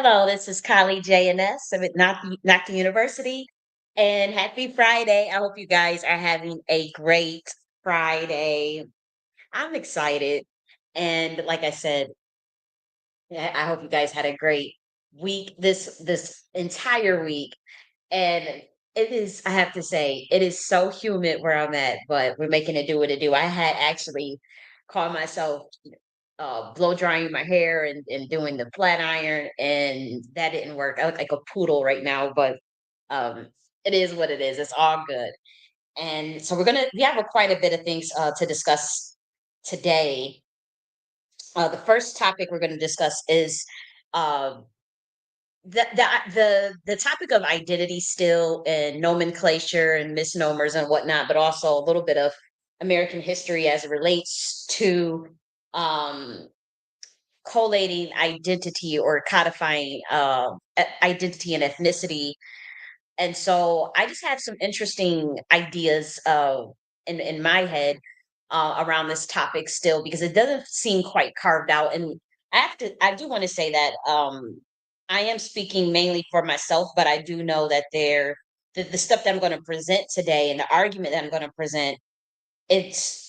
Hello, this is Kylie J.N.S. of Nakhti University, and happy Friday. I hope you guys are having a great Friday. I'm excited. And like I said, I hope you guys had a great week this entire week. And it is, I have to say, it is so humid where I'm at, but we're making it do what it do. I had actually called myself blow drying my hair and doing the flat iron, and that didn't work. I look like a poodle right now, but um, it is what it is. It's all good. And so we have quite a bit of things to discuss today. The first topic we're going to discuss is uh, the topic of identity still and nomenclature and misnomers and whatnot, but also a little bit of American history as it relates to um, collating identity or codifying identity and ethnicity. And so I just have some interesting ideas in my head around this topic still because it doesn't seem quite carved out. And I do want to say that I am speaking mainly for myself, but I do know that the stuff that I'm going to present today and the argument that I'm going to present, it's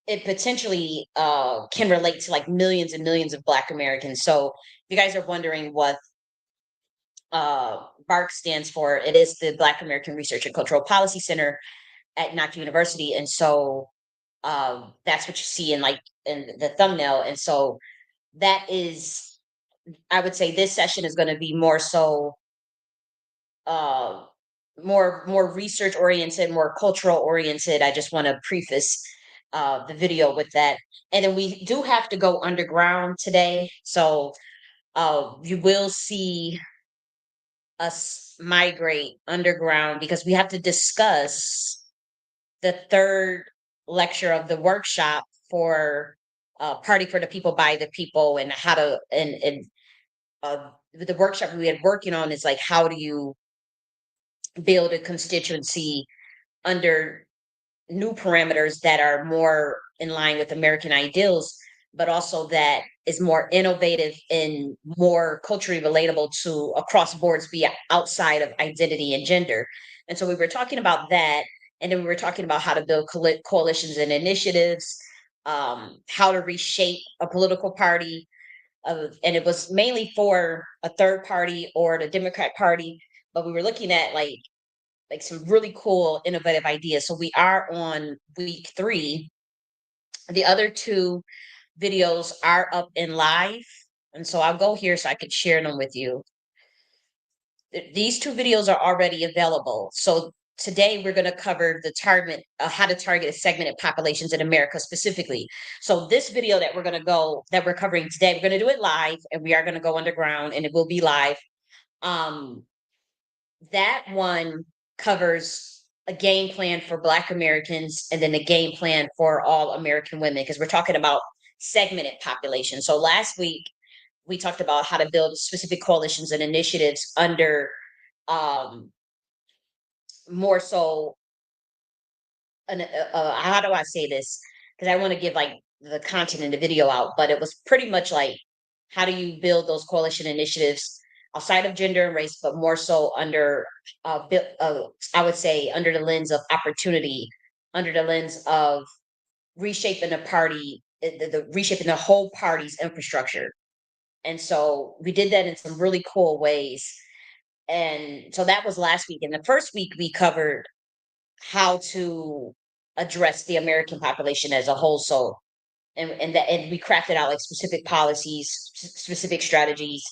it potentially can relate to like millions and millions of Black Americans. So if you guys are wondering what BARC stands for, it is the Black American Research and Cultural Policy Center at Nakhti University, and so that's what you see in the thumbnail. And so that is, I would say, this session is going to be more so uh, more research oriented, more cultural oriented. I just want to preface the video with that, and then we do have to go underground today. So you will see us migrate underground because we have to discuss the third lecture of the workshop for Party for the People by the People, and how to and the workshop we had working on is like, how do you build a constituency under new parameters that are more in line with American ideals, but also that is more innovative and more culturally relatable to across boards, be outside of identity and gender. And so we were talking about that. And then we were talking about how to build coalitions and initiatives, how to reshape a political party. And it was mainly for a third party or the Democrat Party. But we were looking at like some really cool innovative ideas. So we are on week 3. The other 2 videos are up in live, and so I'll go here so I could share them with you. These 2 videos are already available. So today we're going to cover the target, how to target segmented populations in America specifically. So this video that we're covering today, we're going to do it live, and we are going to go underground, and it will be live. Um, that one covers a game plan for Black Americans and then a game plan for all American women, because we're talking about segmented population. So last week we talked about how to build specific coalitions and initiatives under um, more so how do I say this? Because I want to give like the content in the video out, but it was pretty much like, how do you build those coalition initiatives outside of gender and race, but more so under, I would say, under the lens of opportunity, under the lens of reshaping the party, the reshaping the whole party's infrastructure. And so we did that in some really cool ways. And so that was last week. And the first week we covered how to address the American population as a whole. So, and we crafted out like specific policies, specific strategies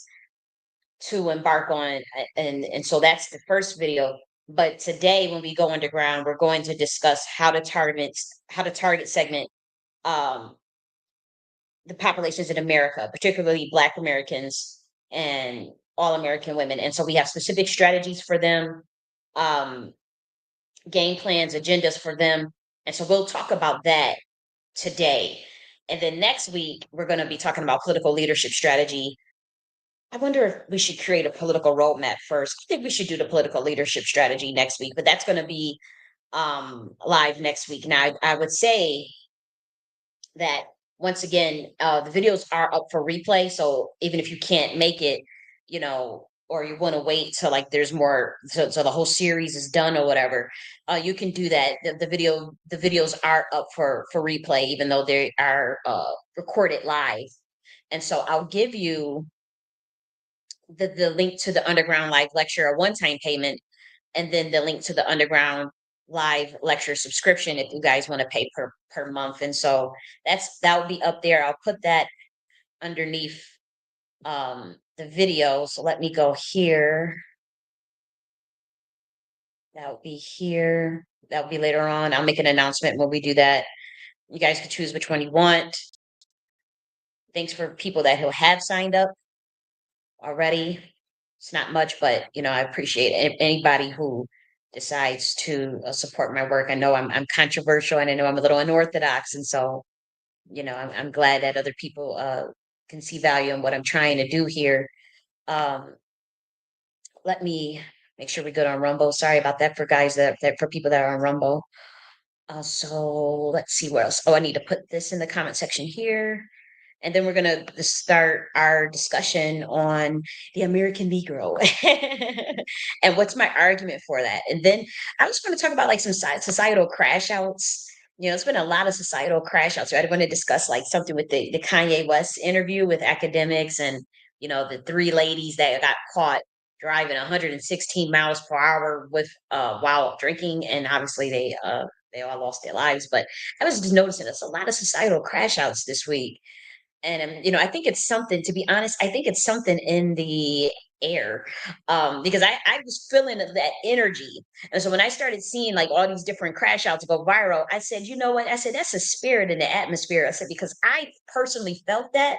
to embark on, and so that's the first video. But today, when we go underground, we're going to discuss how to target segment um, the populations in America, particularly Black Americans and all American women. And so we have specific strategies for them. Um, Game plans, agendas for them. And so we'll talk about that today. And then next week, we're going to be talking about political leadership strategy. I wonder if we should create a political roadmap first. I think we should do the political leadership strategy next week, but that's going to be live next week. Now, I would say that once again, the videos are up for replay. So even if you can't make it, or you want to wait till like there's more, so the whole series is done or whatever, you can do that. The videos are up for replay, even though they are recorded live. And so I'll give you the link to the Underground Live lecture, a one-time payment, and then the link to the Underground Live lecture subscription if you guys want to pay per month. And so that will be up there. I'll put that underneath the video. So let me go here. That will be here. That will be later on. I'll make an announcement when we do that. You guys can choose which one you want. Thanks for people that who have signed up already. It's not much, but I appreciate anybody who decides to support my work. I know I'm controversial, and I know I'm a little unorthodox, and so I'm glad that other people can see value in what I'm trying to do here. Um, Let me make sure we go on Rumble. Sorry about that for guys that for people that are on Rumble. So let's see what else. Oh, I need to put this in the comment section here. And then we're going to start our discussion on the American Negro and what's my argument for that. And then I was going to talk about like some societal crash outs. It's been a lot of societal crash outs. I want to discuss like something with the Kanye West interview with academics, and, the three ladies that got caught driving 116 miles per hour with while drinking. And obviously they all lost their lives. But I was just noticing there's a lot of societal crash outs this week. And I think it's something, to be honest, I think it's something in the air, because I was feeling that energy. And so when I started seeing like all these different crash outs go viral, I said, you know what? I said, that's a spirit in the atmosphere. I said, because I personally felt that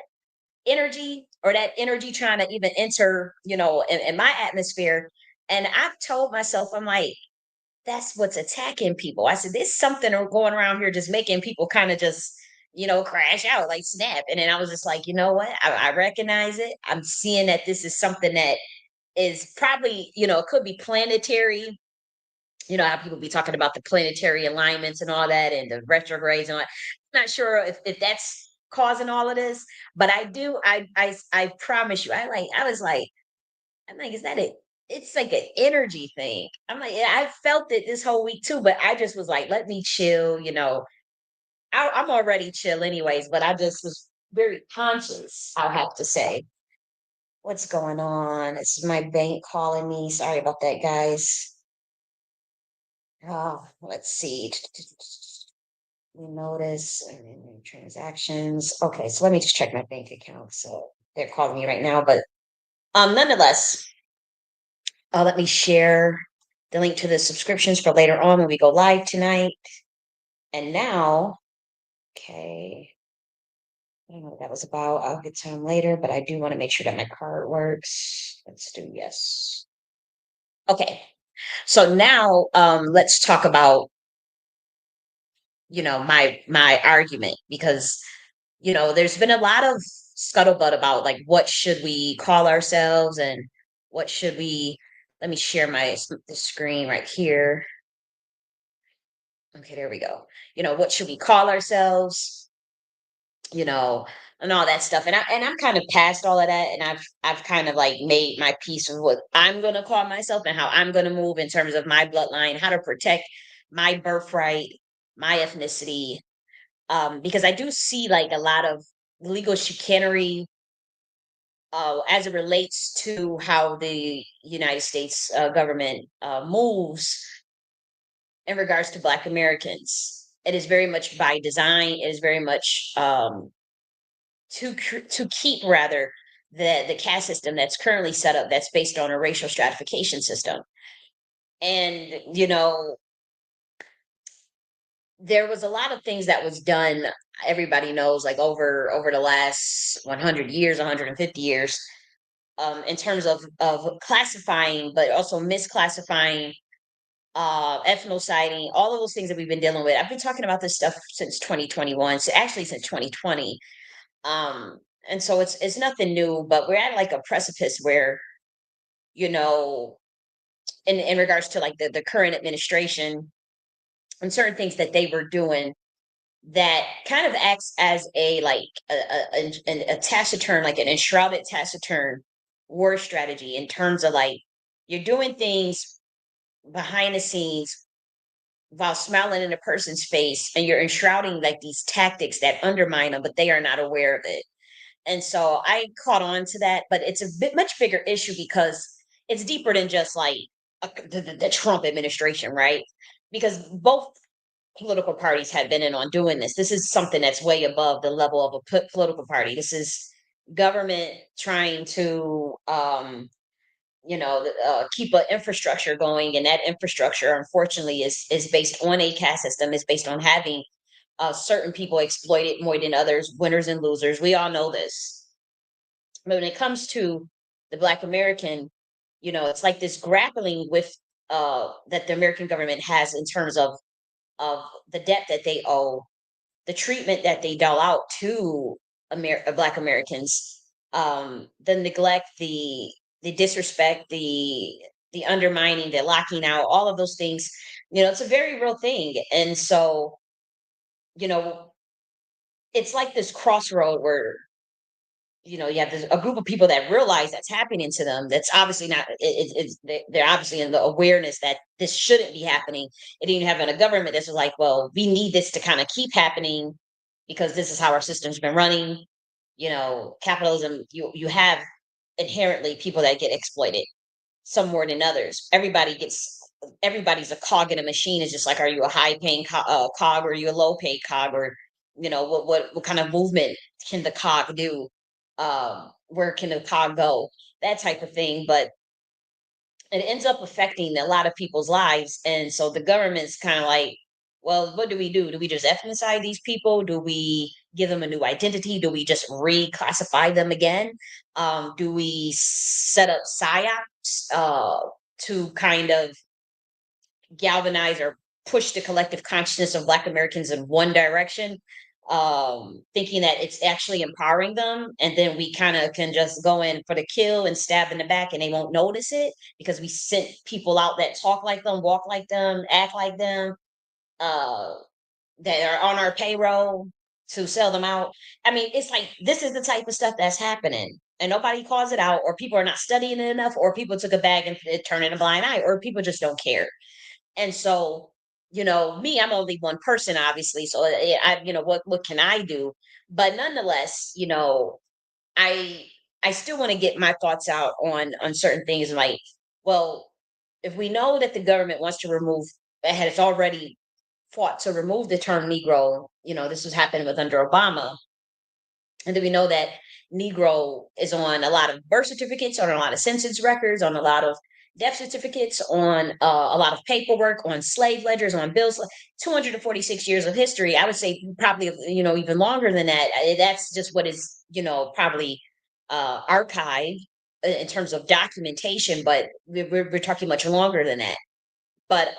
energy, or that energy trying to even enter, in my atmosphere. And I've told myself, I'm like, that's what's attacking people. I said, there's something going around here just making people kind of just, crash out, like snap. And then I was just like, you know what? I recognize it. I'm seeing that this is something that is probably, it could be planetary. How people be talking about the planetary alignments and all that, and the retrogrades and all that. I'm not sure if that's causing all of this, but I do. I promise you, I was like, I'm like, is that it? It's like an energy thing. I'm like, yeah, I felt it this whole week too, but I just was like, let me chill. I'm already chill anyways, but I just was very conscious, I'll have to say. What's going on? It's my bank calling me. Sorry about that, guys. Oh, let's see. We notice transactions. Okay, so let me just check my bank account. So they're calling me right now, but nonetheless, let me share the link to the subscriptions for later on when we go live tonight. And now, okay, I don't know what that was about. I'll get to them later, but I do want to make sure that my card works. Let's do yes. Okay, so now let's talk about my argument, because there's been a lot of scuttlebutt about like what should we call ourselves, and what should we. Let me share the screen right here. Okay, there we go. What should we call ourselves? you know, and all that stuff. And I'm kind of past all of that, and I've kind of like made my peace with what I'm gonna call myself and how I'm gonna move in terms of my bloodline, how to protect my birthright, my ethnicity. Because I do see like a lot of legal chicanery as it relates to how the United States government moves in regards to Black Americans. It is very much by design. It is very much to keep rather the caste system that's currently set up, that's based on a racial stratification system. And there was a lot of things that was done, everybody knows, like over the last 100 years, 150 years, in terms of classifying, but also misclassifying, ethnociding, all of those things that we've been dealing with. I've been talking about this stuff since 2021, so actually since 2020. um and so it's nothing new, but we're at like a precipice where, you know in regards to like the current administration and certain things that they were doing, that kind of acts as a like a taciturn, like an enshrouded taciturn war strategy in terms of like you're doing things behind the scenes while smiling in a person's face, and you're enshrouding like these tactics that undermine them, but they are not aware of it. And so I caught on to that, but it's a bit much bigger issue because it's deeper than just like the Trump administration, right? Because both political parties have been in on doing this. This is something that's way above the level of a political party. This is government trying to keep an infrastructure going, and that infrastructure unfortunately is based on a caste system, is based on having certain people exploited more than others, winners and losers. We all know this. But when it comes to the Black American, it's like this grappling with that the American government has in terms of the debt that they owe, the treatment that they dole out to Black Americans, the neglect, the disrespect, the undermining, the locking out, all of those things. It's a very real thing, and so you know, it's like this crossroad where you have a group of people that realize that's happening to them. That's obviously not. They're obviously in the awareness that this shouldn't be happening. And then you have a government that's like, well, we need this to kind of keep happening because this is how our system's been running. Capitalism. You have inherently people that get exploited, some more than others. Everybody's a cog in a machine. It's just like, are you a high paying cog, or are you a low paid cog, or what kind of movement can the cog do? Where can the cog go? That type of thing. But it ends up affecting a lot of people's lives, and so the government's kind of like, well, what do we do? Do we just ethnicize these people? Do we give them a new identity? Do we just reclassify them again? Do we set up psyops to kind of galvanize or push the collective consciousness of Black Americans in one direction, thinking that it's actually empowering them, and then we kind of can just go in for the kill and stab in the back, and they won't notice it because we sent people out that talk like them, walk like them, act like them, uh, that are on our payroll to sell them out. I mean, it's like this is the type of stuff that's happening. And nobody calls it out, or people are not studying it enough, or people took a bag and turned a blind eye, or people just don't care. And so, me, I'm only one person, obviously. So what can I do? But nonetheless, I I still want to get my thoughts out on certain things. Like, well, if we know that the government wants to remove, has already fought to remove the term Negro, this was happening with under Obama, and then we know that Negro is on a lot of birth certificates, on a lot of census records, on a lot of death certificates, on a lot of paperwork, on slave ledgers, on bills. 246 years of history. I would say probably, even longer than that. That's just what is, probably archived in terms of documentation, but we're talking much longer than that. But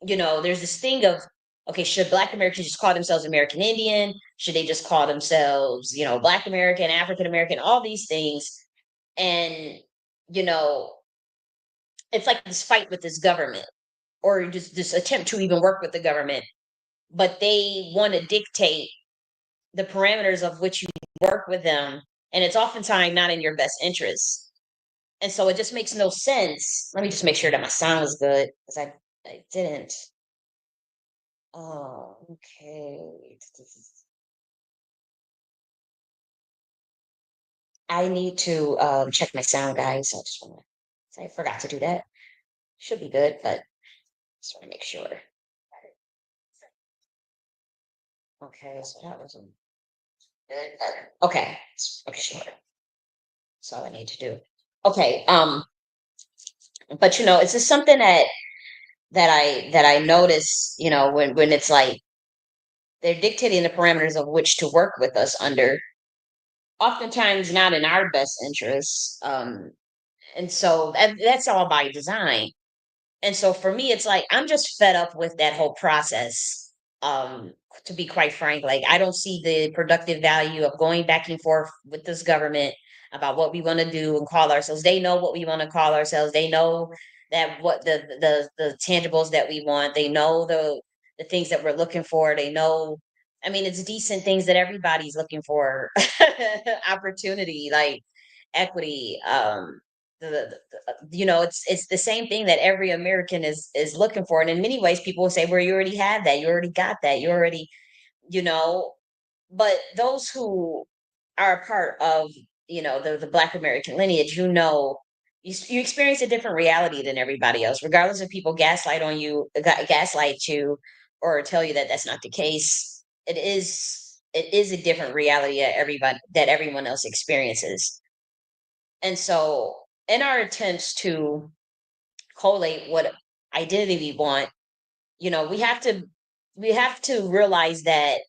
there's this thing of, okay, should Black Americans just call themselves American Indian? Should they just call themselves, Black American, African American, all these things? And, you know, it's like this fight with this government, or just this attempt to even work with the government, but they want to dictate the parameters of which you work with them. And it's oftentimes not in your best interest. And so it just makes no sense. Let me just make sure that my sound is good because I didn't. Oh, okay. I need to check my sound, guys. I just want to. I forgot to do that. Should be good, but just want to make sure. Okay, so that wasn't good. Okay, okay, sure. That's all I need to do. Okay, but it's just something that I notice. When it's like they're dictating the parameters of which to work with us under, oftentimes not in our best interests. And so that's all by design. And so for me, it's like I'm just fed up with that whole process. To be quite frank, like I don't see the productive value of going back and forth with this government about what we want to do and call ourselves. They know what we want to call ourselves. They know that what the tangibles that we want. They know the things that we're looking for. They know. I mean, it's decent things that everybody's looking for. Opportunity, like equity, it's the same thing that every American is looking for. And in many ways, people will say, "Well, you already have that. You already got that. You already, you know." But those who are a part of, the Black American lineage, you experience a different reality than everybody else, regardless if people gaslight on you, gaslight you, or tell you that that's not the case. It is a different reality that everyone else experiences. And so, in our attempts to collate what identity we want, we have to realize that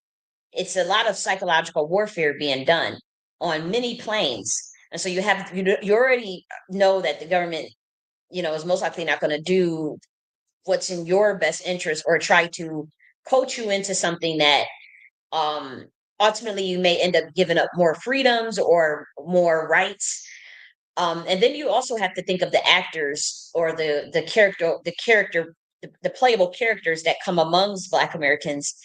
it's a lot of psychological warfare being done on many planes. And so you already know that the government, is most likely not going to do what's in your best interest, or try to coach you into something that, um ultimately, you may end up giving up more freedoms or more rights. And then you also have to think of the actors, or the playable characters that come amongst Black Americans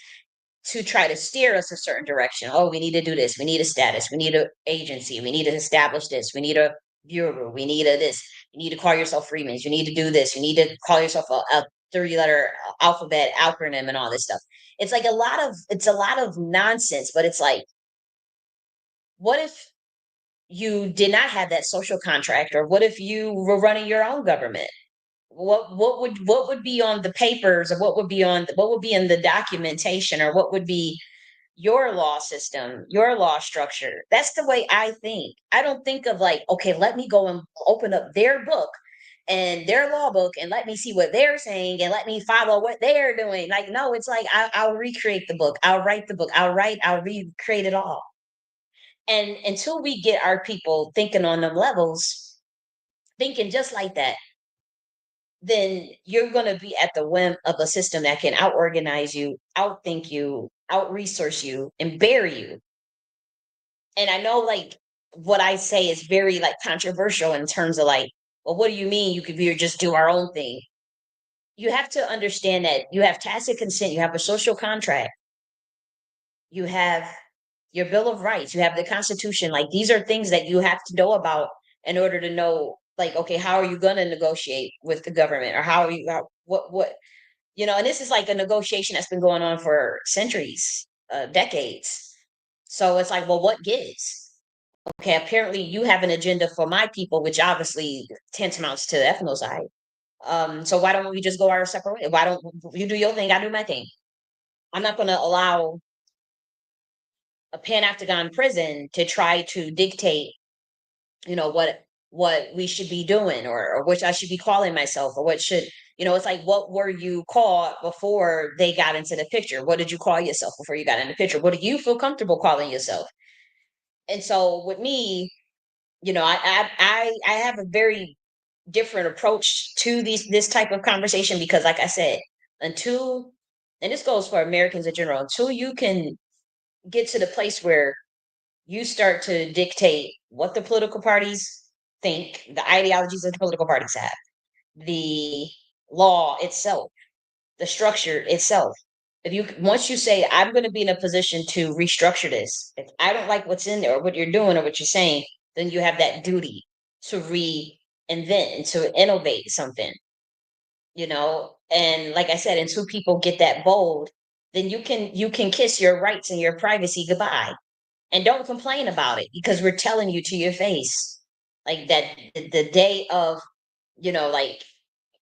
to try to steer us a certain direction. Oh, we need to do this. We need a status. We need an agency. We need to establish this. We need a bureau. We need a this. You need to call yourself Freemans. You need to do this. You need to call yourself a 30-letter alphabet acronym and all this stuff. It's a lot of nonsense, but it's like, what if you did not have that social contract, or what if you were running your own government? What would be on the papers, or what would be in the documentation, or what would be your law system, your law structure? That's the way I think. I don't think of like, okay, let me go and open up their book and their law book, and let me see what they're saying, and let me follow what they're doing. Like, no, it's like, I'll recreate the book. I'll write the book. I'll recreate it all. And until we get our people thinking on them levels, thinking just like that, then you're going to be at the whim of a system that can out organize you, outthink you, out resource you, and bury you. And I know, like, what I say is very, like, controversial in terms of, like, well, what do you mean you could be or just do our own thing? You have to understand that you have tacit consent, you have a social contract, you have your Bill of Rights, you have the Constitution. Like, these are things that you have to know about in order to know, like, okay, how are you going to negotiate with the government, or and this is like a negotiation that's been going on for centuries, decades. So it's like, well, what gives? Okay, apparently you have an agenda for my people, which obviously tantamounts to ethnocide. So why don't we just go our separate way? Why don't you do your thing? I do my thing. I'm not going to allow a Pan-Octagon prison to try to dictate, what we should be doing, or which I should be calling myself, or what should, it's like, what were you called before they got into the picture? What did you call yourself before you got in the picture? What do you feel comfortable calling yourself? And so with me, I have a very different approach to this type of conversation, because, like I said, until, and this goes for Americans in general, until you can get to the place where you start to dictate what the political parties think, the ideologies that the political parties have, the law itself, the structure itself. If you Once you say, I'm going to be in a position to restructure this, if I don't like what's in there, or what you're doing, or what you're saying, then you have that duty to reinvent and to innovate something. And like I said, until people get that bold, then you can kiss your rights and your privacy goodbye, and don't complain about it, because we're telling you to your face, like, that the day of, like,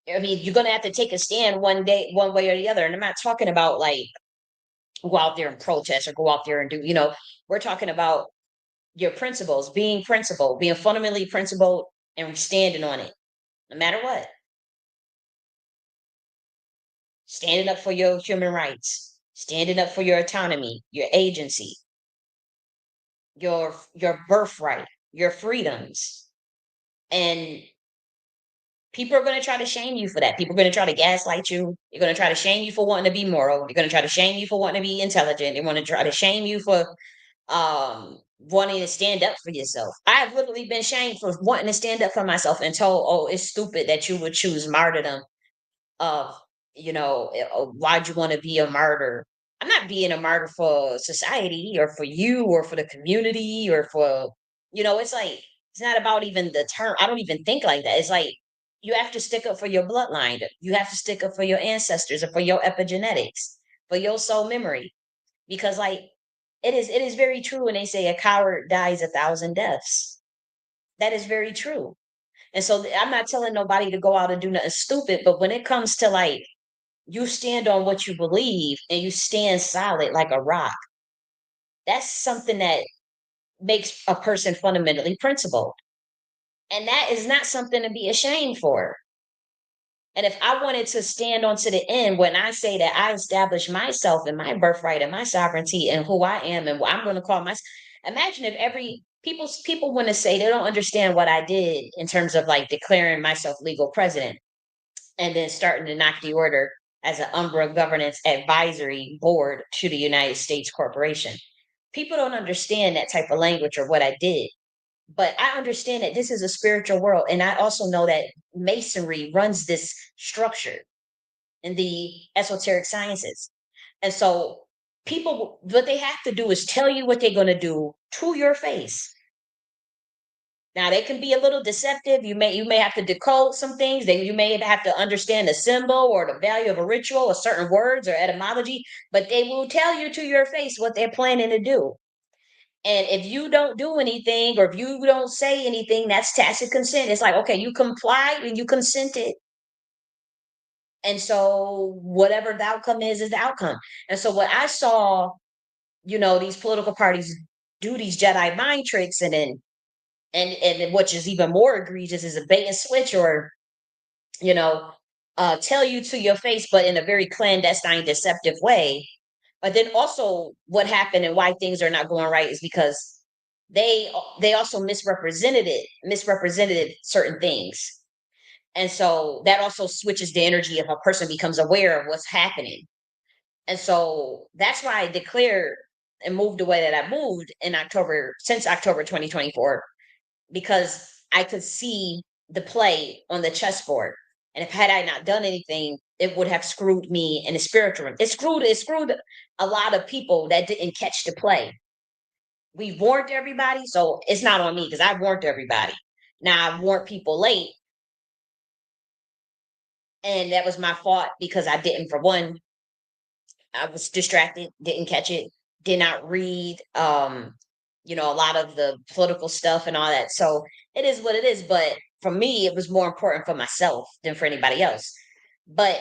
I mean, you're gonna have to take a stand one day, one way or the other. And I'm not talking about, like, go out there and protest, or go out there and do, we're talking about your principles, being principled, being fundamentally principled, and standing on it, no matter what. Standing up for your human rights, standing up for your autonomy, your agency, your birthright, your freedoms. And people are going to try to shame you for that. People are going to try to gaslight you. They're going to try to shame you for wanting to be moral. They're going to try to shame you for wanting to be intelligent. They want to try to shame you for wanting to stand up for yourself. I've literally been shamed for wanting to stand up for myself, and told, oh, it's stupid that you would choose martyrdom. Of, why'd you want to be a martyr? I'm not being a martyr for society, or for you, or for the community, or for, it's like, It's not about even the term. I don't even think like that. It's like you have to stick up for your bloodline. You have to stick up for your ancestors and for your epigenetics, for your soul memory. Because like it is very true when they say a coward dies a thousand deaths. That is very true. And so I'm not telling nobody to go out and do nothing stupid, but when it comes to like you stand on what you believe and you stand solid like a rock, that's something that makes a person fundamentally principled. And that is not something to be ashamed for. And if I wanted to stand on to the end, when I say that I establish myself and my birthright and my sovereignty and who I am and what I'm going to call myself, imagine if every people want to say they don't understand what I did in terms of like declaring myself legal president and then starting to knock the order as an Umbra governance advisory board to the United States corporation. People don't understand that type of language or what I did. But I understand that this is a spiritual world. And I also know that masonry runs this structure in the esoteric sciences. And so people, what they have to do is tell you what they're going to do to your face. Now they can be a little deceptive. You may have to decode some things. That you may have to understand the symbol or the value of a ritual or certain words or etymology, but they will tell you to your face what they're planning to do. And if you don't do anything or if you don't say anything, that's tacit consent. It's like, okay, you complied and you consented. And so whatever the outcome is the outcome. And so what I saw, these political parties do these Jedi mind tricks and which is even more egregious is a bait and switch or, you know, tell you to your face, but in a very clandestine, deceptive way. But then also what happened and why things are not going right is because they also misrepresented certain things. And so that also switches the energy if a person becomes aware of what's happening. And so that's why I declared and moved the way that I moved in October, since October 2024, because I could see the play on the chessboard. And if had I not done anything, it would have screwed me in the spiritual realm. It screwed a lot of people that didn't catch the play. We warned everybody, so it's not on me because I warned everybody. Now I warned people late, and that was my fault because I didn't. For one, I was distracted, didn't catch it, did not read, a lot of the political stuff and all that. So it is what it is. But for me, it was more important for myself than for anybody else. But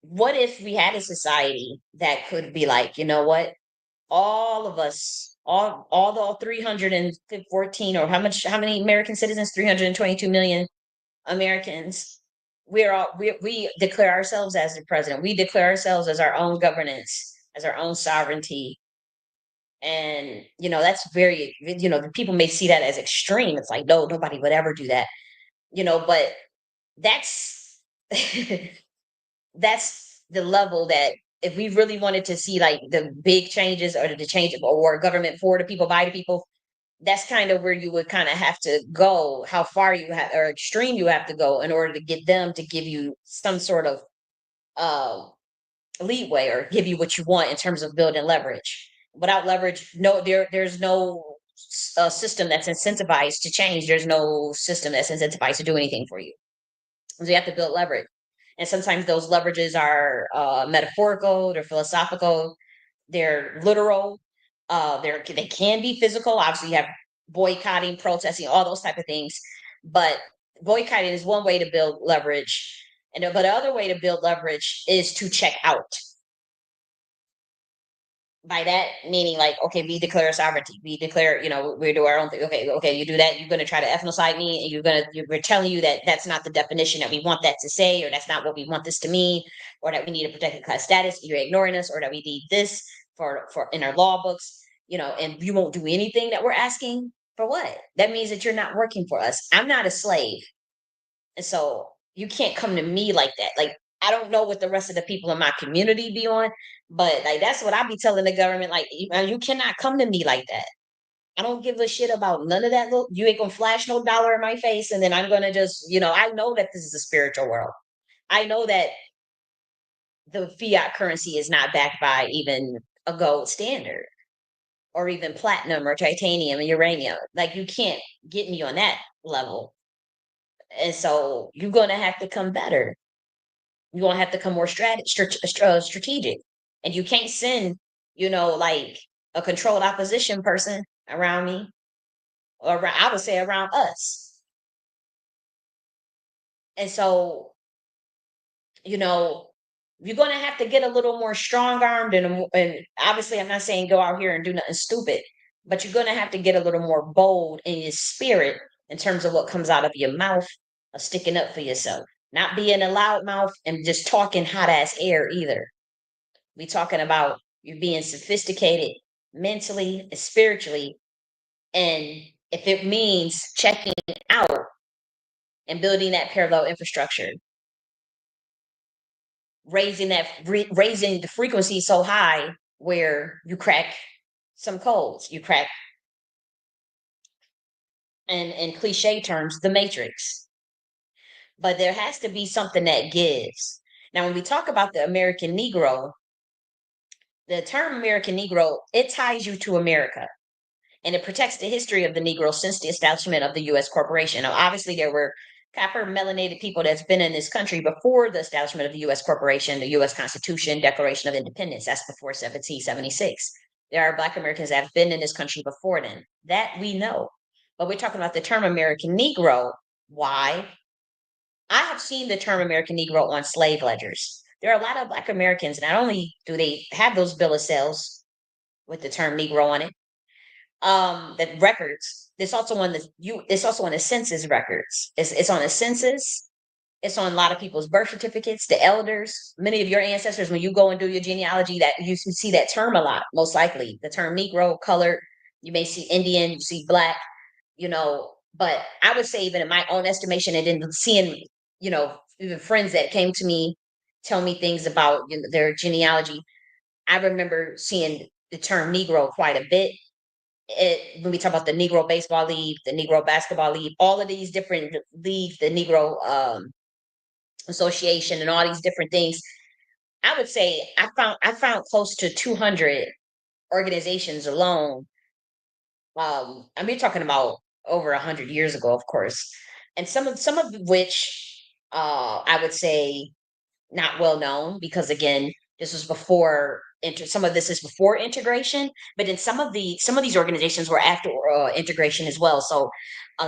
what if we had a society that could be like, you know what? All of us, all the 314 or how many American citizens? 322 million Americans. We declare ourselves as the president. We declare ourselves as our own governance, as our own sovereignty. And that's very, the people may see that as extreme. It's like, no, nobody would ever do that. But that's that's the level that if we really wanted to see like the big changes or the change or government for the people by the people, that's kind of where you would kind of have to go, how far you have or extreme you have to go in order to get them to give you some sort of uh, leeway or give you what you want in terms of building leverage. Without leverage, no, there's no system that's incentivized to change. There's no system that's incentivized to do anything for you. So you have to build leverage. And sometimes those leverages are metaphorical, they're philosophical, they're literal, they can be physical. Obviously, you have boycotting, protesting, all those type of things. But boycotting is one way to build leverage, but the other way to build leverage is to check out. By that meaning, like, okay, we declare sovereignty. We declare, we do our own thing. Okay, you do that. You're going to try to ethnocide me, and we're telling you that that's not the definition that we want that to say, or that's not what we want this to mean, or that we need a protected class status. You're ignoring us, or that we need this for in our law books, and you won't do anything that we're asking for. What that means that you're not working for us. I'm not a slave, and so you can't come to me like that. Like I don't know what the rest of the people in my community be on, but like that's what I be telling the government. Like you cannot come to me like that. I don't give a shit about none of that. Look, you ain't gonna flash no dollar in my face, and then I'm gonna just, I know that this is a spiritual world. I know that the fiat currency is not backed by even a gold standard. or even platinum or titanium and uranium. Like you can't get me on that level. And so you're gonna have to come better. You're gonna have to come more strategic. And you can't send, like a controlled opposition person around me, or I would say around us. And so, you know, you're gonna have to get a little more strong armed, and obviously I'm not saying go out here and do nothing stupid, but you're gonna have to get a little more bold in your spirit in terms of what comes out of your mouth, of sticking up for yourself. Not being a loud mouth and just talking hot ass air either. We talking about you being sophisticated mentally and spiritually, and if it means checking out and building that parallel infrastructure, raising the frequency so high where you crack some codes, you crack, and in cliche terms, the matrix. But there has to be something that gives. Now, when we talk about the American Negro, the term American Negro, it ties you to America, and it protects the history of the Negro since the establishment of the U.S. corporation. Now, obviously, there were copper melanated people that's been in this country before the establishment of the U.S. corporation, the U.S. Constitution, Declaration of Independence. That's before 1776. There are Black Americans that have been in this country before then. That we know. But we're talking about the term American Negro. Why? I have seen the term American Negro on slave ledgers. There are a lot of Black Americans. Not only do they have those bill of sales with the term Negro on it, the records. It's also on the census records. It's on the census. It's on a lot of people's birth certificates, the elders, many of your ancestors. When you go and do your genealogy, that you see that term a lot. Most likely, the term Negro, colored. You may see Indian, you see Black. But I would say, even in my own estimation, and then seeing, even friends that came to me tell me things about, their genealogy. I remember seeing the term Negro quite a bit. When we talk about the Negro Baseball League, the Negro Basketball League, all of these different leagues, the Negro Association, and all these different things, I would say I found close to 200 organizations alone. And we're talking about over 100 years ago, of course, and some of which, I would say, not well known, because again, this was before some of this is before integration, but then some of these organizations were after integration as well. So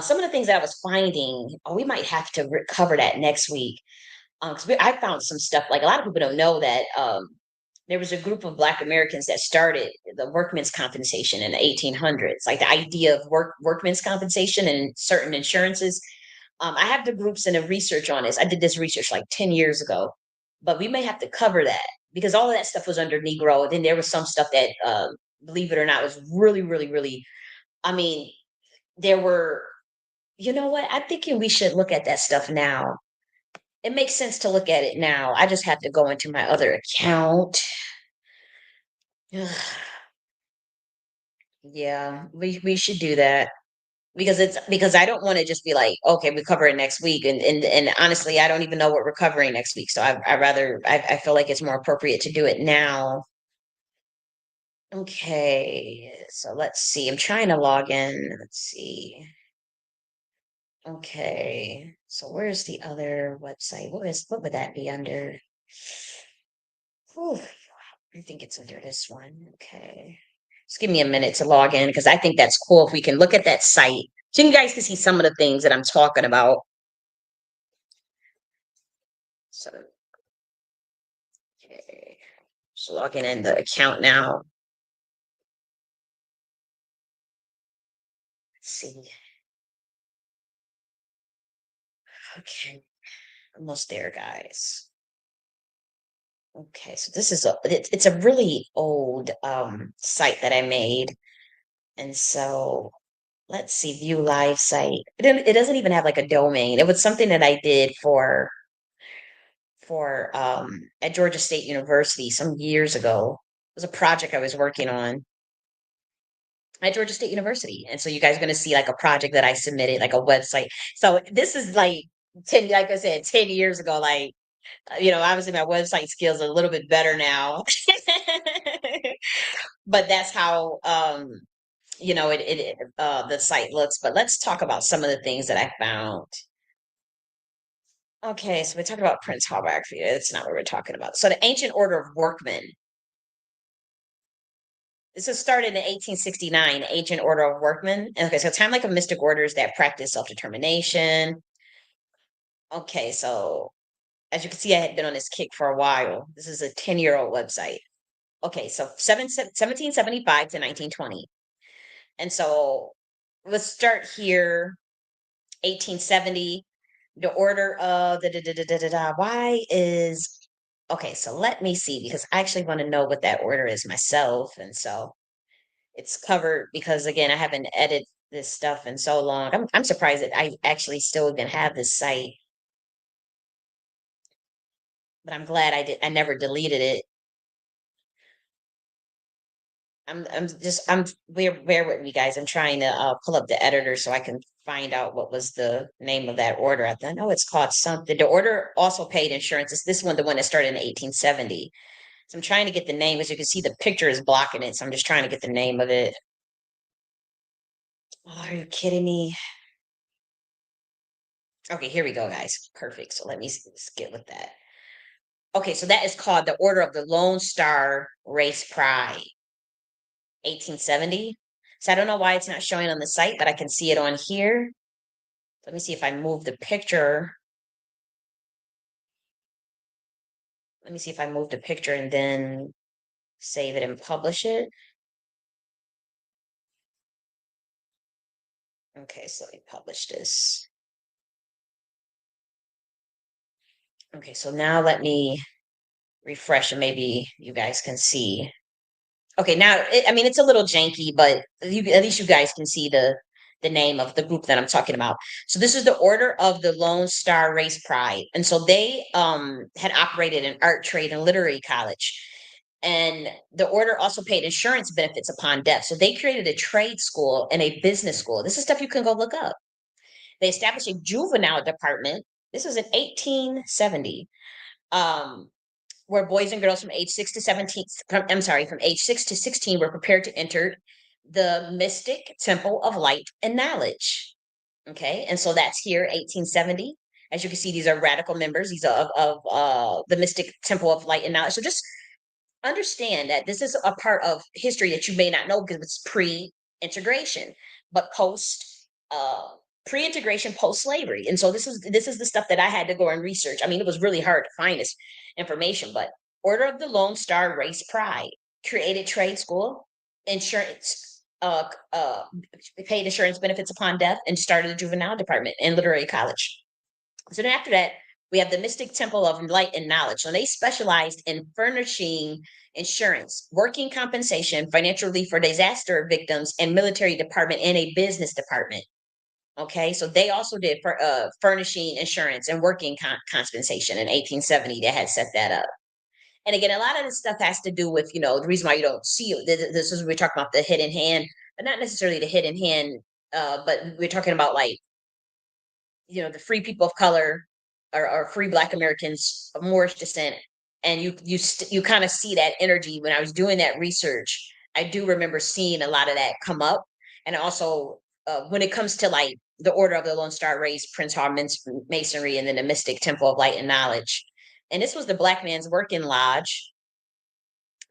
some of the things that I was finding, we might have to cover that next week, because I found some stuff. Like, a lot of people don't know that there was a group of Black Americans that started the workmen's compensation in the 1800s, like the idea of workmen's compensation and certain insurances. I have the groups and the research on this. I did this research like 10 years ago, but we may have to cover that, because all of that stuff was under Negro. Then there was some stuff that, believe it or not, was really, really, really, I mean, there were, you know what? I'm thinking we should look at that stuff now. It makes sense to look at it now. I just have to go into my other account. Yeah, we should do that, because I don't want to just be like, okay, we cover it next week, and honestly, I don't even know what we're covering next week. So I feel like it's more appropriate to do it now. Okay, so let's see. I'm trying to log in. Let's see. Okay, so where's the other website? What would that be under? Whew, I think it's under this one. Okay. Just give me a minute to log in, because I think that's cool if we can look at that site, so you guys can see some of the things that I'm talking about. So, okay. Just logging in the account now. Let's see. Okay. Almost there, guys. Okay, so this is it's a really old site that I made. And so let's see, view live site. It doesn't even have like a domain. It was something that I did for at Georgia State University some years ago. It was a project I was working on at Georgia State University. And so you guys are gonna see like a project that I submitted, like a website. So this is like 10, like I said, 10 years ago. Like, obviously my website skills are a little bit better now. but that's how the site looks. But let's talk about some of the things that I found. Okay, so we're talking about Prince Hallback. That's not what we're talking about. So the Ancient Order of Workmen. This was started in 1869, the Ancient Order of Workmen. Okay, so time like a mystic orders that practice self-determination. Okay, so as you can see, I had been on this kick for a while. This is a 10-year-old website. Okay, so 1775 to 1920. And so let's start here, 1870. The order of why is okay, so let me see because I actually want to know what that order is myself. And so it's covered because again, I haven't edited this stuff in so long. I'm surprised that I actually still even have this site, but I'm glad I never deleted it. I'm bear with me guys. I'm trying to pull up the editor so I can find out what was the name of that order. I know it's called something. The order also paid insurance. It's this one, the one that started in 1870. So I'm trying to get the name. As you can see, the picture is blocking it. So I'm just trying to get the name of it. Oh, are you kidding me? Okay, here we go, guys. Perfect. So let me get with that. Okay, so that is called the Order of the Lone Star Race Pride, 1870. So I don't know why it's not showing on the site, but I can see it on here. Let me see if I move the picture. Let me see if I move the picture and then save it and publish it. Okay, so let me publish this. Okay, so now let me refresh and maybe you guys can see. Okay, now I mean it's a little janky, but at least you guys can see the name of the group that I'm talking about. So this is the Order of the Lone Star Race Pride, and so they had operated an art, trade, and literary college, and the order also paid insurance benefits upon death. So they created a trade school and a business school. This is stuff you can go look up. They established a juvenile department. This was in 1870. Um, where boys and girls from age 6 to 17, I'm sorry, from age 6 to 16 were prepared to enter the mystic temple of light and knowledge. Okay, and so that's here, 1870. As you can see, these are radical members. These are of the mystic temple of light and knowledge. So just understand that this is a part of history that you may not know because it's pre-integration, but post uh pre-integration, post-slavery. And so this is the stuff that I had to go and research. I mean, it was really hard to find this information, but Order of the Lone Star Race Pride created trade school, insurance, paid insurance benefits upon death, and started a juvenile department and literary college. So then after that, we have the Mystic Temple of Light and Knowledge. So they specialized in furnishing insurance, working compensation, financial relief for disaster victims, and military department and a business department. Okay, so they also did for furnishing insurance and working compensation in 1870. They had set that up. And again, a lot of this stuff has to do with, the reason why you don't see it. This is we're talking about the hidden hand, but not necessarily the hidden hand. But we're talking about like the free people of color or free Black Americans of Moorish descent, and you kind of see that energy when I was doing that research. I do remember seeing a lot of that come up, and also when it comes to like the Order of the Lone Star Race, Prince Hall Masonry, and then the Mystic Temple of Light and Knowledge, and this was the Black Man's Working Lodge.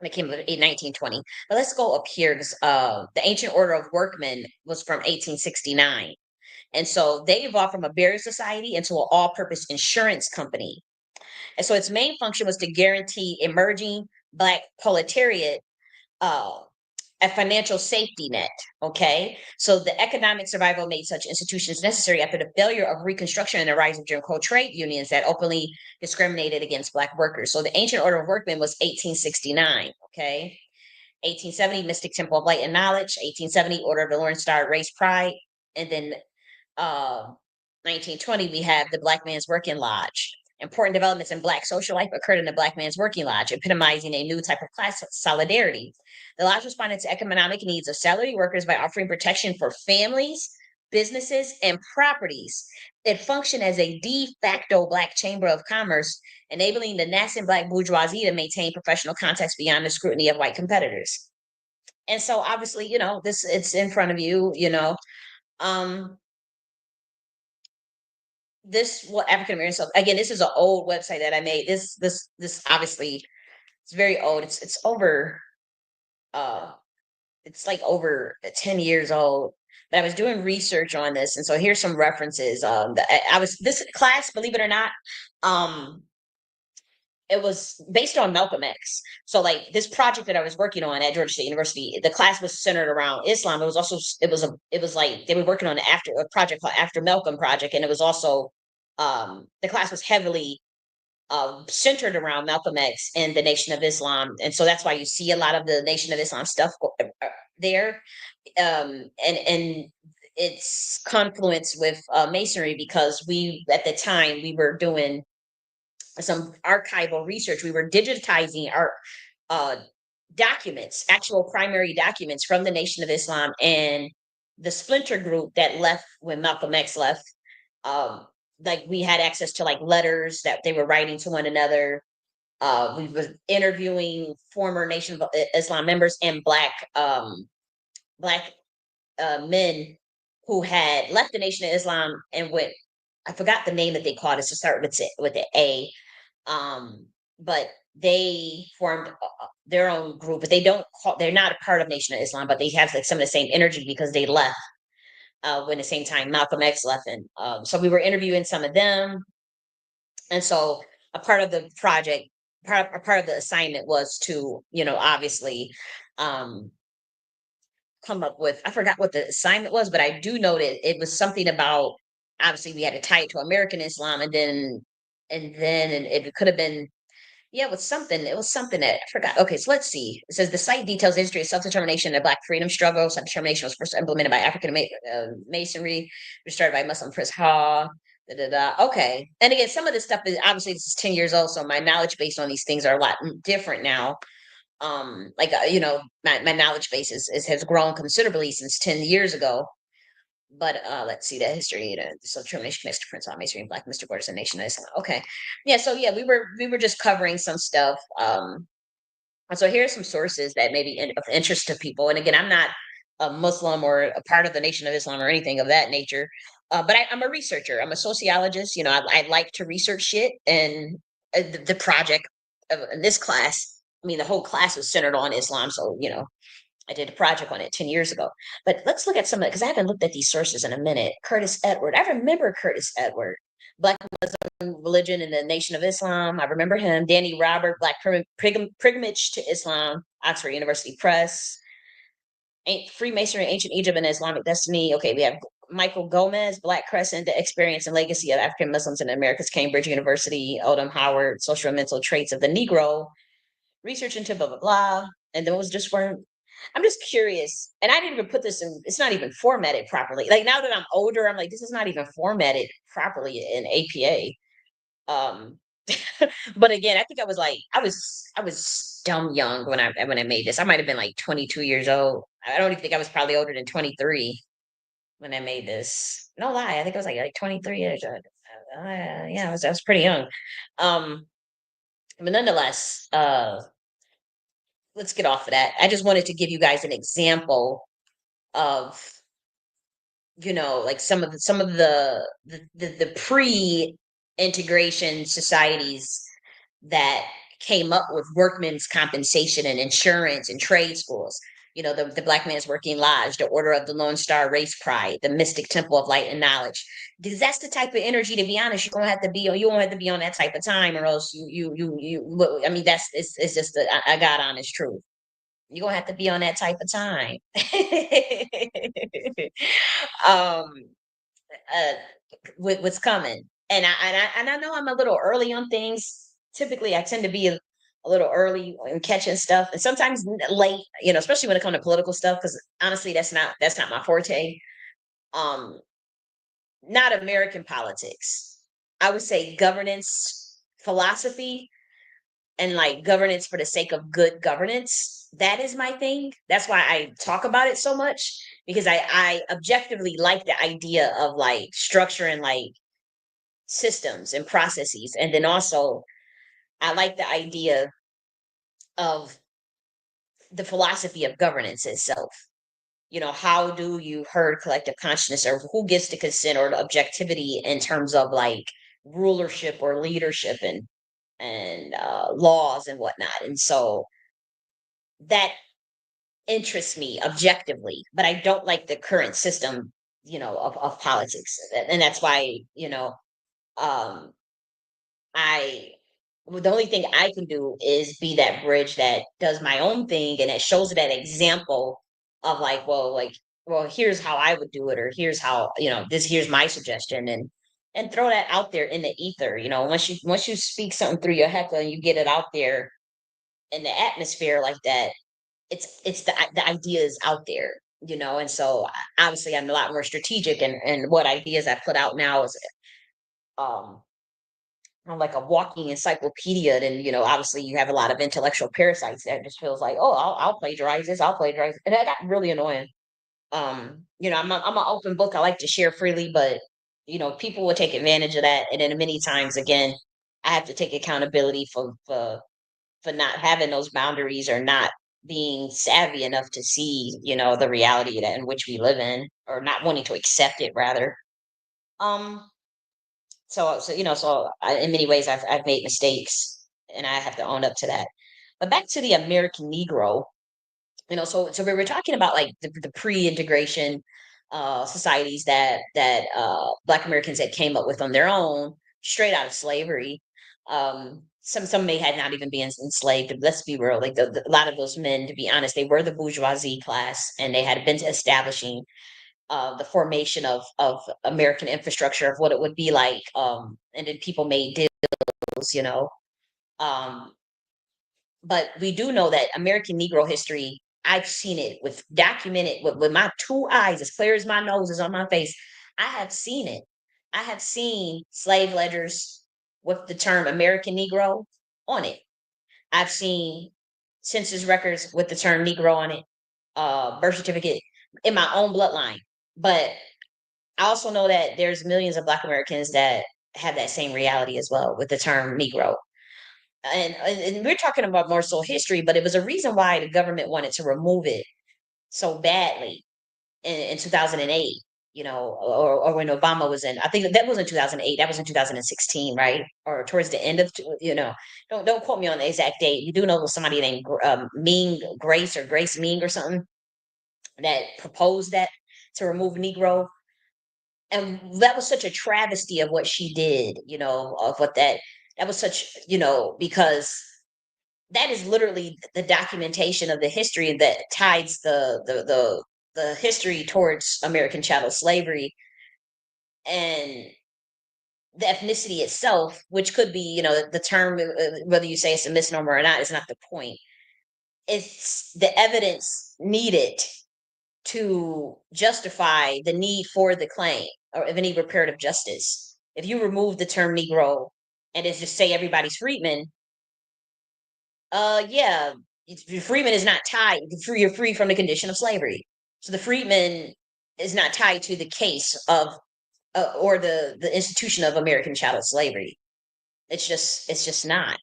And it came in 1920. But let's go up here because the Ancient Order of Workmen was from 1869. And so they evolved from a barrier society into an all purpose insurance company. And so its main function was to guarantee emerging Black proletariat uh, a financial safety net. Okay. So the economic survival made such institutions necessary after the failure of Reconstruction and the rise of Jim Crow trade unions that openly discriminated against Black workers. So the Ancient Order of Workmen was 1869. Okay. 1870, Mystic Temple of Light and Knowledge. 1870, Order of the Lone Star Race Pride. And then 1920, we have the Black Man's Working Lodge. Important developments in Black social life occurred in the Black Man's Working Lodge, epitomizing a new type of class solidarity. The lodge responded to economic needs of salary workers by offering protection for families, businesses, and properties. It functioned as a de facto Black chamber of commerce, enabling the nascent Black bourgeoisie to maintain professional contacts beyond the scrutiny of white competitors. And so obviously, this it's in front of you, um this what African American, so again, this is an old website that I made. This obviously it's very old. It's over uh it's like over 10 years old. But I was doing research on this, and so here's some references. I was this class, believe it or not, um it was based on Malcolm X. So like this project that I was working on at Georgia State University, the class was centered around Islam. It was also it was like they were working on a project called After Malcolm Project, and it was also the class was heavily centered around Malcolm X and the Nation of Islam, and so that's why you see a lot of the Nation of Islam stuff there, and it's confluence with Masonry, because we at the time we were doing some archival research. We were digitizing our uh, documents, actual primary documents from the Nation of Islam and the splinter group that left when Malcolm X left. Um, like we had access to like letters that they were writing to one another. We were interviewing former Nation of Islam members and black men who had left the Nation of Islam and went. I forgot the name that they called it to start with the A, but they formed their own group, but they're not a part of Nation of Islam, but they have like some of the same energy because they left when the same time Malcolm X left. And so we were interviewing some of them. And so a part of the project, a part of the assignment was to, obviously um, come up with, I forgot what the assignment was, but I do know that it was something about, obviously we had to tie it to American Islam, and it could have been, yeah, it was something that I forgot. Okay, so let's see. It says the site details the history of self-determination and the Black freedom struggle. Self-determination was first implemented by African Masonry, which started by Muslim Prince Ha. Da, da, da. Okay, and again, some of this stuff is obviously this is 10 years old, so my knowledge based on these things are a lot different now. Like my knowledge base has grown considerably since 10 years ago. But let's see the history. The self-determination, Mr. Prince Ha, Masonry, Black Mr. Borders, and Nation of Islam. Okay, yeah. So yeah, we were just covering some stuff. And so here are some sources that may be of interest to people. And again, I'm not a Muslim or a part of the Nation of Islam or anything of that nature. But I'm a researcher. I'm a sociologist. I like to research shit. And the project in this class, I mean, the whole class was centered on Islam. So, I did a project on it 10 years ago. But let's look at some of it, because I haven't looked at these sources in a minute. Curtis Edward. I remember Curtis Edward. Black religion in the Nation of Islam. I remember him. Danny Robert, Black Pilgrimage to Islam, Oxford University Press. Freemasonry, Ancient Egypt, and Islamic Destiny. Okay, we have Michael Gomez, Black Crescent, The Experience and Legacy of African Muslims in America's Cambridge University. Oldham Howard, Social and Mental Traits of the Negro. Research into blah, blah, blah. And those just weren't. I'm just curious. And I didn't even put this in, it's not even formatted properly. Like now that I'm older, I'm like, this is not even formatted properly in APA. Um, but again, I think I was dumb young when I made this. I might have been like 22 years old. I don't even think I was probably older than 23 when I made this. No lie, I think I was like 23 years old. Yeah, I was pretty young. Um, but nonetheless, let's get off of that. I just wanted to give you guys an example of like some of the pre-integration societies that came up with workmen's compensation and insurance and trade schools. The Black Man's Working Lodge, the Order of the Lone Star Race Pride, the Mystic Temple of Light and Knowledge. Because that's the type of energy, to be honest, you won't have to be on that type of time, or else I mean, it's just a God honest truth. You're gonna have to be on that type of time. um uh with what's coming. And I know I'm a little early on things. Typically I tend to be a little early in catching stuff, and sometimes late, especially when it comes to political stuff, because honestly that's not my forte. um Not American politics. I would say governance philosophy, and like governance for the sake of good governance. That is my thing. That's why I talk about it so much, because I objectively like the idea of like structure and like systems and processes. And then also I like the idea of the philosophy of governance itself. How do you herd collective consciousness, or who gets to consent, or the objectivity in terms of like rulership or leadership, and laws and whatnot. And so that interests me objectively, but I don't like the current system, of politics. And that's why, um, I the only thing I can do is be that bridge that does my own thing, and it shows that example of like, well, here's how I would do it, or here's how, here's my suggestion, and throw that out there in the ether. Once you speak something through your heckler and you get it out there in the atmosphere like that, it's the idea is out there. And so obviously I'm a lot more strategic, and what ideas I put out now is um I'm like a walking encyclopedia. And obviously you have a lot of intellectual parasites that just feels like, oh, I'll plagiarize this, I'll plagiarize, and that got really annoying. I'm an open book. I like to share freely, but people will take advantage of that, and then many times again, I have to take accountability for not having those boundaries, or not being savvy enough to see the reality that in which we live in, or not wanting to accept it rather. um in many ways, I've made mistakes, and I have to own up to that. But back to the American Negro, so we were talking about like the pre-integration societies that Black Americans had came up with on their own, straight out of slavery. Some may had not even been enslaved. But let's be real, like a lot of those men, to be honest, they were the bourgeoisie class, and they had been establishing the formation of American infrastructure, of what it would be like. And then people made deals, Um, but we do know that American Negro history, I've seen it with documented with my two eyes, as clear as my nose is on my face. I have seen it. I have seen slave ledgers with the term American Negro on it. I've seen census records with the term Negro on it, birth certificate in my own bloodline. But I also know that there's millions of Black Americans that have that same reality as well with the term Negro. And we're talking about more so history, but it was a reason why the government wanted to remove it so badly in 2008. Or when Obama was in, I think that was in 2008. That was in 2016, right? Or towards the end of, don't quote me on the exact date. You do know somebody named Mean Grace, or Grace Mean or something, that proposed that to remove Negro. And that was such a travesty of what she did, of what that was such, because that is literally the documentation of the history that ties the history towards American chattel slavery, and the ethnicity itself, which could be, the term, whether you say it's a misnomer or not, is not the point. It's the evidence needed to justify the need for the claim, or of any reparative justice. If you remove the term Negro and it's just say everybody's freedman, yeah, freedman is not tied. You're free from the condition of slavery. So the freedman is not tied to the case of or the institution of American chattel slavery. It's just not.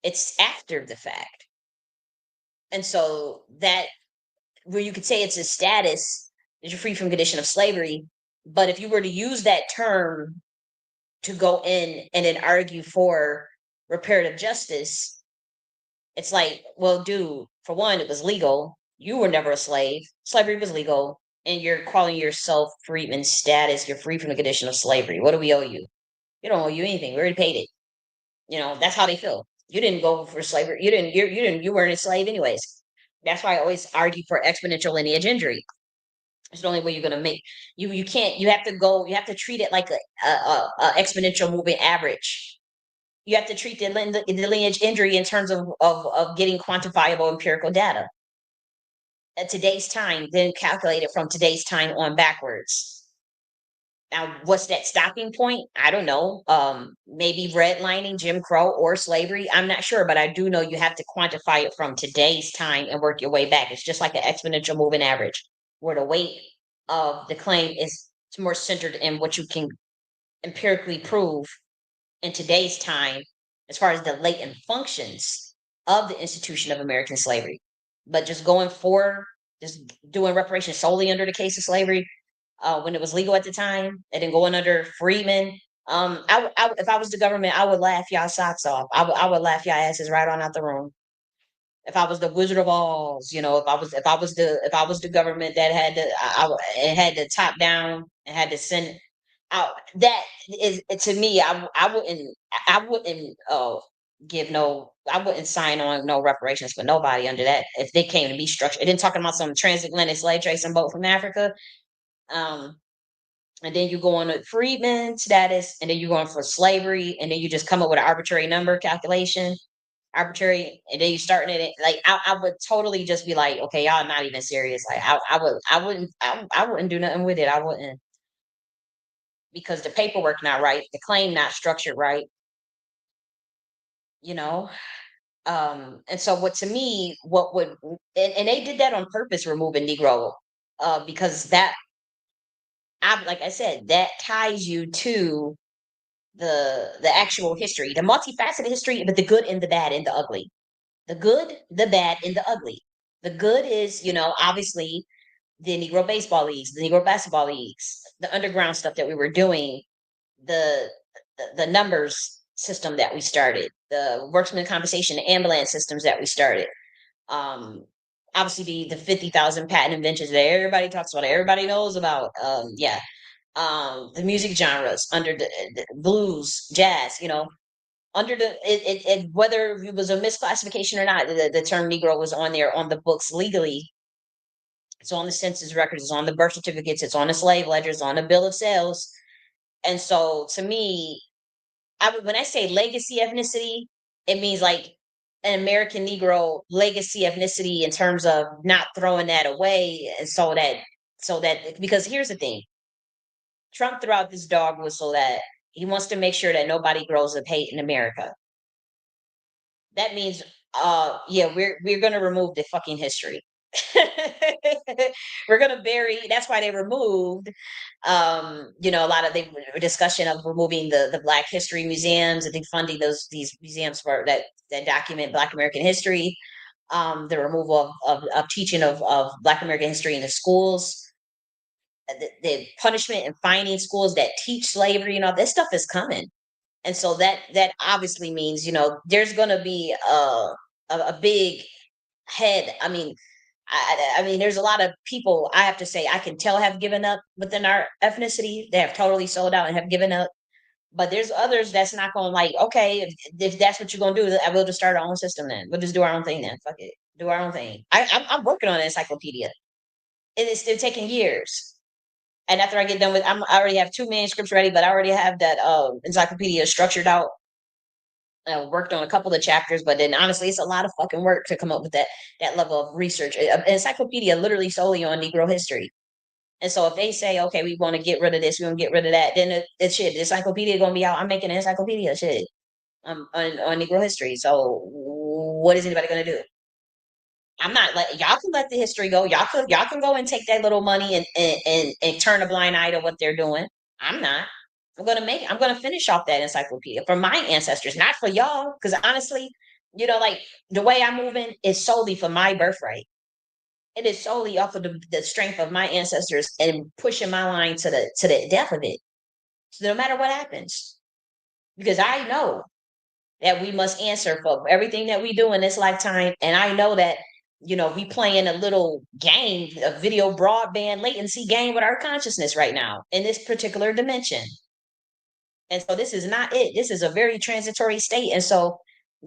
It's after the fact, and so that, where you could say it's a status that you're free from condition of slavery. But if you were to use that term to go in and then argue for reparative justice, it's like, well, dude, for one, it was legal. You were never a slave. Slavery was legal. And you're calling yourself freedman status. You're free from the condition of slavery. What do we owe you? You don't owe you anything. We already paid it. That's how they feel. You didn't go for slavery. You weren't a slave anyways. That's why I always argue for exponential lineage injury. It's the only way you're going to make you can't, you have to treat it like a exponential moving average. You have to treat the lineage injury in terms of getting quantifiable empirical data at today's time, then calculate it from today's time on backwards. Now, what's that stopping point? I don't know. Maybe redlining, Jim Crow, or slavery. I'm not sure, but I do know you have to quantify it from today's time and work your way back. It's just like an exponential moving average, where the weight of the claim is more centered in what you can empirically prove in today's time, as far as the latent functions of the institution of American slavery. But just going for just doing reparations solely under the case of slavery, when it was legal at the time, and then going under freedmen. If I was the government, I would laugh y'all socks off. I would laugh y'all asses right on out the room. If I was the Wizard of Oz, if I was the government that had it had the top down and had to send out, that is to me, I wouldn't give no, I wouldn't sign on no reparations for nobody under that if they came to be structured. And then talking about some transatlantic slave trade boat from Africa. Um, and then you go on a freedman status, and then you're going for slavery, and then you just come up with an arbitrary number calculation, arbitrary, and then you starting it like I would totally just be like, okay, y'all not even serious. Like I wouldn't do nothing with it. I wouldn't, because the paperwork not right, the claim not structured right, you know. And so what to me, what would and they did that on purpose, removing Negro, because that like I said, that ties you to the actual history, the multifaceted history, but the good and the bad and the ugly. The good, the bad, and the ugly. The good is, obviously the Negro baseball leagues, the Negro basketball leagues, the underground stuff that we were doing, the the numbers system that we started, the worksman compensation, the ambulance systems that we started. Um, Obviously the 50,000 patent inventions that everybody talks about, everybody knows about. Yeah, the music genres under the blues, jazz, under whether it was a misclassification or not, the term Negro was on there on the books legally. It's on the census records, it's on the birth certificates, it's on the slave ledgers, on the bill of sales. And so to me, when I say legacy ethnicity, it means like an American Negro legacy ethnicity in terms of not throwing that away, and so that because here's the thing, Trump threw out this dog whistle that he wants to make sure that nobody grows up hate in America. That means, yeah, we're gonna remove the fucking history. We're gonna bury. That's why they removed, a lot of the discussion of removing the Black History museums and defunding these museums that document Black American history. The removal of teaching of Black American history in the schools, the punishment and fining schools that teach slavery, this stuff is coming. And so that obviously means, there's going to be a big head. I mean, I mean, there's a lot of people, I have to say, I can tell have given up within our ethnicity. They have totally sold out and have given up. But there's others that's not going, like, okay, if that's what you're going to do, I will just start our own system then. We'll just do our own thing then. Fuck it. Do our own thing. I'm working on an encyclopedia. It is still taking years. And after I get done with, I already have two manuscripts ready, but I already have that encyclopedia structured out. Worked on a couple of chapters, but then honestly, it's a lot of fucking work to come up with that level of research. An encyclopedia literally solely on Negro history. And so if they say, okay, we want to get rid of this, we want to get rid of that, then it's shit. The encyclopedia gonna be out. I'm making an encyclopedia shit on Negro history. So what is anybody gonna do? I'm not let y'all can let the history go. Y'all can go and take that little money and turn a blind eye to what they're doing. I'm not. I'm gonna finish off that encyclopedia for my ancestors, not for y'all. Because honestly, like the way I'm moving is solely for my birthright. It is solely off of the strength of my ancestors and pushing my line to the death of it. So no matter what happens, because I know that we must answer for everything that we do in this lifetime. And I know that, we playing a little game, a video broadband latency game with our consciousness right now in this particular dimension. And so this is not it. This is a very transitory state. And so,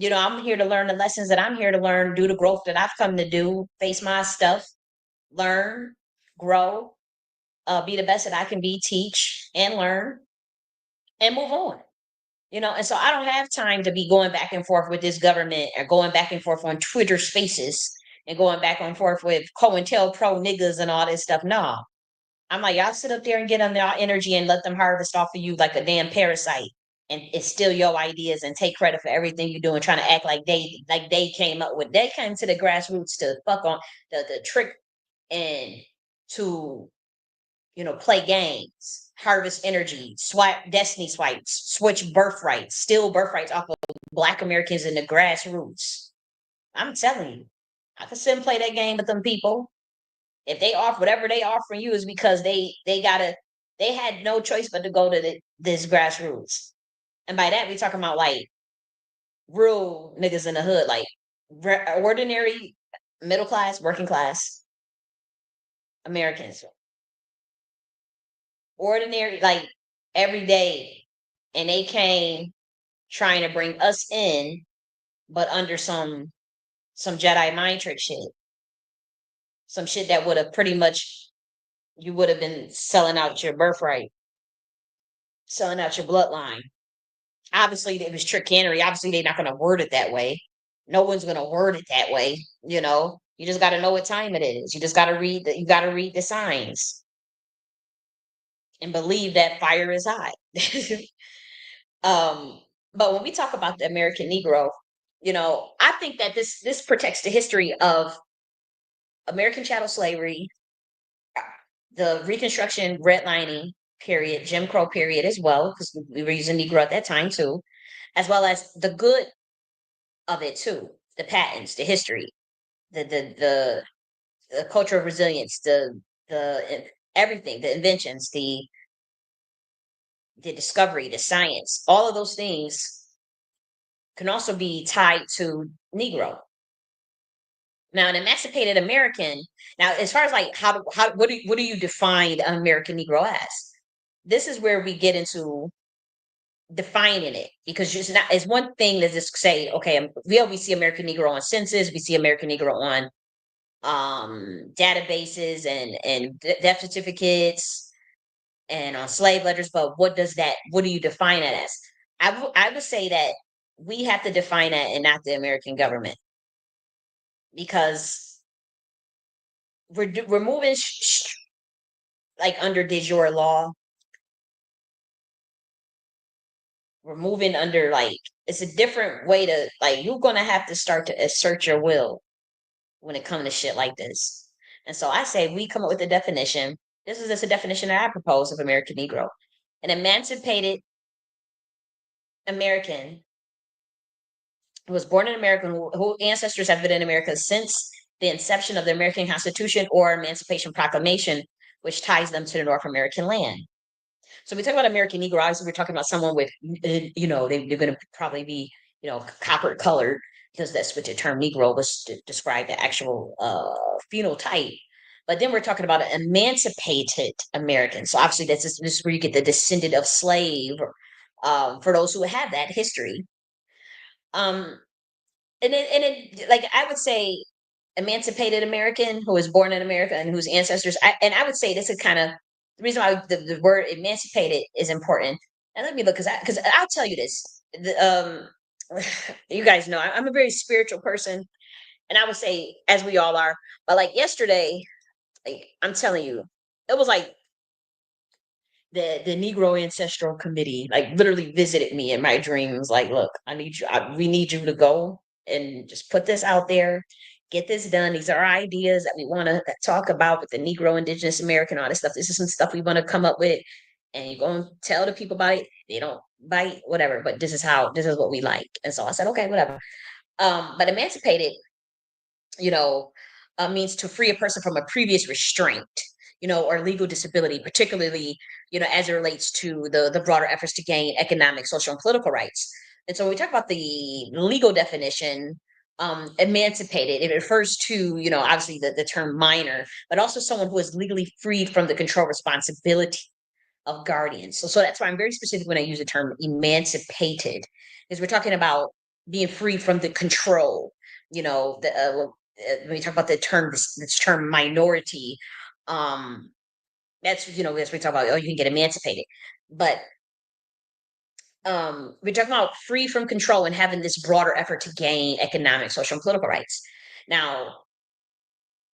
I'm here to learn the lessons that I'm here to learn, do the growth that I've come to do, face my stuff, learn, grow, be the best that I can be, teach and learn and move on. And so I don't have time to be going back and forth with this government or going back and forth on Twitter spaces and going back and forth with COINTELPRO niggas and all this stuff. No. I'm like, y'all sit up there and get on their energy and let them harvest off of you like a damn parasite and it's steal your ideas and take credit for everything you do and trying to act like they came up with, they came to the grassroots to fuck on the trick and to play games, harvest energy, swipe destiny swipes, switch birthrights, steal birthrights off of Black Americans in the grassroots. I'm telling you, I could sit and play that game with them people. If they offer whatever they offering you is because they had no choice but to go to this grassroots. And by that we talking about like real niggas in the hood, like ordinary middle class, working class Americans, ordinary like every day, and they came trying to bring us in, but under some Jedi mind trick shit, some shit that would have pretty much you would have been selling out your birthright, selling out your bloodline. Obviously, it was trickery. Obviously, they're not going to word it that way. No one's going to word it that way. You know, you just got to know what time it is. You just got to read the, you got to read the signs and believe that fire is hot. um, but when we talk about the American Negro, you know, I think that this protects the history of American chattel slavery, the Reconstruction redlining period, Jim Crow period as well, because we were using Negro at that time too, as well as the good of it too, the patents, the history, the culture of resilience, everything, the inventions, the discovery, the science, all of those things can also be tied to Negro. Now, an emancipated American. Now, as far as like how what do you define an American Negro as? This is where we get into defining it, because it's not, it's one thing to just say, okay, we always see American Negro on census, we see American Negro on databases and death certificates and on slave ledgers, but what do you define it as? I would say that we have to define it and not the American government, because we're moving like under de jure law. We're moving under like it's a different way to like you're gonna have to start to assert your will when it comes to shit like this. And so I say we come up with a definition. This is just a definition that I propose of American Negro. An emancipated American who was born in America, who ancestors have been in America since the inception of the American Constitution or Emancipation Proclamation, which ties them to the North American land. So we talk about American Negro. Obviously, we're talking about someone with, they're going to probably be, copper colored, because that's what the term Negro was to describe the actual phenotype. But then we're talking about an emancipated American. So obviously, this is where you get the descendant of slave, for those who have that history. Um, like I would say, emancipated American who was born in America and whose ancestors, I would say this is kind of the reason why the word emancipated is important. And let me look, because I'll tell you this. You guys know I'm a very spiritual person, and I would say as we all are. But like yesterday, like I'm telling you, it was like the Negro Ancestral Committee like literally visited me in my dreams. Like, look, I need you. We need you to go and just put this out there, get this done. These are our ideas that we want to talk about with the Negro, Indigenous American, all this stuff. This is some stuff we want to come up with, and you're going to tell the people about it. They don't bite, whatever. But this is what we like. And so I said, okay, whatever. But emancipated, you know, means to free a person from a previous restraint, or legal disability, particularly, as it relates to the broader efforts to gain economic, social, and political rights. And so when we talk about the legal definition, emancipated, it refers to, obviously the term minor, but also someone who is legally freed from the control responsibility of guardians. So that's why I'm very specific when I use the term emancipated, because we're talking about being free from the control. When we talk about this term minority, that's as we talk about, oh, you can get emancipated, but we're talking about free from control and having this broader effort to gain economic, social, and political rights. Now,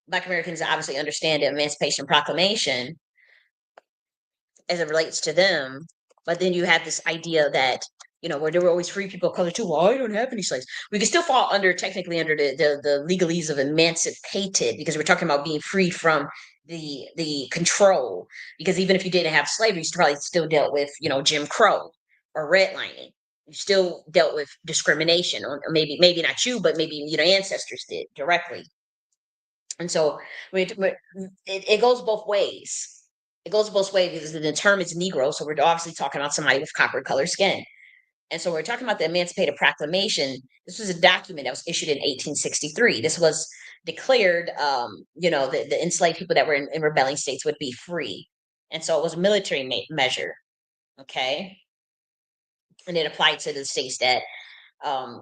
Black Americans obviously understand the Emancipation Proclamation as it relates to them. But then you have this idea that, where there were always free people of color too. Well, I don't have any slaves. We can still fall technically under the legalese of emancipated, because we're talking about being freed from the control. Because even if you didn't have slavery, you probably still dealt with, Jim Crow or redlining. You still dealt with discrimination, or maybe not you, but maybe your ancestors did directly. And so it goes both ways. It goes both ways because the term is Negro, so we're obviously talking about somebody with copper colored skin. And so we're talking about the Emancipated Proclamation. This was a document that was issued in 1863. This was declared, the enslaved people that were in rebelling states would be free. And so it was a military measure. Okay. And it applied to the states that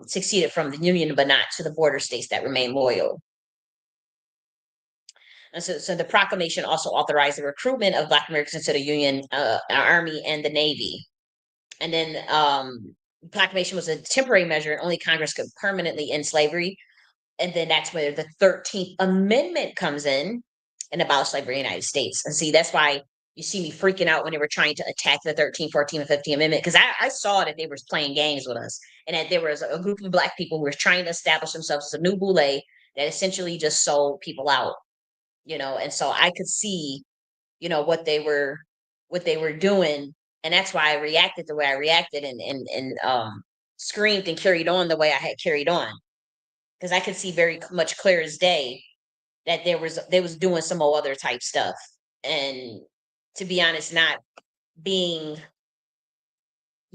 seceded from the Union, but not to the border states that remained loyal. And so the proclamation also authorized the recruitment of Black Americans into the Union Army and the Navy. And then proclamation was a temporary measure, and only Congress could permanently end slavery. And then that's where the 13th Amendment comes in and abolished slavery in the United States. And see, that's why you see me freaking out when they were trying to attack the 13th, 14th, and 15th Amendment, because I saw that they were playing games with us, and that there was a group of Black people who were trying to establish themselves as a new boule that essentially just sold people out, and so I could see, what they were doing, and that's why I reacted the way I reacted, and screamed and carried on the way I had carried on, because I could see very much clear as day that they was doing some old other type stuff, and to be honest, not being,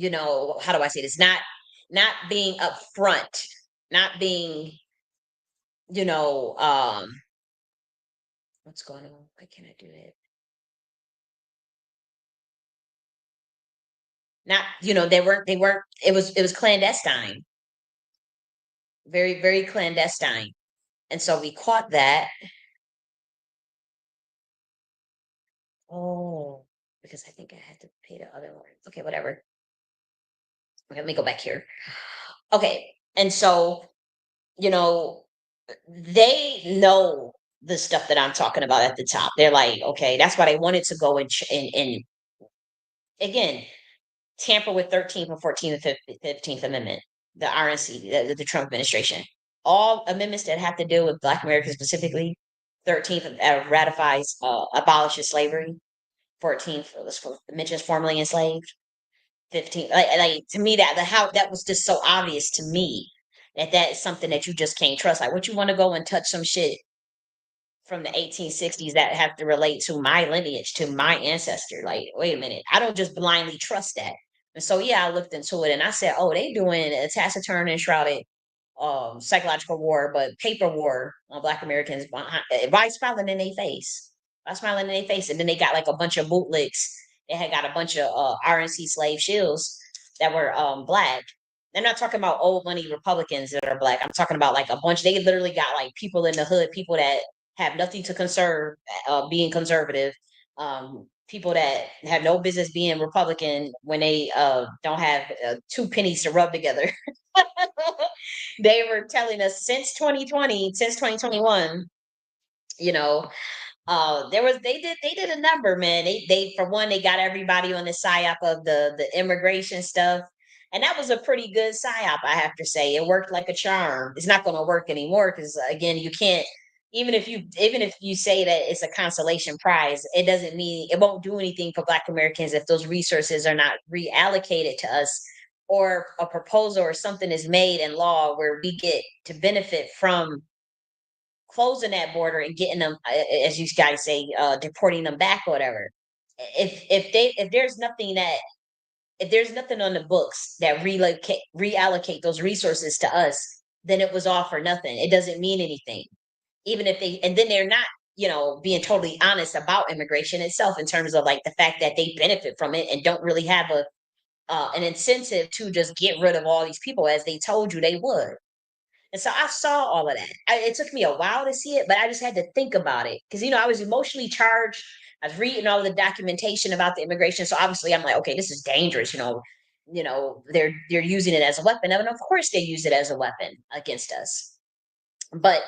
how do I say this, not being upfront, not being, you know um what's going on, why can't I do that, not, they weren't, it was clandestine, very, very clandestine. And so we caught that. Oh, because I think I had to pay the other one. Okay, whatever. Okay, let me go back here. Okay. And so, you know, they know the stuff that I'm talking about at the top. They're like, okay, that's why they wanted to go and again, tamper with 13th and 14th and 15th Amendment, the RNC, the Trump administration. All amendments that have to do with Black Americans specifically, 13th ratifies, abolishes slavery. 14th mentions formerly enslaved. 15th, like to me, that the how that was just so obvious to me that is something that you just can't trust. Like, what, you want to go and touch some shit from the 1860s that have to relate to my lineage, to my ancestor? Like, wait a minute, I don't just blindly trust that. And so yeah, I looked into it and I said, oh, they doing a taciturn and shrouded psychological war, but paper war on Black Americans by smiling in their face. By smiling in their face. And then they got like a bunch of bootlicks. They had got a bunch of RNC slave shields that were Black. They're not talking about old money Republicans that are Black. I'm talking about like a bunch. They literally got like people in the hood, people that have nothing to conserve, being conservative, people that have no business being Republican when they don't have two pennies to rub together. They were telling us since 2020, since 2021, you know, they did a number, man. They for one, they got everybody on the psyop of the immigration stuff. And that was a pretty good psyop, I have to say. It worked like a charm. It's not gonna work anymore because again, you can't, even if you say that it's a consolation prize, it doesn't mean, it won't do anything for Black Americans if those resources are not reallocated to us, or a proposal or something is made in law where we get to benefit from closing that border and getting them, as you guys say, deporting them back or whatever. If there's nothing that, if there's nothing on the books that reallocate those resources to us, then it was all for nothing. It doesn't mean anything. Even if they, and then they're not, being totally honest about immigration itself in terms of like the fact that they benefit from it and don't really have an incentive to just get rid of all these people as they told you they would. And so I saw all of that. It took me a while to see it, but I just had to think about it because I was emotionally charged. I was reading all the documentation about the immigration, so obviously I'm like, okay, this is dangerous. They're using it as a weapon, and of course they use it as a weapon against us. But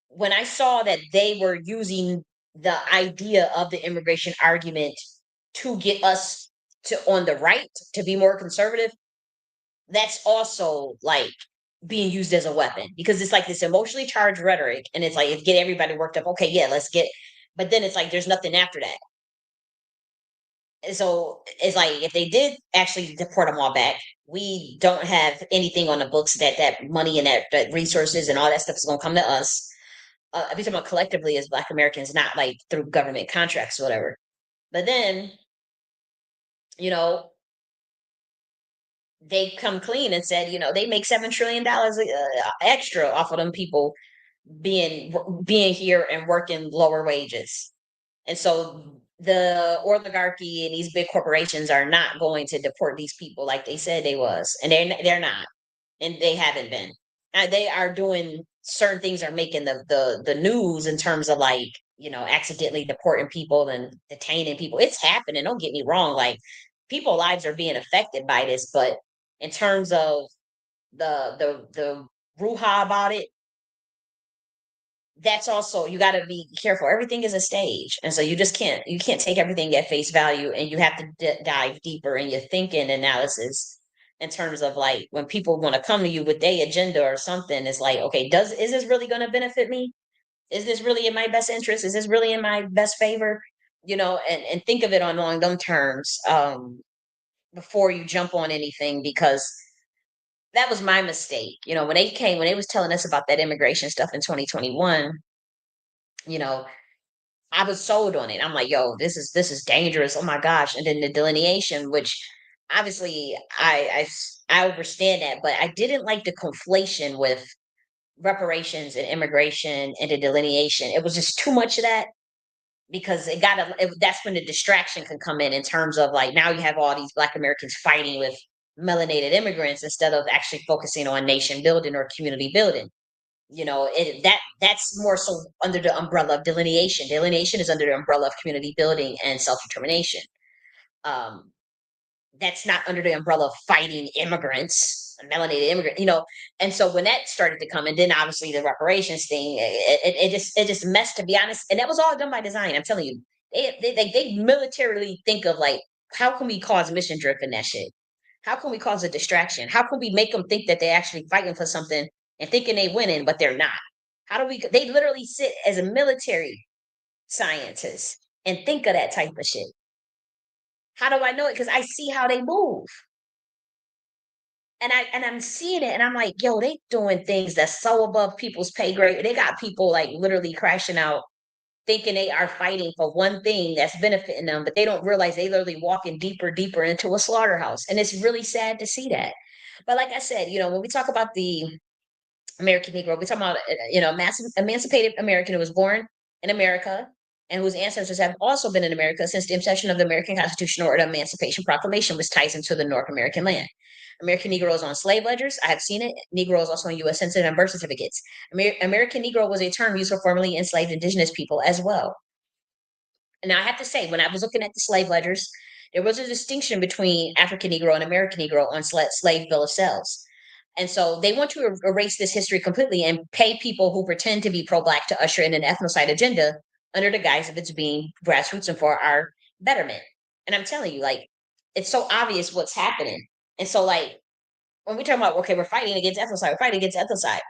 when I saw that they were using the idea of the immigration argument to get us to on the right to be more conservative, that's also like being used as a weapon because it's like this emotionally charged rhetoric, and it's like it get everybody worked up. Okay, yeah, let's get, but then it's like there's nothing after that. So it's like if they did actually deport them all back, we don't have anything on the books that that money and that resources and all that stuff is going to come to us. I'm talking about collectively as Black Americans, not like through government contracts or whatever. But then, you know, they come clean and said, they make $7 trillion extra off of them people being here and working lower wages. And so the oligarchy and these big corporations are not going to deport these people like they said they was, and they're not, and they haven't been. They are doing certain things are making the news in terms of like accidentally deporting people and detaining people. It's happening. Don't get me wrong. Like people lives are being affected by this, but in terms of the ruha about it, that's also you got to be careful. Everything is a stage, and so you can't take everything at face value, and you have to dive deeper in your thinking analysis in terms of like when people want to come to you with their agenda or something. It's like, okay, is this really going to benefit me? Is this really in my best interest? Is this really in my best favor? And think of it on along those terms before you jump on anything, because that was my mistake. When they was telling us about that immigration stuff in 2021, you know I was sold on it. I'm like, yo, this is dangerous. Oh my gosh. And then the delineation, which obviously I understand that, but I didn't like the conflation with reparations and immigration and the delineation. It was just too much of that, because that's when the distraction can come in terms of like now you have all these Black Americans fighting with melanated immigrants instead of actually focusing on nation building or community building. That's more so under the umbrella of delineation. Delineation is under the umbrella of community building and self-determination. um that's not under the umbrella of fighting immigrants, melanated immigrant. And so when that started to come, and then obviously the reparations thing, it just messed, to be honest. And that was all done by design. I'm telling you, they militarily think of like, how can we cause mission driven that shit? How can we cause a distraction? How can we make them think that they're actually fighting for something and thinking they winning, but they're not? How do we? They literally sit as a military scientist and think of that type of shit. How do I know it? Because I see how they move. And I'm seeing it, and I'm like, yo, they doing things that's so above people's pay grade. They got people like literally crashing out, thinking they are fighting for one thing that's benefiting them, but they don't realize they literally walking deeper, deeper into a slaughterhouse. And it's really sad to see that. But like I said, when we talk about the American Negro, we talk about massive emancipated American who was born in America and whose ancestors have also been in America since the inception of the American Constitution or the Emancipation Proclamation, which ties into the North American land. American Negro is on slave ledgers. I have seen it. Negro is also on U.S. Census and birth certificates. American Negro was a term used for formerly enslaved indigenous people as well. And now I have to say, when I was looking at the slave ledgers, there was a distinction between African Negro and American Negro on slave bill of sales. And so they want to erase this history completely and pay people who pretend to be pro-Black to usher in an ethnocide agenda under the guise of it's being grassroots and for our betterment. And I'm telling you, like, it's so obvious what's happening. And so, like, when we talk about, okay, we're fighting against ethnocide, we're fighting against ethnocide,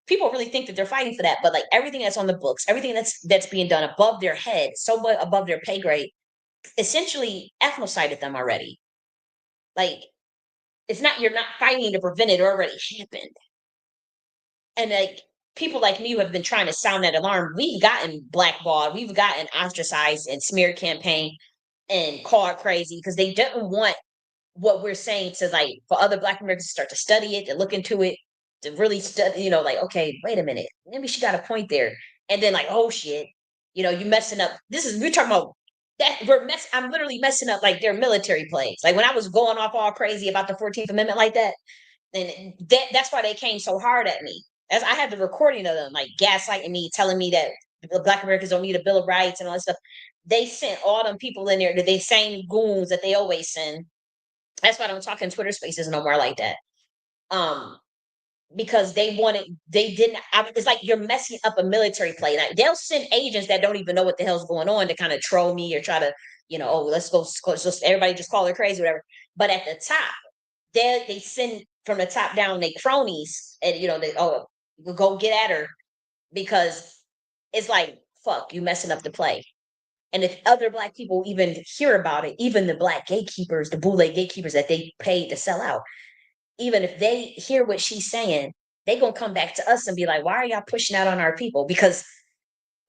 people really think that they're fighting for that, but like everything that's on the books, everything that's being done above their head, so much above their pay grade, essentially ethnocided them already. Like it's not you're not fighting to prevent it, already happened. And like people like me who have been trying to sound that alarm, we've gotten blackballed, we've gotten ostracized and smear campaign and called crazy because they didn't want what we're saying to like for other Black Americans to start to study it, to look into it, to really study, like, okay, wait a minute, maybe she got a point there. And then like, oh shit, you messing up. We're talking about that I'm literally messing up like their military plays. Like when I was going off all crazy about the 14th Amendment like that, and that's why they came so hard at me. As I had the recording of them like gaslighting me, telling me that the Black Americans don't need a Bill of Rights and all that stuff. They sent all them people in there, the same goons that they always send. That's why I don't talk in Twitter spaces no more like that. Um, because they didn't. It's like you're messing up a military play. Like they'll send agents that don't even know what the hell's going on to kind of troll me or try to, oh, let's go, just everybody just call her crazy, whatever. But at the top, they send from the top down they cronies, and they we'll go get at her because it's like fuck you messing up the play. And if other black people even hear about it, even the black gatekeepers, the boule gatekeepers that they paid to sell out, even if they hear what she's saying, they gonna come back to us and be like, why are y'all pushing out on our people? Because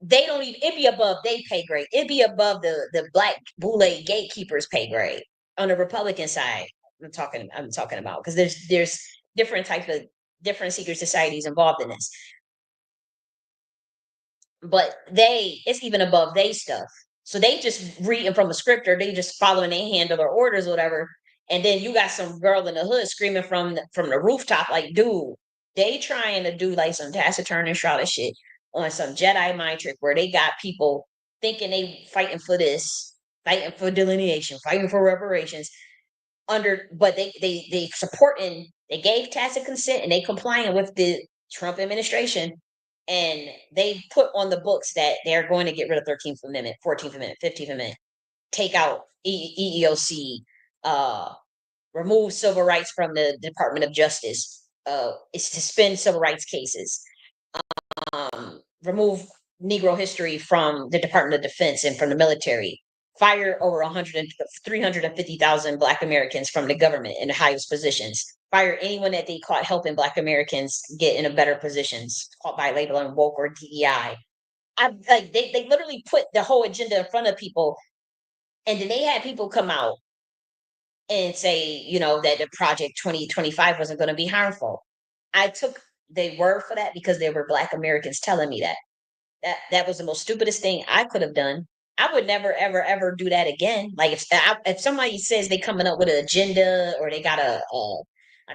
they don't even, it'd be above they pay grade. It'd be above the black boule gatekeepers pay grade on the Republican side. I'm talking about, because there's different type of different secret societies involved in this. But it's even above they stuff. So they just reading from a script, or they just following their handle or orders or whatever. And then you got some girl in the hood screaming from the rooftop, like, dude, they trying to do like some taciturn and shrouded shit on some Jedi mind trick where they got people thinking they fighting for this, fighting for delineation, fighting for reparations but they supporting, they gave tacit consent and they complying with the Trump administration, and they put on the books that they're going to get rid of 13th Amendment, 14th Amendment, 15th Amendment, take out EEOC, uh, remove civil rights from the Department of Justice, it's suspend civil rights cases, remove Negro history from the Department of Defense and from the military, fire over 350,000 Black Americans from the government in the highest positions, fire anyone that they caught helping Black Americans get in a better positions, caught by labeling woke or DEI. Like they literally put the whole agenda in front of people, and then they had people come out and say, that the Project 2025 wasn't going to be harmful. I took their word for that because they were Black Americans telling me that. That was the most stupidest thing I could have done. I would never, ever, ever do that again. Like if somebody says they coming up with an agenda or they got a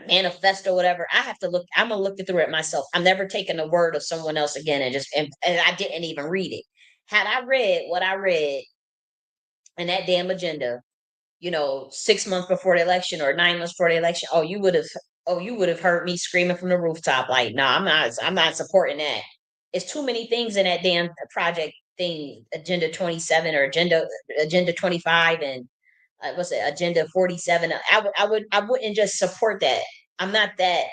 manifesto, whatever, I have to look. I'm gonna look through it myself. I'm never taking the word of someone else again and I didn't even read it. Had I read what I read in that damn agenda, 6 months before the election or 9 months before the election, you would have heard me screaming from the rooftop like, no, I'm not supporting that. It's too many things in that damn project thing, Agenda 27 or Agenda 25 and what's it, Agenda 47. I wouldn't just support that. I'm not that.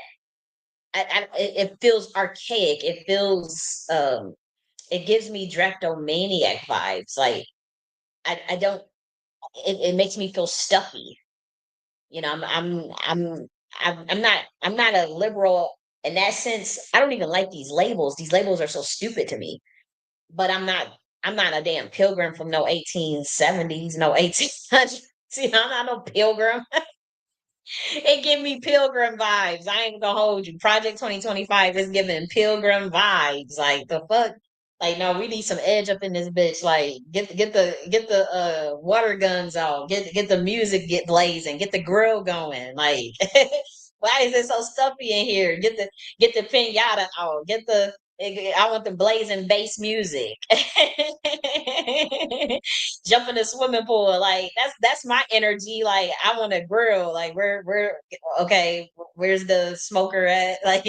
It feels archaic. It feels it gives me drapetomaniac vibes. Like I don't. It makes me feel stuffy. You know, I'm not a liberal in that sense. I don't even like these labels. These labels are so stupid to me. But I'm not a damn pilgrim from no 1870s, no 1800s. See, I'm not no pilgrim. It give me pilgrim vibes. I ain't gonna hold you. Project 2025 is giving pilgrim vibes. Like the fuck. Like, no, we need some edge up in this bitch. Like, get the water guns out. Get the music get blazing. Get the grill going. Like, why is it so stuffy in here? Get the pinata out. I want the blazing bass music. Jump in the swimming pool. Like that's my energy. Like I want to grill. Like where okay, where's the smoker at? Like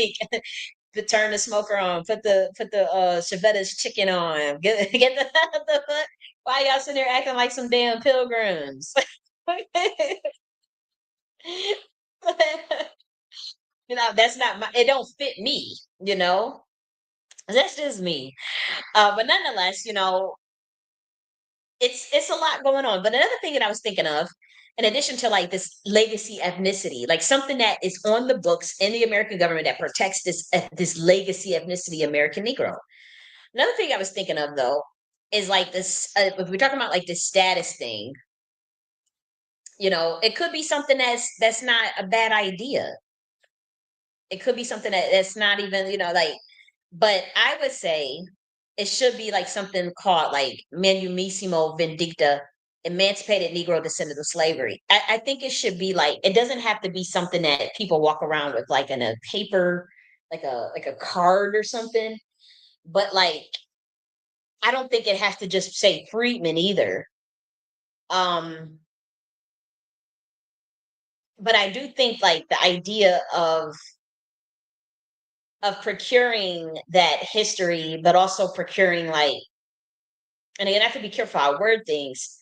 to turn the smoker on, put the Chevette's chicken on. Get the why y'all sitting there acting like some damn pilgrims? That's not my, it don't fit me, you know? That's just me. But nonetheless, it's a lot going on. But another thing that I was thinking of, in addition to like this legacy ethnicity, like something that is on the books in the American government that protects this legacy ethnicity American Negro. Another thing I was thinking of though is like this. If we're talking about like this status thing, it could be something that's not a bad idea. It could be something that's not even, like, but I would say it should be like something called like Manumissimo Vindicta, Emancipated Negro Descendant of Slavery. I think it should be like, it doesn't have to be something that people walk around with like in a paper, like a card or something. But like, I don't think it has to just say freedman either. Um, but I do think like the idea of procuring that history, but also procuring like, and again, I have to be careful how I word things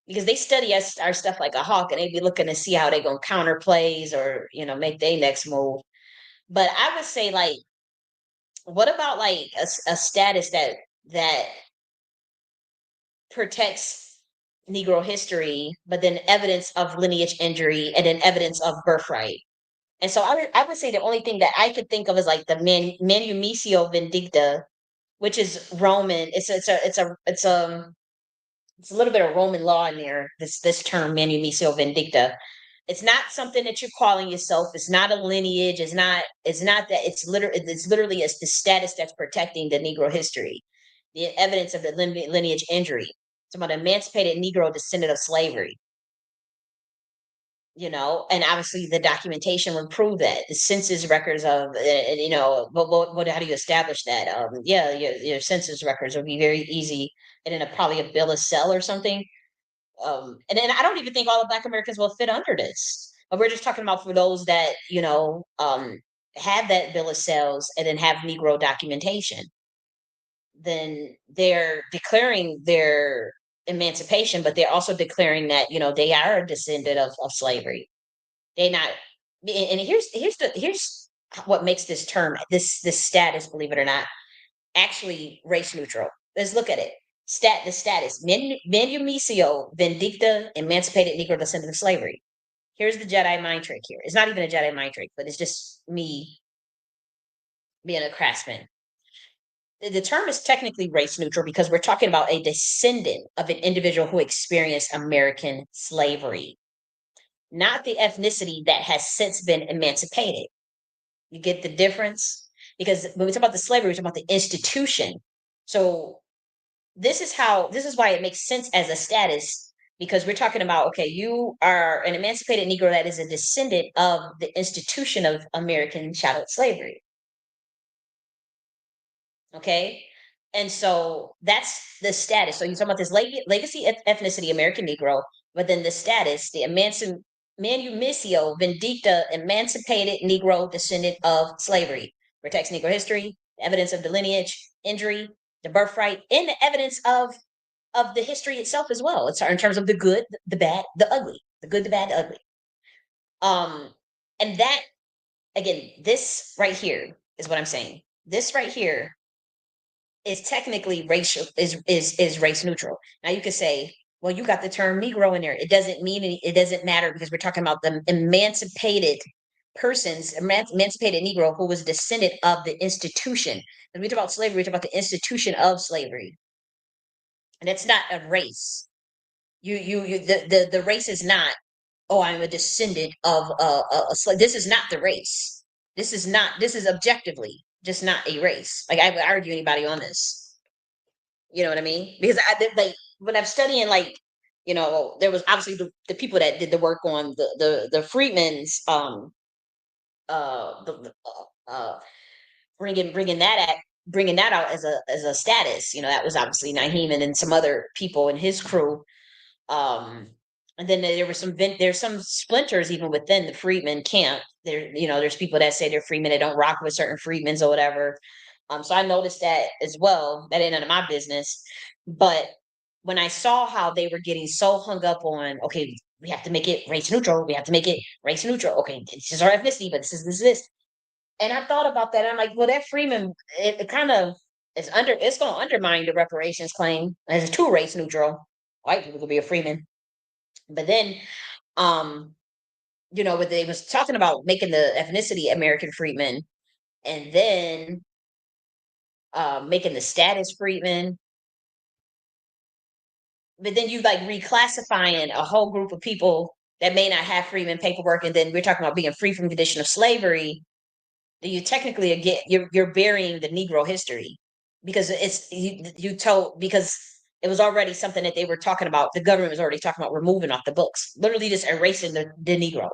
because they study our stuff like a hawk, and they be looking to see how they gonna counter plays or make their next move. But I would say like, what about like a status that protects Negro history, but then evidence of lineage injury and then evidence of birthright. And so I would say the only thing that I could think of is like the manumitio vindicta, which is Roman. It's a little bit of Roman law in there. This term manumitio vindicta. It's not something that you're calling yourself. It's not a lineage. It's not that. It's literally the status that's protecting the Negro history, the evidence of the lineage injury. It's about emancipated Negro descendant of slavery. And obviously the documentation would prove that the census records of, what how do you establish that? Yeah, your census records would be very easy, and then probably a bill of sale or something. And then I don't even think all the Black Americans will fit under this. But we're just talking about for those that have that bill of sales and then have Negro documentation. Then they're declaring their emancipation, but they're also declaring that they are a descendant of slavery. They not and here's what makes this term, this status, believe it or not, actually race neutral. Let's look at it. The status. Manumitio vindicta emancipated Negro descendant of slavery. Here's the Jedi mind trick here. It's not even a Jedi mind trick, but it's just me being a craftsman. The term is technically race neutral because we're talking about a descendant of an individual who experienced American slavery, not the ethnicity that has since been emancipated. You get the difference? Because when we talk about the slavery, we talk about the institution. So this is why it makes sense as a status, because we're talking about, okay, you are an emancipated Negro that is a descendant of the institution of American chattel slavery. Okay. And so that's the status. So you're talking about this legacy ethnicity, American Negro, but then the status, the manumitio vindicta, emancipated Negro descendant of slavery, protects Negro history, evidence of the lineage, injury, the birthright, and the evidence of the history itself as well. It's in terms of the good, the bad, the ugly, the good, the bad, the ugly. And that, again, this right here is what I'm saying. This right here is technically racial, is race neutral. Now you could say, well, you got the term Negro in there. It doesn't mean it doesn't matter, because we're talking about the emancipated persons, emancipated Negro who was descendant of the institution. When we talk about slavery, we talk about the institution of slavery, and it's not a race. The race is not. Oh, I'm a descendant of a slave. This is not the race. This is not. This is objectively just not a race. Like, I would argue anybody on this. You know what I mean? Because like when I'm studying, like, there was obviously the people that did the work on the Freedmen's, the bringing that out as a status. That was obviously Naheem and then some other people in his crew. um and then there were there's some splinters even within the Freedmen camp. There's people that say they're Freedmen, they don't rock with certain Freedmens or whatever. So I noticed that as well. That ain't none of my business. But when I saw how they were getting so hung up on, okay, we have to make it race neutral, we have to make it race neutral, okay, this is our ethnicity, but this. And I thought about that. I'm like, well, that Freeman, it kind of it's going to undermine the reparations claim as a true race neutral. White people could be a Freeman. But then, um, but they was talking about making the ethnicity American freedmen, and then making the status freedmen. But then you like reclassifying a whole group of people that may not have freedmen paperwork, and then we're talking about being free from condition of slavery. Then you technically get you're burying the Negro history, because it's you told because it was already something that they were talking about. The government was already talking about removing off the books, literally just erasing the Negro.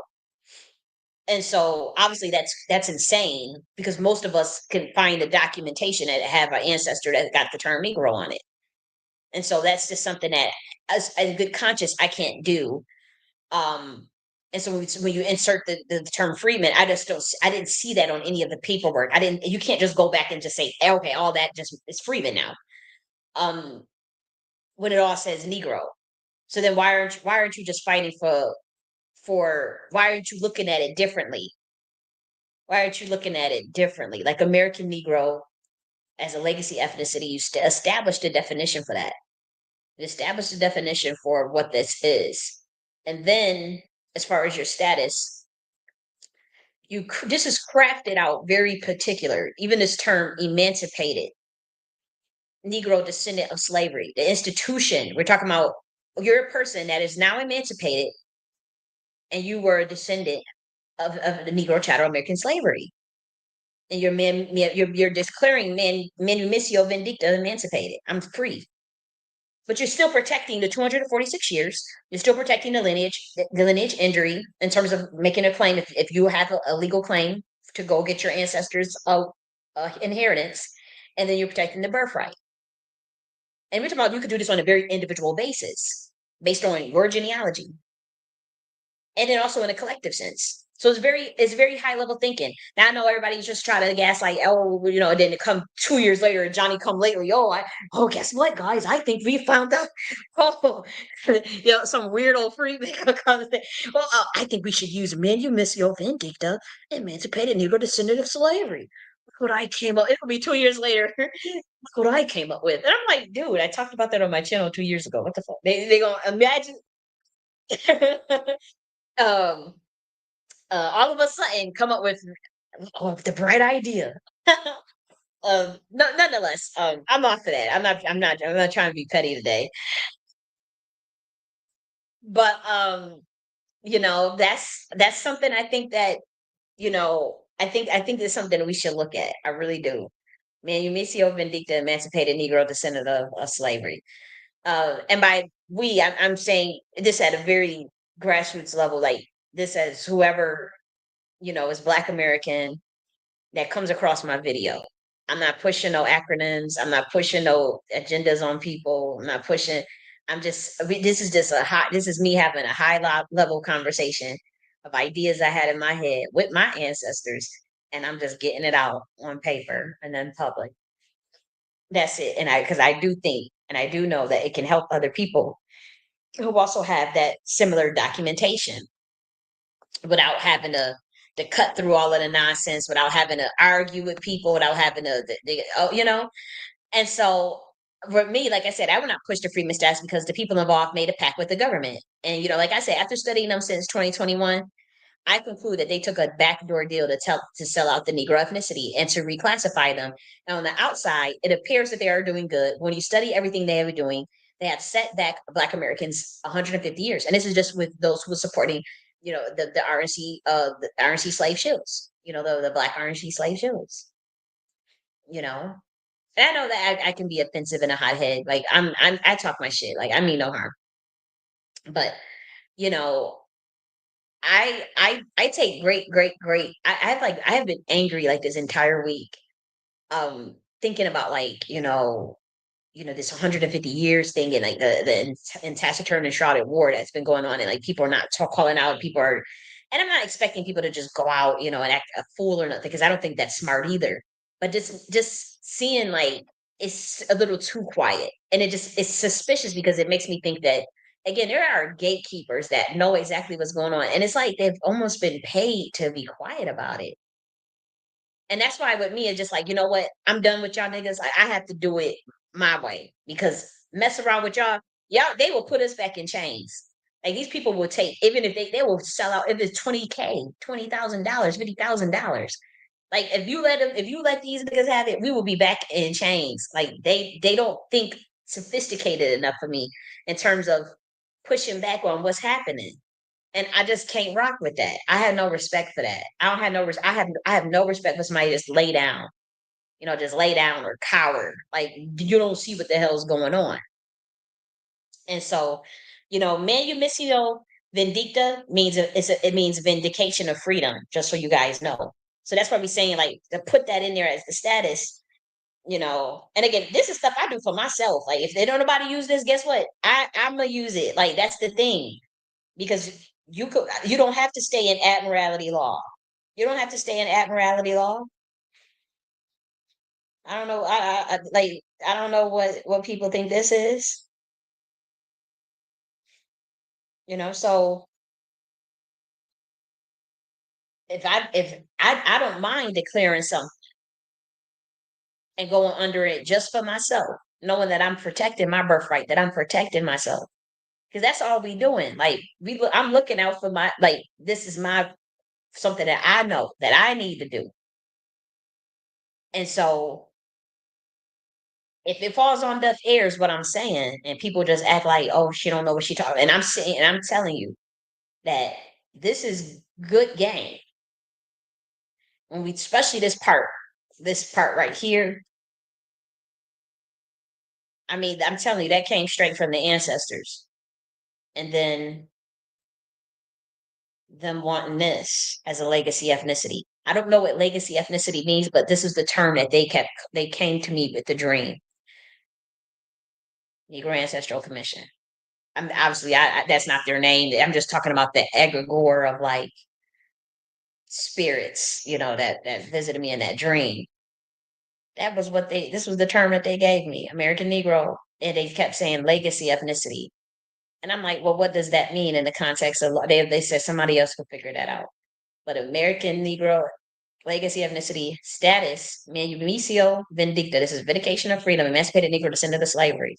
And so obviously that's insane, because most of us can find the documentation that have an ancestor that got the term Negro on it. And so that's just something that, as a good conscience, I can't do. Um, and so when you insert the term freedman, I didn't see that on any of the paperwork. You can't just go back and just say, okay, all that just is freedman now. When it all says Negro. So then why aren't you just fighting why aren't you looking at it differently? Why aren't you looking at it differently? Like American Negro as a legacy ethnicity, you established a definition for that. You establish the definition for what this is. And then, as far as your status, this is crafted out very particular. Even this term, emancipated Negro descendant of slavery, the institution. We're talking about you're a person that is now emancipated, and you were a descendant of the Negro chattel American slavery. And you're declaring missio vindicta emancipated. I'm free. But you're still protecting the 246 years. You're still protecting the lineage injury in terms of making a claim if you have a legal claim to go get your ancestors' inheritance, and then you're protecting the birthright. And we're talking about you could do this on a very individual basis based on your genealogy, and then also in a collective sense. So it's very high level thinking. Now I know everybody's just trying to gaslight, oh, then to come 2 years later, Johnny come lately. Guess what, guys? I think we found out. Oh, some weird old freak comes and say, well, I think we should use manumissio vindicta, emancipated Negro descendant of slavery. Look what I came up. It'll be 2 years later. Look what I came up with. And I'm like, dude, I talked about that on my channel 2 years ago. What the fuck? They gonna imagine um all of a sudden come up with the bright idea. No, nonetheless, I'm off of that. I'm not trying to be petty today. But that's something I think that, I think there's something we should look at. I really do. Man, you missio vindicta, emancipated Negro descendant of slavery. And by we, I'm saying this at a very grassroots level, like this as whoever, is Black American that comes across my video. I'm not pushing no acronyms. I'm not pushing no agendas on people. I'm not pushing. This is just this is me having a level conversation of ideas I had in my head with my ancestors. And I'm just getting it out on paper and then public. That's it. Because I do think, and I do know that it can help other people who also have that similar documentation without having to cut through all of the nonsense, without having to argue with people, without having and so for me, like I said, I would not push the freedom status because the people involved made a pact with the government. And like I said, after studying them since 2021, I conclude that they took a backdoor deal to sell out the Negro ethnicity and to reclassify them. And on the outside, it appears that they are doing good. When you study everything they were doing, they have set back Black Americans 150 years, and this is just with those who were supporting, the RNC slave shields, the Black RNC slave shields, you know. And I know that I can be offensive and a hothead. Like I talk my shit. Like I mean no harm, but you know I take great. I have been angry like this entire week. Thinking about like this 150 years thing and like in taciturn and shrouded war that's been going on and like people are not calling out. People are, and I'm not expecting people to just go out and act a fool or nothing because I don't think that's smart either. But just seeing like it's a little too quiet and it's suspicious because it makes me think that again, there are gatekeepers that know exactly what's going on. And it's like they've almost been paid to be quiet about it. And that's why with me, it's just like, you know what? I'm done with y'all niggas. I have to do it my way because mess around with y'all, they will put us back in chains. Like these people will take, even if they will sell out, if it's 20K, $20,000, $50,000. Like if you let these niggas have it, we will be back in chains. Like they don't think sophisticated enough for me in terms of pushing back on what's happening. And I just can't rock with that. I have no respect for that. I don't have no I have no respect for somebody just lay down, just lay down or cower. Like you don't see what the hell's going on. And so, manumissio vindicta means it means vindication of freedom, just so you guys know. So that's why we're saying like to put that in there as the status, and again, this is stuff I do for myself. Like if they don't nobody use this, guess what? I'm gonna use it. Like that's the thing. Because you don't have to stay in admiralty law. You don't have to stay in admiralty law. I don't know. I don't know what people think this is. So if I don't mind declaring something and going under it just for myself. knowing that I'm protecting my birthright, that I'm protecting myself. Because that's all we doing. Like I'm looking out for my like this is my something that I know that I need to do. And so if it falls on deaf ears, what I'm saying, and people just act like, oh, she don't know what she talking, and I'm saying, and I'm telling you that this is good game. When we, especially this part right here. I mean, I'm telling you, that came straight from the ancestors, and then them wanting this as a legacy ethnicity. I don't know what legacy ethnicity means, but this is the term that they came to me with the dream. Negro Ancestral Commission. I'm obviously that's not their name. I'm just talking about the egregore of like spirits, that visited me in that dream. That was what this was the term that they gave me, American Negro, and they kept saying legacy ethnicity. And I'm like, well, what does that mean in the context of they said somebody else could figure that out. But American Negro legacy ethnicity status, manumicio vindicta. This is vindication of freedom, emancipated Negro descendant of slavery.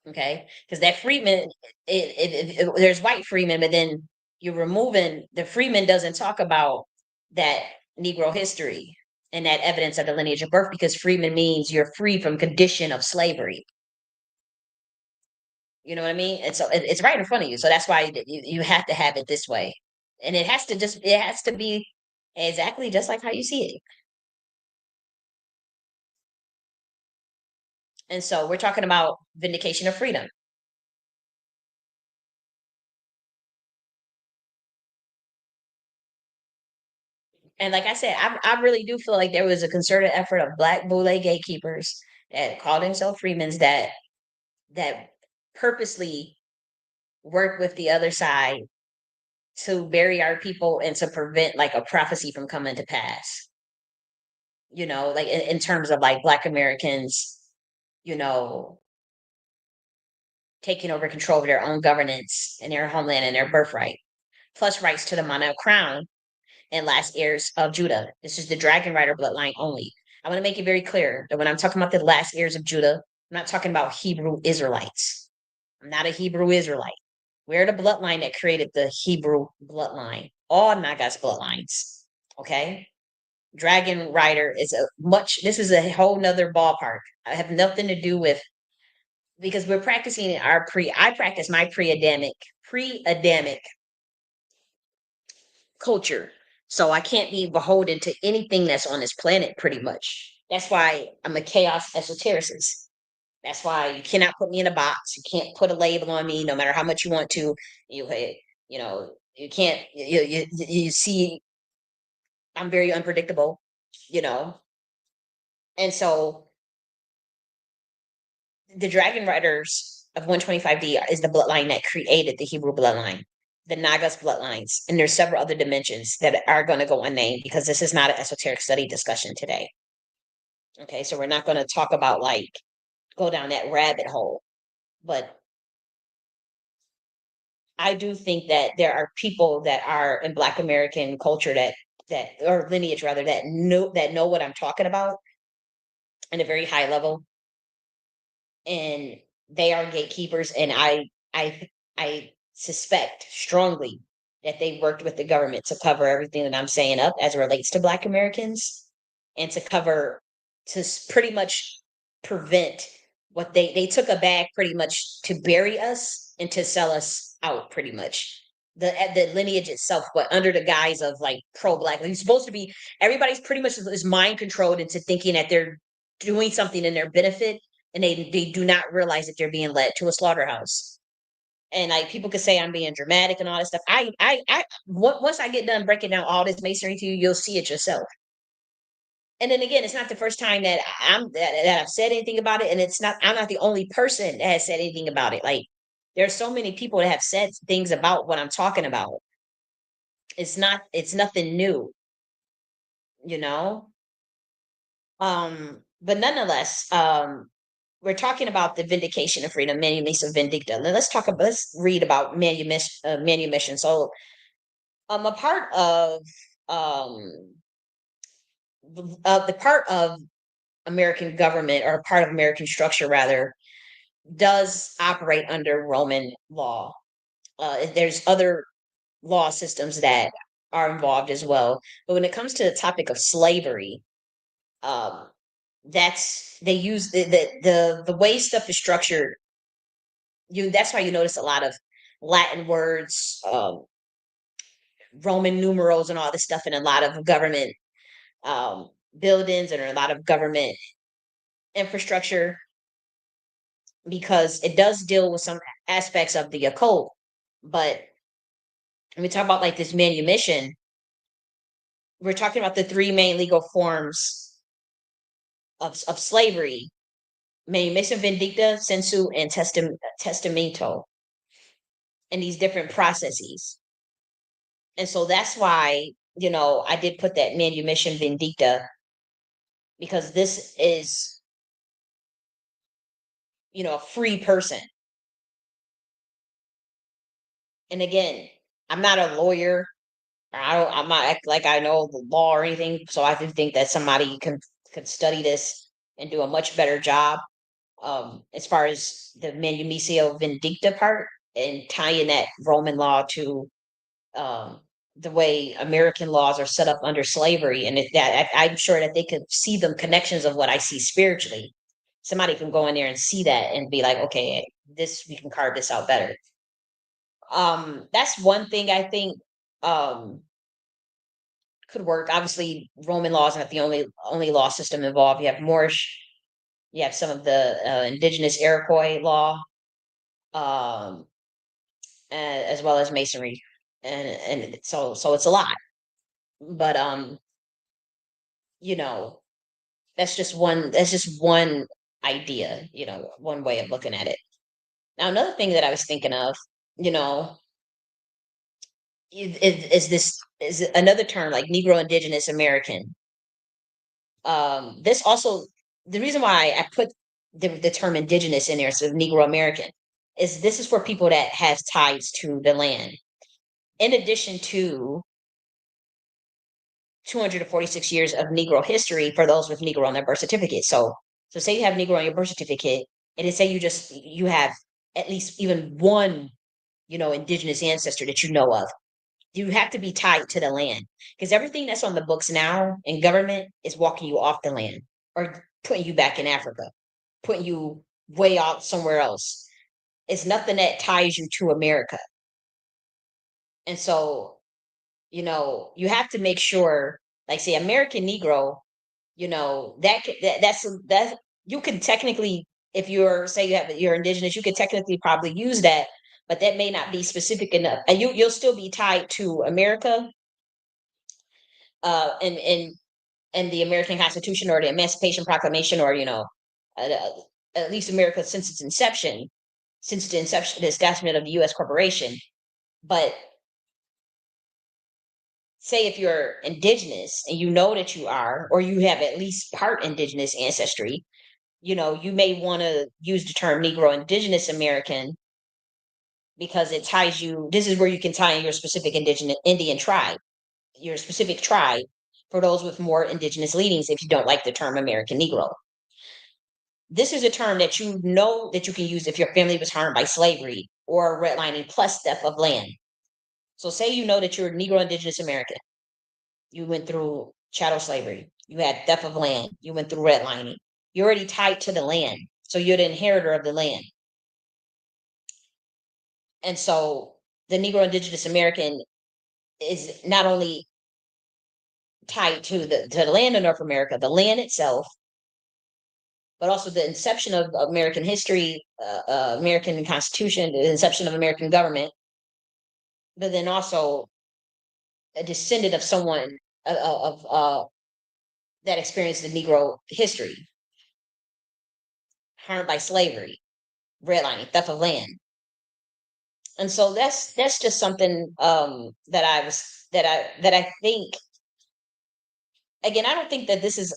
Okay, because that freedman, there's white freeman, but then you're removing the freeman doesn't talk about that Negro history and that evidence of the lineage of birth because freeman means you're free from condition of slavery. You know what I mean? And so it's right in front of you. So that's why you have to have it this way, and it has to be exactly just like how you see it. And so we're talking about vindication of freedom. And like I said, I really do feel like there was a concerted effort of Black Boule gatekeepers that called themselves Freemans that purposely work with the other side to bury our people and to prevent like a prophecy from coming to pass. Like in terms of like Black Americans, you know, taking over control of their own governance and their homeland and their birthright, plus rights to the monarch crown and last heirs of Judah. This is the dragon rider bloodline only. I want to make it very clear that when I'm talking about the last heirs of Judah, I'm not talking about Hebrew Israelites. I'm not a Hebrew Israelite. We're the bloodline that created the Hebrew bloodline, all Nagas bloodlines. Okay. Dragon rider is this is a whole nother ballpark. I have nothing to do with because we're practicing I practice my pre-Adamic culture. So I can't be beholden to anything that's on this planet pretty much. That's why I'm a chaos esotericist. That's why you cannot put me in a box. You can't put a label on me no matter how much you want to. You can't you see I'm very unpredictable, you know. And so the Dragon Riders of 125D is the bloodline that created the Hebrew bloodline, the Nagas bloodlines, and there's several other dimensions that are going to go unnamed because this is not an esoteric study discussion today. Okay, so we're not going to talk about like go down that rabbit hole, but I do think that there are people that are in Black American culture that or lineage rather that know what I'm talking about in a very high level, and they are gatekeepers, and I suspect strongly that they worked with the government to cover everything that I'm saying up as it relates to Black Americans, and pretty much prevent what they took a bag pretty much to bury us and to sell us out pretty much. The lineage itself, but under the guise of like pro-Black. Like, it's supposed to be everybody's pretty much is mind controlled into thinking that they're doing something in their benefit, and they do not realize that they're being led to a slaughterhouse. And like people could say I'm being dramatic and all that stuff. Once I get done breaking down all this masonry to you, you'll see it yourself. And then again, it's not the first time that I've said anything about it, and I'm not the only person that has said anything about it. Like there's so many people that have said things about what I'm talking about. It's nothing new, you know. But nonetheless, we're talking about the vindication of freedom, manumission vindicta. Let's read about manumission. So, a part of um the part of American government, or a part of American structure rather, does operate under Roman law. There's other law systems that are involved as well. But when it comes to the topic of slavery, um, that's they use the way stuff is structured. That's why you notice a lot of Latin words, Roman numerals, and all this stuff in a lot of government um, buildings and a lot of government infrastructure, because it does deal with some aspects of the occult. But when we talk about like this manumission, we're talking about the three main legal forms of slavery: manumission, vindicta, sensu, and testamento, and these different processes. And so that's why, I did put that manumission vindicta, because this is, a free person. And again, I'm not a lawyer. I'm not act like I know the law or anything. So I do think that somebody could study this and do a much better job, as far as the manumitio vindicta part, and tying that Roman law to um, the way American laws are set up under slavery. And I'm sure that they could see the connections of what I see spiritually. Somebody can go in there and see that and be like, okay, this we can carve this out better. That's one thing I think um could work. Obviously, Roman law is not the only law system involved. You have Moorish, you have some of the indigenous Iroquois law, um, as well as Masonry, and so it's a lot. But you know, that's just one idea. One way of looking at it. Now, another thing that I was thinking of, you know, is another term like Negro, Indigenous American. This also, the reason why I put the term indigenous in there, so Negro American, is this is for people that have ties to the land. In addition to 246 years of Negro history for those with Negro on their birth certificate. So say you have Negro on your birth certificate, and it say you have at least even one, indigenous ancestor that you know of. You have to be tied to the land, because everything that's on the books now in government is walking you off the land, or putting you back in Africa, putting you way out somewhere else. It's nothing that ties you to America. And so, you have to make sure, like say American Negro, that you can technically, if you're indigenous, you could technically probably use that, but that may not be specific enough. And you'll still be tied to America, and the American Constitution or the Emancipation Proclamation, or uh, at least America since its inception, since the establishment of the U.S. corporation. But say if you're indigenous and you know that you are, or you have at least part indigenous ancestry, you may want to use the term Negro Indigenous American, because it ties you. This is where you can tie in your specific indigenous Indian tribe, your specific tribe, for those with more indigenous leanings, if you don't like the term American Negro. This is a term that you know that you can use if your family was harmed by slavery or redlining plus theft of land. So say you know that you're Negro Indigenous American. You went through chattel slavery. You had theft of land. You went through redlining. You're already tied to the land. So you're the inheritor of the land. And so the Negro Indigenous American is not only tied to the land of North America, the land itself, but also the inception of American history, American Constitution, the inception of American government, but then also a descendant of someone that experienced the Negro history, harmed by slavery, redlining, theft of land. And so that's just something that I think. Again, I don't think that this is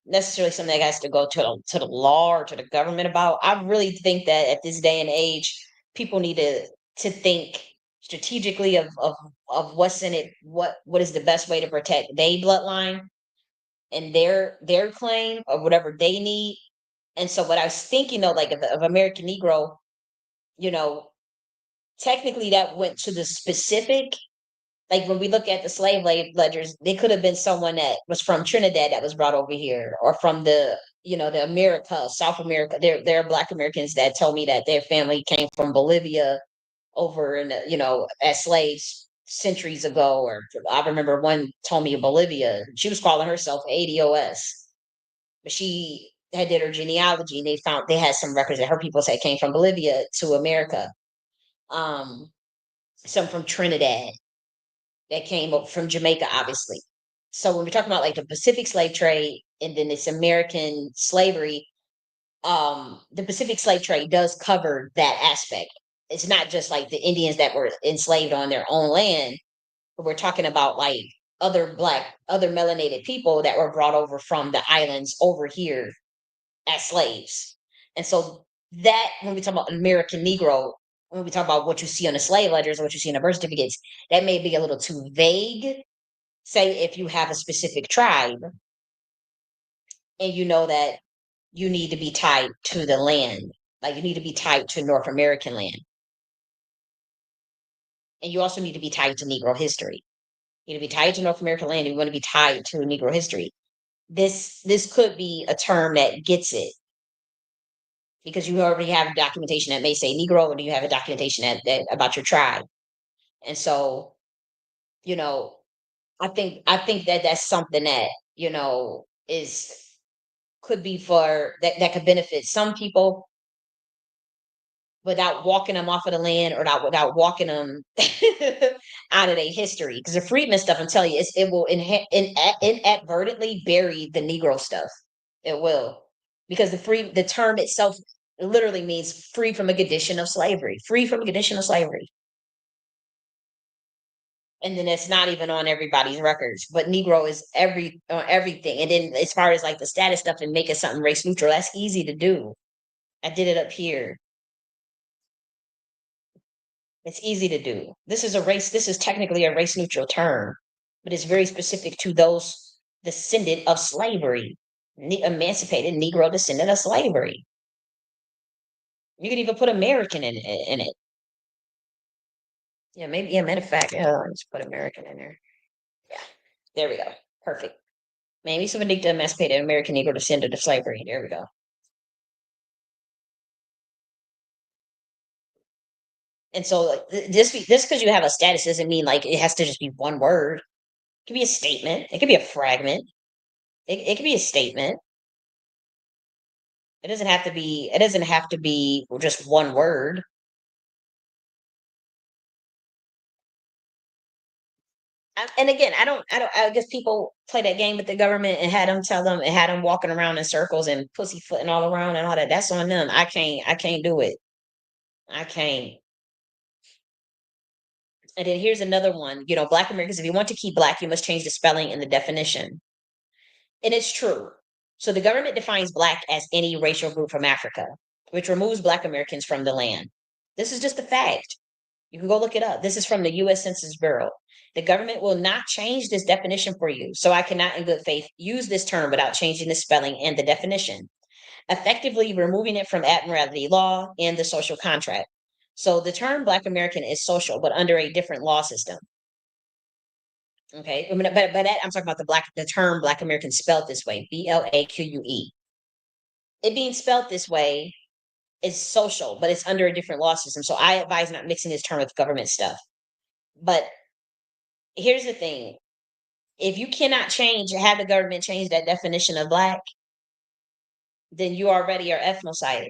necessarily something that has to go to the law or to the government about. I really think that at this day and age, people need to think strategically of what's in it, what is the best way to protect their bloodline, and their claim or whatever they need. And so what I was thinking though, like of American Negro, you know, technically that went to the specific. Like when we look at the slave ledgers, they could have been someone that was from Trinidad that was brought over here, or from the the America, South America. There are Black Americans that tell me that their family came from Bolivia over in as slaves centuries ago. Or I remember one told me Bolivia. She was calling herself ADOS, but she had did her genealogy, and they had some records that her people said came from Bolivia to America. Um, some from Trinidad that came up from Jamaica, obviously. So when we're talking about like the Pacific slave trade and then this American slavery, the Pacific slave trade does cover that aspect. It's not just like the Indians that were enslaved on their own land, but we're talking about like other melanated people that were brought over from the islands over here as slaves. And so that when we talk about American Negro, when we talk about what you see on the slave ledgers or what you see in the birth certificates, that may be a little too vague. Say if you have a specific tribe and you know that you need to be tied to the land, like you need to be tied to North American land, and you also need to be tied to Negro history. You need to be tied to North American land, and you want to be tied to Negro history. This could be a term that gets it because you already have documentation that may say Negro, and you have a documentation that about your tribe. And so, you know, I think that that's something that is could be for that could benefit some people without walking them off of the land, or not without walking them out of their history. Because the freedmen stuff, I'm telling you, it will inadvertently bury the Negro stuff. It will, because the term itself literally means free from a condition of slavery, free from a condition of slavery. And then it's not even on everybody's records, but Negro is everything. And then as far as like the status stuff and making something race neutral, that's easy to do. I did it up here. It's easy to do. This is technically a race neutral term, but it's very specific to those descendant of slavery, emancipated Negro descendant of slavery. You could even put American in it. Yeah, maybe. Yeah, matter of fact, let's put American in there. Yeah, there we go. Perfect. Maybe some the emancipated American Negro descendant of slavery. There we go. And so, like, this because you have a status doesn't mean like it has to just be one word. It could be a statement. It could be a fragment. It could be a statement. It doesn't have to be just one word. And again, I guess people play that game with the government and had them walking around in circles and pussyfooting all around and all that. That's on them. I can't do it. I can't. And then here's another one. Black Americans, if you want to keep black, you must change the spelling and the definition. And it's true. So the government defines black as any racial group from Africa, which removes black Americans from the land. This is just a fact. You can go look it up. This is from the US Census Bureau. The government will not change this definition for you. So I cannot, in good faith, use this term without changing the spelling and the definition, effectively removing it from admiralty law and the social contract. So the term Black American is social, but under a different law system. Okay. But I'm talking about the term Black American spelled this way, BLAQUE. It being spelled this way is social, but it's under a different law system. So I advise not mixing this term with government stuff. But here's the thing. If you cannot have the government change that definition of black, then you already are ethnocide.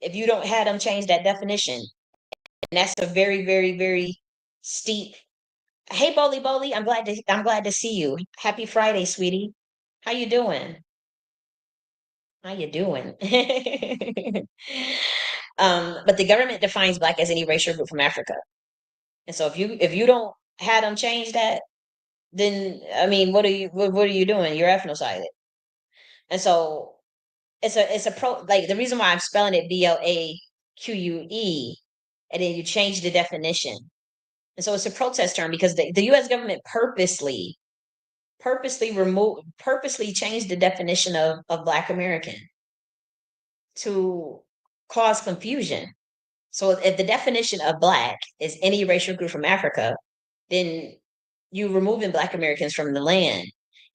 If you don't have them change that definition, and that's a very, very, very steep. Hey, Boli, I'm glad to see you. Happy Friday, sweetie. How you doing? How you doing? But the government defines black as any racial group from Africa, and so if you don't have them change that, then I mean, what are you doing? You're ethnocide. And so it's a pro like the reason why I'm spelling it BLAQUE, and then you change the definition. And so it's a protest term because the US government purposely purposely changed the definition of Black American to cause confusion. So if the definition of Black is any racial group from Africa, then you removing Black Americans from the land.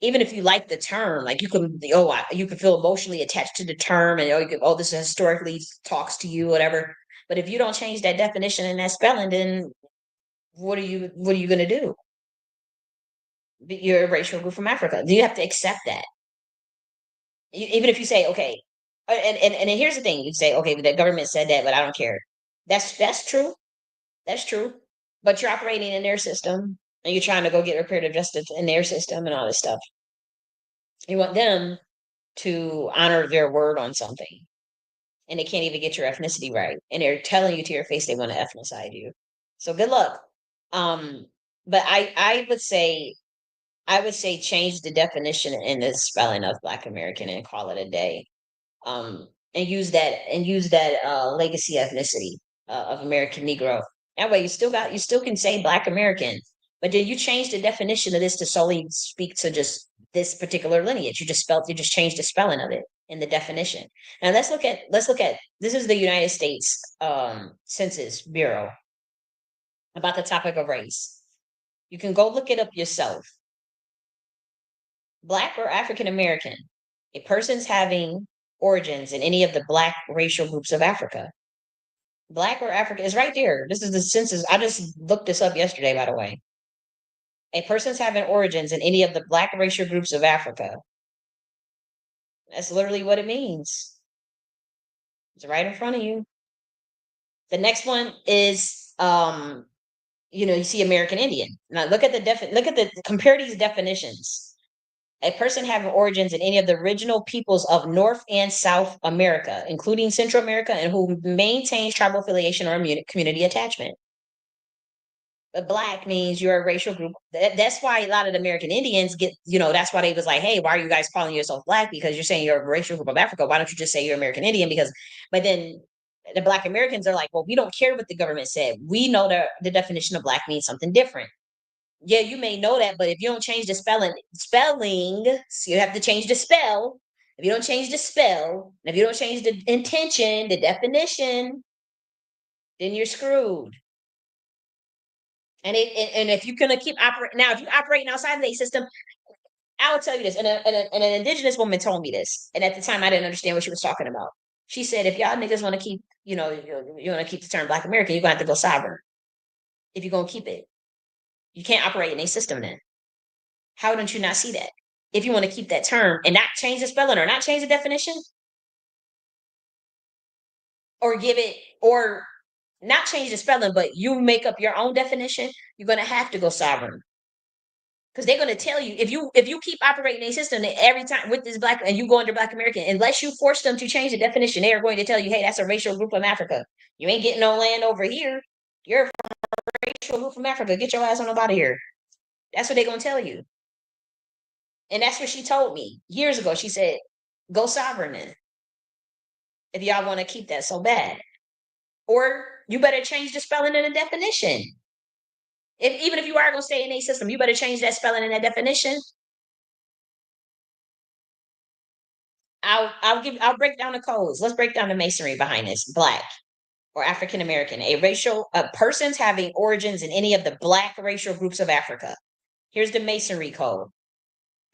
Even if you like the term, like you can feel emotionally attached to the term, and this historically talks to you, whatever. But if you don't change that definition and that spelling, then what are you going to do? You're a racial group from Africa. You have to accept that. Even if you say, okay, and here's the thing: you say, okay, the government said that, but I don't care. That's true. That's true. But you're operating in their system, and you're trying to go get reparative justice in their system and all this stuff. You want them to honor their word on something, and they can't even get your ethnicity right, and they're telling you to your face they want to ethnicize you. So good luck. Um, but I would say change the definition and the spelling of Black American and call it a day. And use that legacy ethnicity of American Negro. That way, you still can say Black American, but then you change the definition of this to solely speak to just this particular lineage. You just changed the spelling of it in the definition. Now let's look at this is the United States Census Bureau about the topic of race. You can go look it up yourself. Black or African American, a person's having origins in any of the Black racial groups of Africa. Black or African is right there. This is the census. I just looked this up yesterday, by the way. A person's having origins in any of the Black racial groups of Africa. That's literally what it means. It's right in front of you. The next one is you see American Indian. Now compare these definitions. A person having origins in any of the original peoples of North and South America, including Central America, and who maintains tribal affiliation or community attachment. But Black means you're a racial group. That's why a lot of the American Indians that's why they was like, hey, why are you guys calling yourself Black? Because you're saying you're a racial group of Africa. Why don't you just say you're American Indian? But then the Black Americans are like, well, we don't care what the government said. We know that the definition of Black means something different. Yeah, you may know that, but if you don't change the spelling, so you have to change the spell. If you don't change the spell, and if you don't change the intention, the definition, then you're screwed. And if you're gonna keep operating now, if you're operating outside of the system, I will tell you this. And an indigenous woman told me this, and at the time I didn't understand what she was talking about. She said, if y'all niggas want to keep, you want to keep the term Black American, you're gonna have to go sovereign. If you're gonna keep it, you can't operate in a system then. How don't you not see that? If you want to keep that term and not change the spelling or not change the definition, or give it, or not change the spelling, but you make up your own definition, you're going to have to go sovereign. Because they're going to tell you if you keep operating a system that every time with this Black and you go under Black American, unless you force them to change the definition, they are going to tell you, hey, that's a racial group from Africa. You ain't getting no land over here. You're a racial group from Africa. Get your ass on out of here. That's what they're going to tell you. And that's what she told me years ago. She said, go sovereign then, if y'all want to keep that so bad. Or you better change the spelling and the definition. Even if you are going to stay in a system, you better change that spelling and that definition. I'll break down the codes. Let's break down the masonry behind this. Black or African American, a persons having origins in any of the Black racial groups of Africa. Here's the masonry code.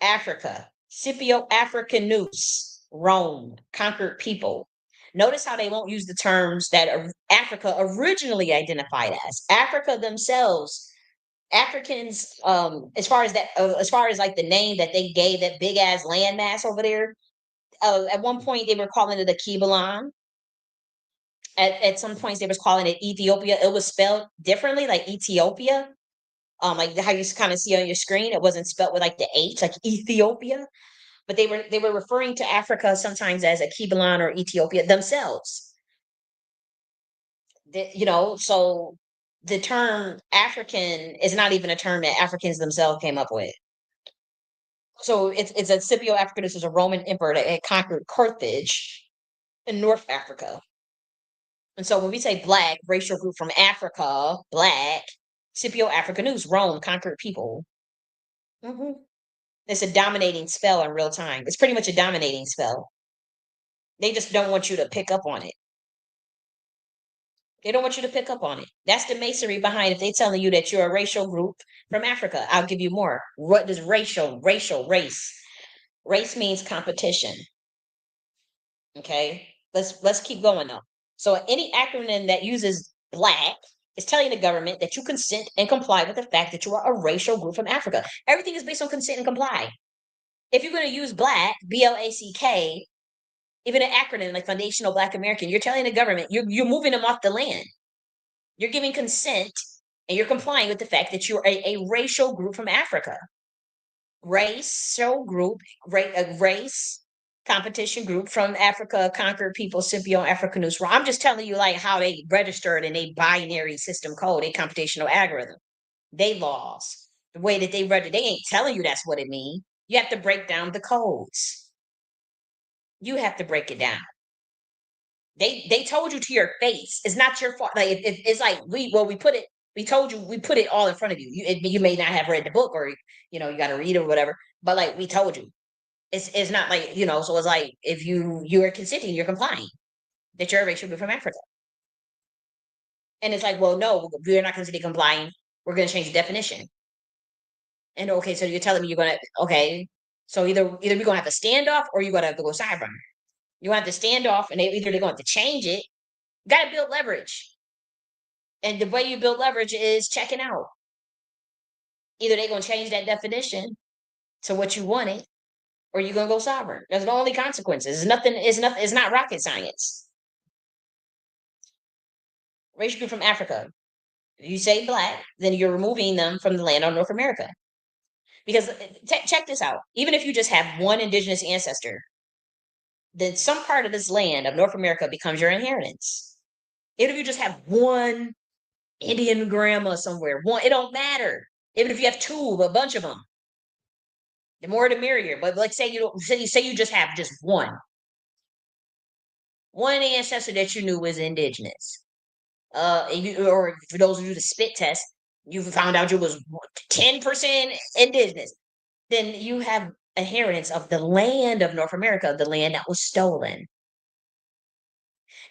Africa, Scipio Africanus, Rome, conquered people. Notice how they won't use the terms that Africa originally identified as. Africa themselves, Africans, as far as like the name that they gave that big ass landmass over there, at one point they were calling it a Kibalan. At some points they was calling it Ethiopia. It was spelled differently, like Ethiopia. Like how you kind of see on your screen, it wasn't spelled with like the H, like Ethiopia, but they were referring to Africa sometimes as a Kibalan or Ethiopia themselves. So the term African is not even a term that Africans themselves came up with. So it's a Scipio Africanus is a Roman emperor that had conquered Carthage in North Africa. And so when we say Black, racial group from Africa, Black, Scipio Africanus, Rome conquered people. It's a dominating spell in real time. It's pretty much a dominating spell. They just don't want you to pick up on it. They don't want you to pick up on it. That's the masonry behind if they telling you that you're a racial group from Africa. I'll give you more. What does race? Race means competition. Okay. Let's keep going though. So any acronym that uses black is telling the government that you consent and comply with the fact that you are a racial group from Africa. Everything is based on consent and comply. If you're going to use black, BLACK, even an acronym like Foundational Black American, you're telling the government you're moving them off the land. You're giving consent and you're complying with the fact that you're a racial group from Africa. Racial group, race competition group from Africa, conquered people, Scipio, African News. I'm just telling you like how they registered in a binary system code, a computational algorithm. They laws, the way that they read it, they ain't telling you that's what it means. You have to break down the codes. You have to break it down. They told you to your face. It's not your fault. Like if it's like we told you we put it all in front of you. You may not have read the book or you got to read it or whatever, but like we told you. It's not like, so it's like if you're consenting, you're complying that you're a racial group from Africa. And it's like, well, no, we're not considering complying. We're gonna change the definition. And okay, so you're telling me you're gonna okay. So either we're gonna have a standoff or you're gonna have to go cyber. You want to stand off and they're going to change it. You got to build leverage. And the way you build leverage is checking out. Either they're going to change that definition to what you wanted, or you're going to go sovereign. That's the only consequences. It's nothing. It's nothing. It's not rocket science. Racial group from Africa. You say black, then you're removing them from the land of North America. Because check this out. Even if you just have one indigenous ancestor, then some part of this land of North America becomes your inheritance. Even if you just have one Indian grandma somewhere, one, it don't matter. Even if you have two, a bunch of them, the more the merrier. But like say you don't say you just have just one ancestor that you knew was indigenous. Or for those of you the spit test, you found out you was 10% indigenous. Then you have inheritance of the land of North America, the land that was stolen.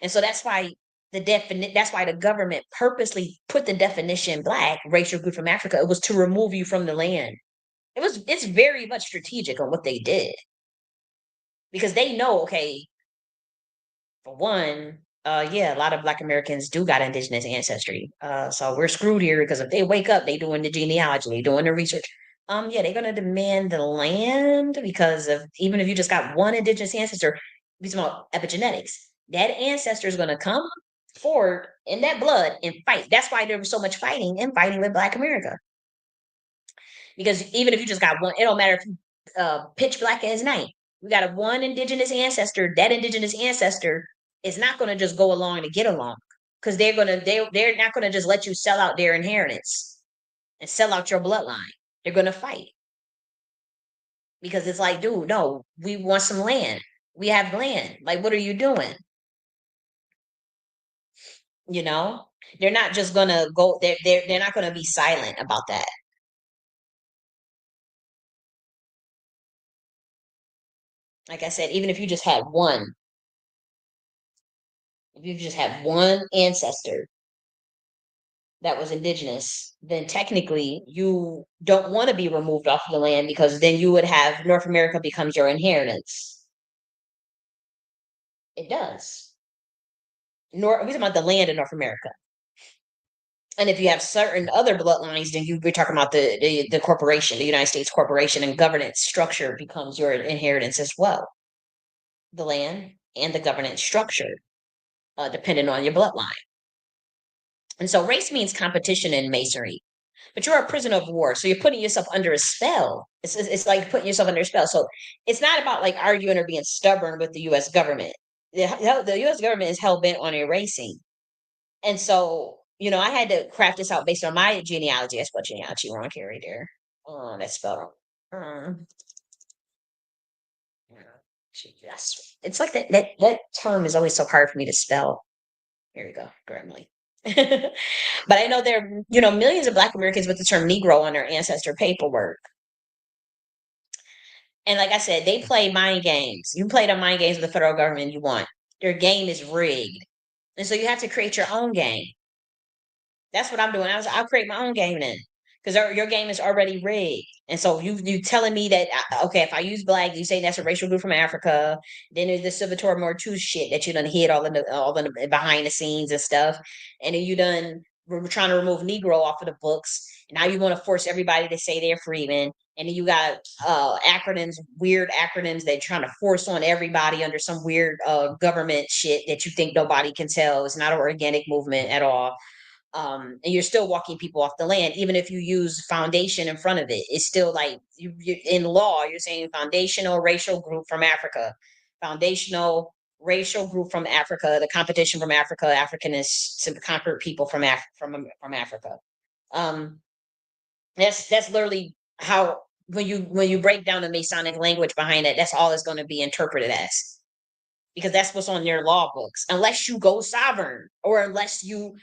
And so that's why that's why the government purposely put the definition black, racial group from Africa. It was to remove you from the land. It's very much strategic on what they did. Because they know, okay, for one, yeah, a lot of Black Americans do got indigenous ancestry. So we're screwed here because if they wake up, they doing the genealogy, they doing the research. Yeah, they're gonna demand the land because of even if you just got one indigenous ancestor, we talking about epigenetics. That ancestor is gonna come forward in that blood and fight. That's why there was so much fighting and fighting with Black America. Because even if you just got one, it don't matter if you pitch black as night. We got a one indigenous ancestor. That indigenous ancestor is not going to just go along to get along because they're not going to just let you sell out their inheritance and sell out your bloodline. They're going to fight because it's like, dude, no, we want some land. We have land. Like, what are you doing? You know, they're not just going to go. They're not going to be silent about that. Like I said, even if you just had one, if you just had one ancestor that was indigenous, then technically you don't want to be removed off the land because then you would have North America becomes your inheritance. It does. We're talking about the land in North America. And if you have certain other bloodlines, then we're talking about the corporation, the United States corporation and governance structure becomes your inheritance as well. The land and the governance structure, depending on your bloodline. And so race means competition in masonry, but you're a prisoner of war. So you're putting yourself under a spell. It's like putting yourself under a spell. So it's not about like arguing or being stubborn with the US government. The US government is hell bent on erasing. And so, I had to craft this out based on my genealogy. I spelled genealogy wrong here, right there. Oh, that's spelled wrong. Yes. It's like that term is always so hard for me to spell. Here we go, Grammarly. But I know there are, millions of Black Americans with the term Negro on their ancestor paperwork. And like I said, they play mind games. You play the mind games with the federal government you want. Their game is rigged. And so you have to create your own game. That's what I'm doing. I'll create my own game then, because your game is already rigged. And so you telling me that okay, if I use black, you say that's a racial group from Africa. Then there's the Civitor Mortu shit that you done hid all in the behind the scenes and stuff, and then you done we're trying to remove Negro off of the books. And now you want to force everybody to say they're freemen, and then you got acronyms, weird acronyms that you're trying to force on everybody under some weird government shit that you think nobody can tell. It's not an organic movement at all, and you're still walking people off the land, even if you use foundation in front of it. It's still like you in law, you're saying foundational racial group from Africa, foundational racial group from Africa, the competition from Africa, Africanists to conquer people from Africa. Um, that's literally how when you break down the Masonic language behind it, that's all it's going to be interpreted as, because that's what's on their law books. Unless you go sovereign, or unless you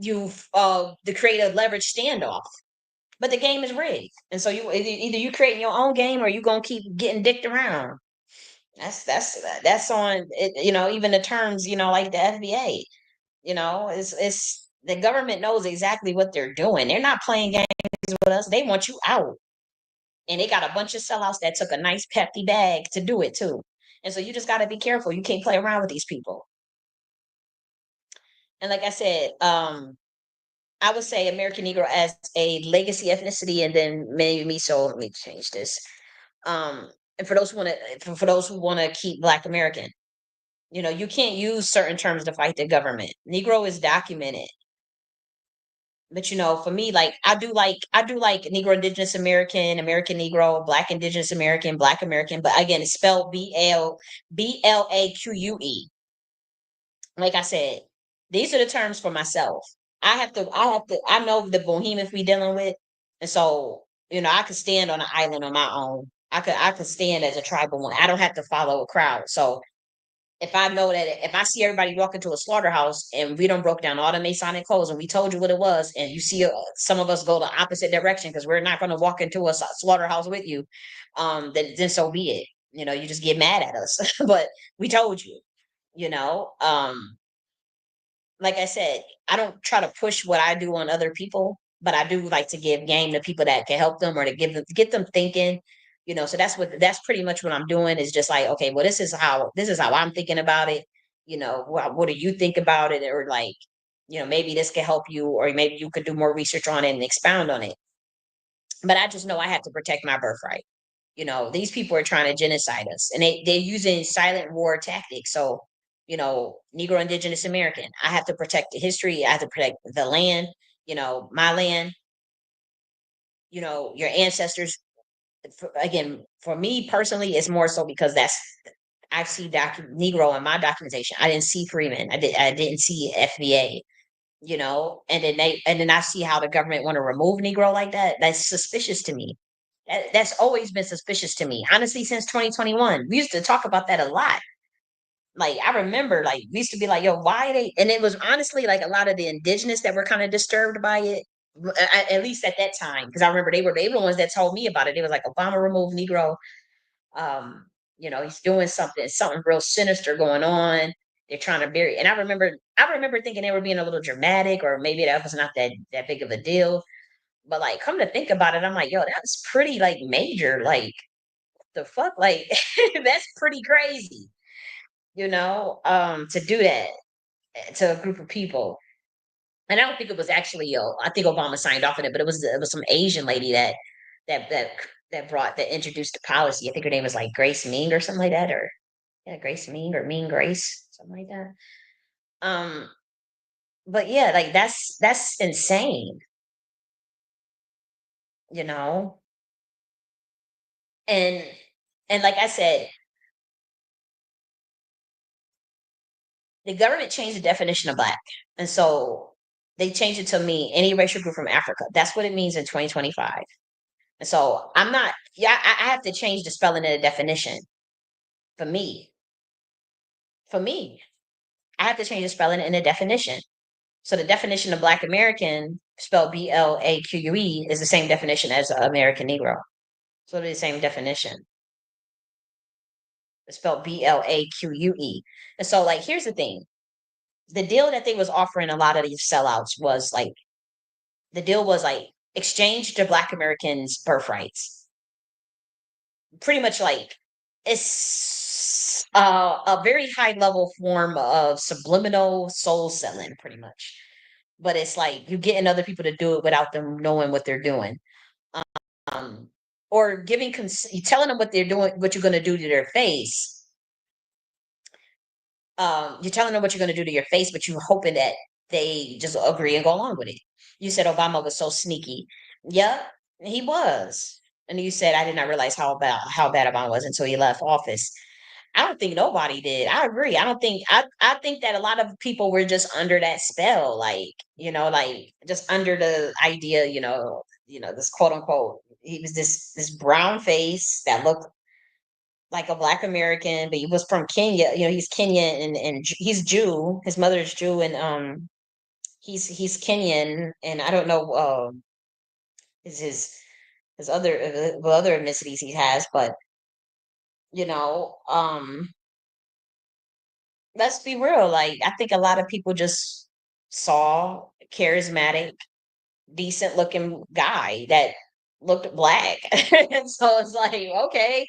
to create a leverage standoff. But the game is rigged, and so either you creating your own game or you gonna keep getting dicked around. That's on it. Even the terms, like the FBA. It's the government knows exactly what they're doing. They're not playing games with us. They want you out, and they got a bunch of sellouts that took a nice hefty bag to do it too. And so you just got to be careful. You can't play around with these people. And like I said, I would say American Negro as a legacy ethnicity, and then maybe me. So let me change this. And for those who want to keep Black American, you can't use certain terms to fight the government. Negro is documented, but for me, like I do like Negro Indigenous American, American Negro, Black Indigenous American, Black American. But again, it's spelled BLAQUE. Like I said, these are the terms for myself. I know the behemoth we dealing with. And so, I could stand on an island on my own. I could stand as a tribal one. I don't have to follow a crowd. So if I know that if I see everybody walk into a slaughterhouse and we don't broke down all the Masonic codes and we told you what it was, and you see some of us go the opposite direction because we're not going to walk into a slaughterhouse with you, then so be it. You just get mad at us, but we told you. You know, like I said, I don't try to push what I do on other people, but I do like to give game to people that can help them or to get them thinking. So that's pretty much what I'm doing, is just like, okay, well, this is how I'm thinking about it. What do you think about it? Or like, maybe this can help you, or maybe you could do more research on it and expound on it. But I just know I have to protect my birthright. These people are trying to genocide us, and they're using silent war tactics. So, Negro Indigenous American, I have to protect the history. I have to protect the land, my land, your ancestors. Again, for me personally, it's more so because I see Negro in my documentation. I didn't see Freeman. I didn't see FBA. And then I see how the government want to remove Negro like that. That's suspicious to me. That's always been suspicious to me, honestly, since 2021. We used to talk about that a lot. Like, I remember, like, we used to be like, yo, why are they? And it was honestly like a lot of the indigenous that were kind of disturbed by it, at least at that time. Because I remember they were the ones that told me about it. It was like, Obama removed Negro. He's doing something real sinister going on. They're trying to bury. And I remember thinking they were being a little dramatic, or maybe that was not that big of a deal. But like, come to think about it, I'm like, yo, that was pretty like major. Like, the fuck, like that's pretty crazy, to do that to a group of people. And I don't think it was actually, I think Obama signed off on it, but it was some Asian lady that that that introduced the policy. I think her name was like Grace Ming or something like that, or yeah, Grace Ming or Mean Grace, something like that. Um, but yeah, like that's insane, you know. And like I said, the government changed the definition of black, and so they changed it to mean any racial group from Africa. That's what it means in 2025. And so I'm not. Yeah, I have to change the spelling of the definition for me. For me, I have to change the spelling in the definition. So the definition of Black American, spelled BLAQUE, is the same definition as American Negro. So they're the same definition. It's spelled Blaque. And so, like, here's the thing: the deal that they was offering a lot of these sellouts was like the deal was like exchange to Black Americans' birthrights. Pretty much like it's a very high level form of subliminal soul selling, pretty much. But it's like you getting other people to do it without them knowing what they're doing. Um, or giving you telling them what they're doing, what you're going to do to their face. You're telling them what you're going to do to your face, but you're hoping that they just agree and go along with it. You said Obama was so sneaky. Yeah, he was. And you said I did not realize how bad Obama was until he left office. I don't think nobody did. I agree. I think that a lot of people were just under that spell, like, like just under the idea, this quote unquote, he was this brown face that looked like a Black American, but he was from Kenya. He's Kenyan and he's Jew. His mother's Jew, and he's Kenyan, and I don't know is his other ethnicities he has, but you know, um, let's be real. Like, I think a lot of people just saw a charismatic, decent looking guy that looked Black, and so it's like, okay,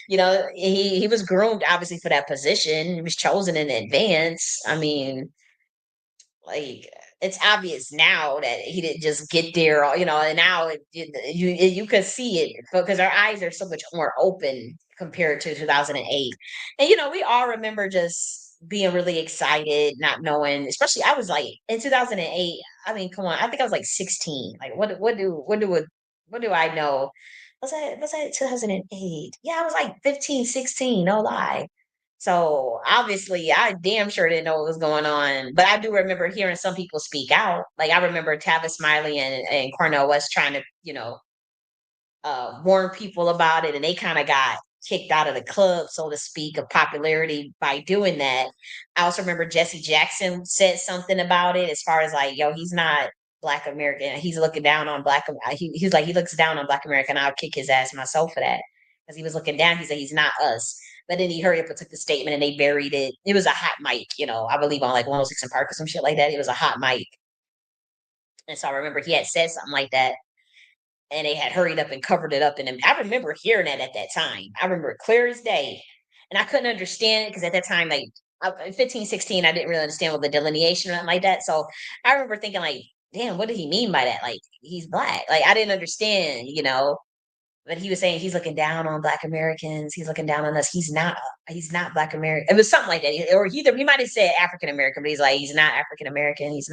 he was groomed obviously for that position. He was chosen in advance. I mean, like, it's obvious now that he didn't just get there, and now you could see it because our eyes are so much more open compared to 2008. And we all remember just being really excited, not knowing, especially I was like in 2008. I mean, come on, I think I was like 16. Like, what do I know? Was that 2008? Yeah, I was like 15, 16. No lie. So obviously, I damn sure didn't know what was going on. But I do remember hearing some people speak out. Like, I remember Tavis Smiley and Cornell West trying to, warn people about it, and they kind of got kicked out of the club, so to speak, of popularity by doing that. I also remember Jesse Jackson said something about it, as far as like, yo, he's not Black American. He's looking down on He's like, he looks down on Black American. I'll kick his ass myself for that, because he was looking down. He said he's not us. But then he hurried up and took the statement, and they buried it. It was a hot mic, I believe on like 106 and Park or some shit like that. It was a hot mic. And so I remember he had said something like that, and they had hurried up and covered it up. And I remember hearing that at that time. I remember it clear as day. And I couldn't understand it because at that time, like 15, 16, I didn't really understand what the delineation or nothing like that. So I remember thinking, like, damn, what did he mean by that? Like, he's Black. Like, I didn't understand, but he was saying he's looking down on Black Americans. He's looking down on us. He's not Black American. It was something like that. Or he might have said African American, but he's like, he's not African American. He's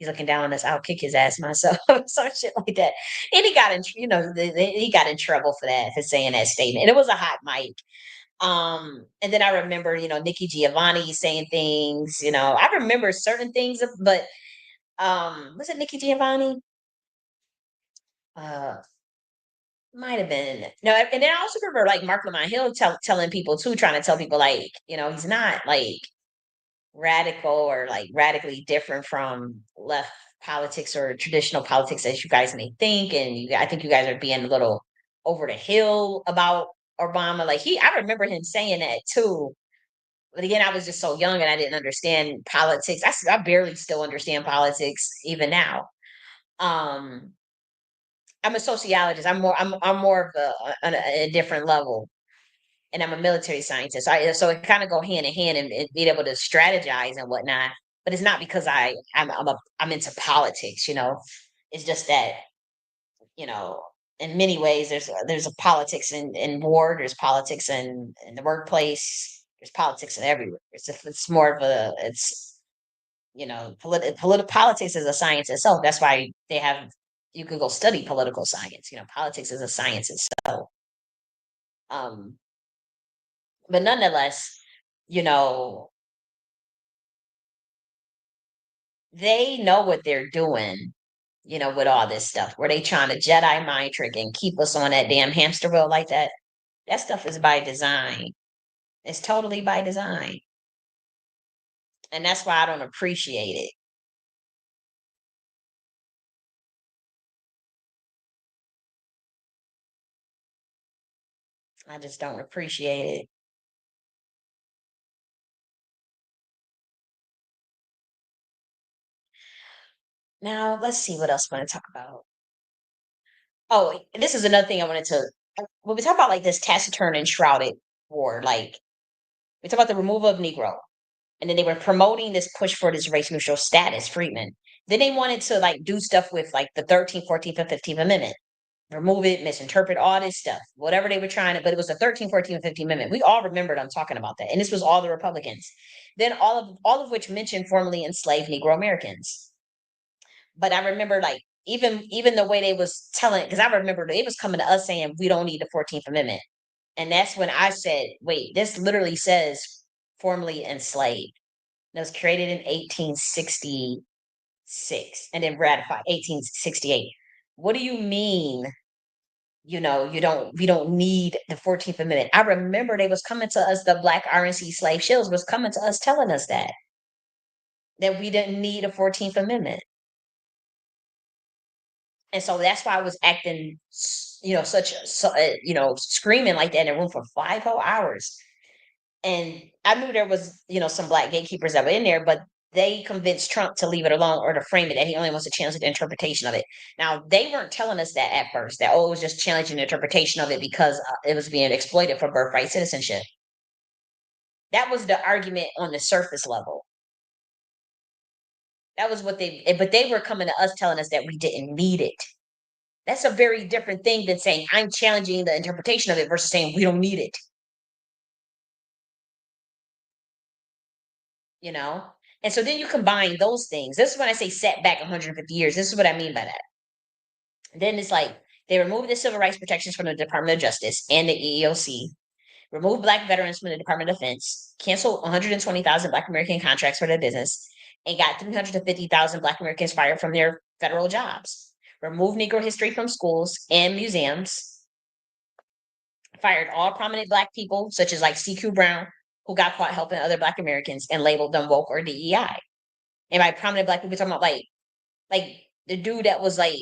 looking down on us. I'll kick his ass myself. Some shit like that. And he got in, he got in trouble for that, for saying that statement. And it was a hot mic. And then I remember, Nikki Giovanni saying things, I remember certain things, but was it Nikki Giovanni? Uh Might have been. No, and then I also remember like Mark Lamont Hill telling people too, trying to tell people like, he's not like radical or like radically different from left politics or traditional politics as you guys may think. And I think you guys are being a little over the hill about Obama. Like, I remember him saying that too. But again, I was just so young and I didn't understand politics. I barely still understand politics even now. Um, I'm a sociologist. I'm more of a different level, and I'm a military scientist. So it kind of go hand in hand, and being able to strategize and whatnot. But it's not because I'm into politics. It's just that, you know in many ways there's a politics in war. There's politics in the workplace. There's politics in everywhere. It's more of a it's political politics is a science itself. That's why you can go study political science. Politics is a science itself. Um, but nonetheless, you know, they know what they're doing, with all this stuff, where they trying to Jedi mind trick and keep us on that damn hamster wheel like that. That stuff is by design. It's totally by design. And that's why I don't appreciate it. I just don't appreciate it. Now let's see what else I want to talk about. Oh, this is another thing I wanted to. When we talk about like this taciturn and shrouded war, like we talk about the removal of Negro, and then they were promoting this push for this race neutral status, Freedmen. Then they wanted to like do stuff with like the 13th, 14th, and 15th Amendment, remove it, misinterpret all this stuff, whatever they were trying to, but it was the 13th, 14th, and 15th Amendment. We all remembered I'm talking about that. And this was all the Republicans. Then all of which mentioned formerly enslaved Negro Americans. But I remember like even the way they was telling, because I remember they was coming to us saying we don't need the 14th Amendment. And that's when I said, wait, this literally says formerly enslaved. It was created in 1866 and then ratified 1868. What do you mean? We don't need the 14th Amendment. I remember they was coming to us, the Black RNC slave shills was coming to us telling us that we didn't need a 14th Amendment. And so that's why I was acting, screaming like that in a room for 5 whole hours. And I knew there was, some black gatekeepers that were in there, but they convinced Trump to leave it alone or to frame it that he only wants to challenge the interpretation of it. Now, they weren't telling us that at first, that, oh, it was just challenging the interpretation of it because it was being exploited for birthright citizenship. That was the argument on the surface level. That was but they were coming to us telling us that we didn't need it. That's a very different thing than saying I'm challenging the interpretation of it versus saying we don't need it. you know? And so then you combine those things. This is when I say set back 150 years. This is what I mean by that. Then it's like they removed the civil rights protections from the Department of Justice and the EEOC, removed Black veterans from the Department of Defense, canceled 120,000 Black American contracts for their business, and got 350,000 Black Americans fired from their federal jobs, removed Negro history from schools and museums, fired all prominent Black people, such as like CQ Brown, who got caught helping other Black Americans and labeled them woke or DEI. And by prominent Black people, we're talking about like the dude that was like,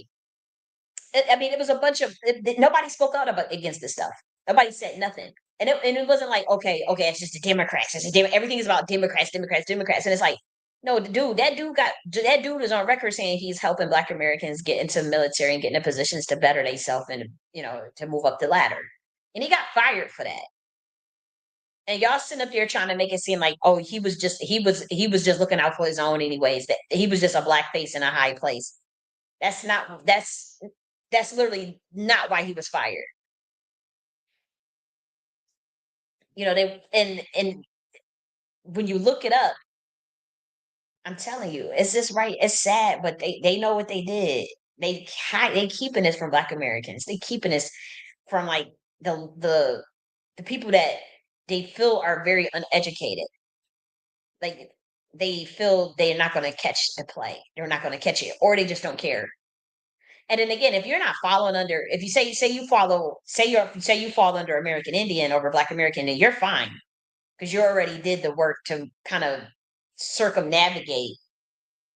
I mean, it was a bunch of nobody spoke out about against this stuff. Nobody said nothing, and it wasn't like okay, it's just the Democrats. Everything is about Democrats, Democrats, Democrats, and it's like no, that dude is on record saying he's helping Black Americans get into the military and get into positions to better themselves and to move up the ladder, and he got fired for that. And y'all sitting up there trying to make it seem like, oh, he was just looking out for his own anyways. That he was just a black face in a high place. That's not that's literally not why he was fired. They and when you look it up, I'm telling you, it's just right. It's sad, but they know what they did. They keeping this from Black Americans. They keeping this from like the people that they feel are very uneducated. Like they feel they're not going to catch the play. They're not going to catch it, or they just don't care. And then again, if you're not following under, if you say you follow, say you fall under American Indian over Black American, then you're fine because you already did the work to kind of circumnavigate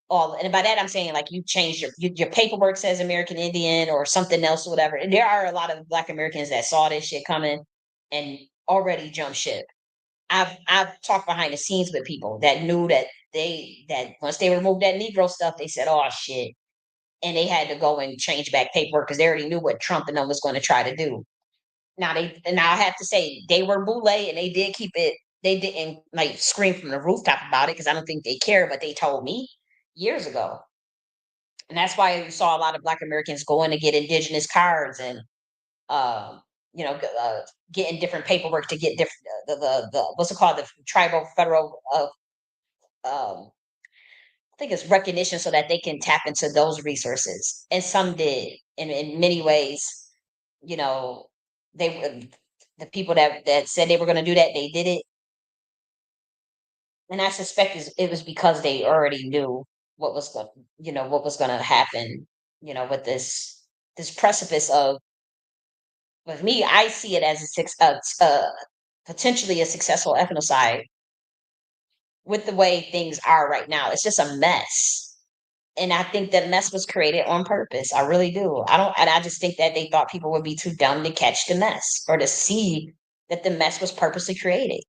all. And by that I'm saying like you changed your paperwork says American Indian or something else or whatever. And there are a lot of Black Americans that saw this shit coming and already jumped ship. I've talked behind the scenes with people that knew that once they removed that Negro stuff, they said, "Oh shit," and they had to go and change back paperwork because they already knew what Trump and them was going to try to do. Now I have to say they were boule and they did keep it. They didn't like scream from the rooftop about it because I don't think they care, but they told me years ago, and that's why you saw a lot of Black Americans going to get indigenous cards and um, getting different paperwork to get different the what's it called, the tribal federal I think it's recognition so that they can tap into those resources. And some did. And in many ways, you know, they were the people that said they were going to do that, they did it. And I suspect it was because they already knew what was going to happen, with this precipice of, with me, I see it as potentially a successful ethnocide with the way things are right now. It's just a mess. And I think that mess was created on purpose. I really do. I just think that they thought people would be too dumb to catch the mess or to see that the mess was purposely created.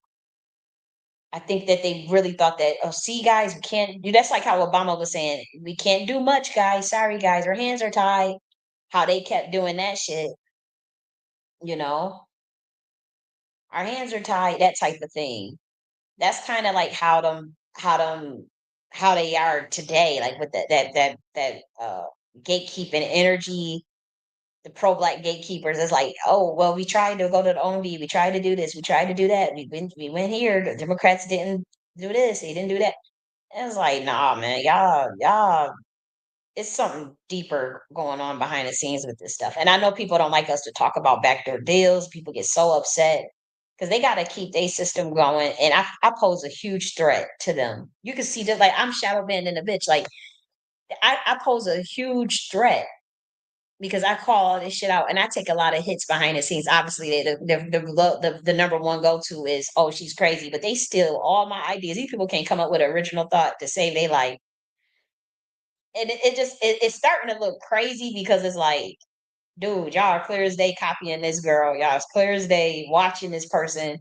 I think that they really thought that, oh, see, guys, we can't do that's like how Obama was saying, we can't do much, guys. Sorry, guys, our hands are tied. How they kept doing that shit, you know, our hands are tied, that type of thing. That's kind of like how they are today, like with that gatekeeping energy, the pro black gatekeepers. It's like, oh well, we tried to go to the OMB, we tried to do this, we tried to do that, we went here. The Democrats didn't do this, they didn't do that. And it's like, nah, man, y'all, it's something deeper going on behind the scenes with this stuff. And I know people don't like us to talk about backdoor deals. People get so upset because they got to keep their system going. And I pose a huge threat to them. You can see that, like, I'm shadow banning a bitch. Like, I pose a huge threat because I call all this shit out and I take a lot of hits behind the scenes. Obviously, the number one go to is, oh, she's crazy, but they steal all my ideas. These people can't come up with an original thought to save their life. And it's starting to look crazy because it's like, dude, y'all are clear as day copying this girl. Y'all as clear as day watching this person.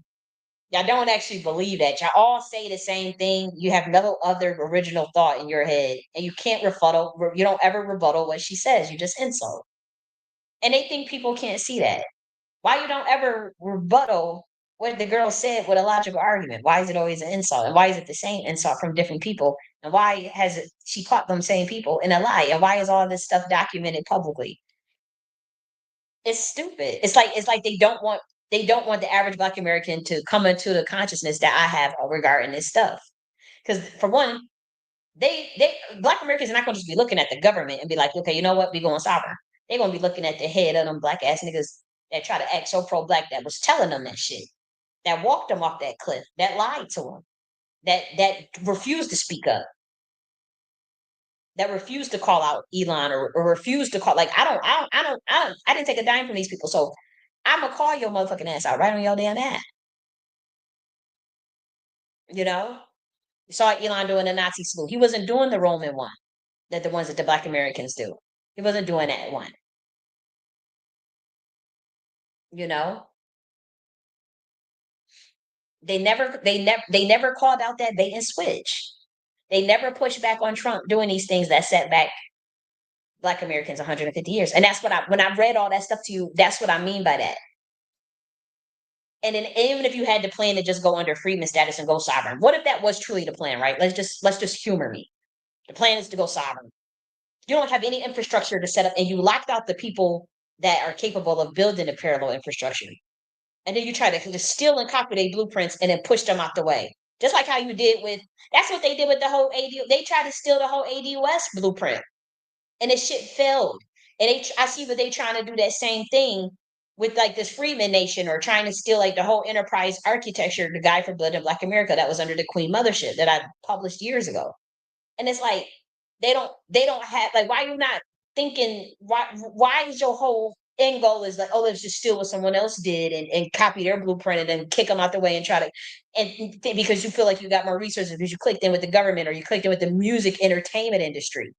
Y'all don't actually believe that. Y'all all say the same thing. You have no other original thought in your head, and you can't rebuttal. You don't ever rebuttal what she says. You just insult, and they think people can't see that. Why you don't ever rebuttal what the girl said with a logical argument? Why is it always an insult? And why is it the same insult from different people? And why has she caught them same people in a lie? And why is all this stuff documented publicly? It's stupid. It's like they don't want the average Black American to come into the consciousness that I have regarding this stuff. Because for one, they Black Americans are not going to just be looking at the government and be like, okay, you know what, we going sovereign. They're going to be looking at the head of them black ass niggas that try to act so pro black that was telling them that shit, that walked them off that cliff, that lied to them, that refused to speak up, that refused to call out Elon or refused to call. Like, I didn't take a dime from these people, so I'm gonna call your motherfucking ass out right on your damn ass. You know, you saw Elon doing the Nazi salute. He wasn't doing the Roman one, that the ones that the Black Americans do. He wasn't doing that one. You know, they never called out that bait and switch. They never pushed back on Trump doing these things that set back Black Americans 150 years. And that's what when I read all that stuff to you, that's what I mean by that. And then even if you had the plan to just go under freedman status and go sovereign, what if that was truly the plan, right? Let's just humor me. The plan is to go sovereign. You don't have any infrastructure to set up, and you locked out the people that are capable of building a parallel infrastructure. And then you try to just steal and copy their blueprints and then push them out the way. Just like how you did with that's what they did with the whole AD. They tried to steal the whole ADOS blueprint and it shit failed. And I see that they trying to do that same thing with like this Freeman Nation or trying to steal like the whole enterprise architecture, the guy for Blood in Black America that was under the Queen Mothership that I published years ago. And it's like they don't have like why you not thinking why is your whole end goal is like, oh, let's just steal what someone else did and copy their blueprint and then kick them out the way and try to because you feel like you got more resources because you clicked in with the government or you clicked in with the music entertainment industry.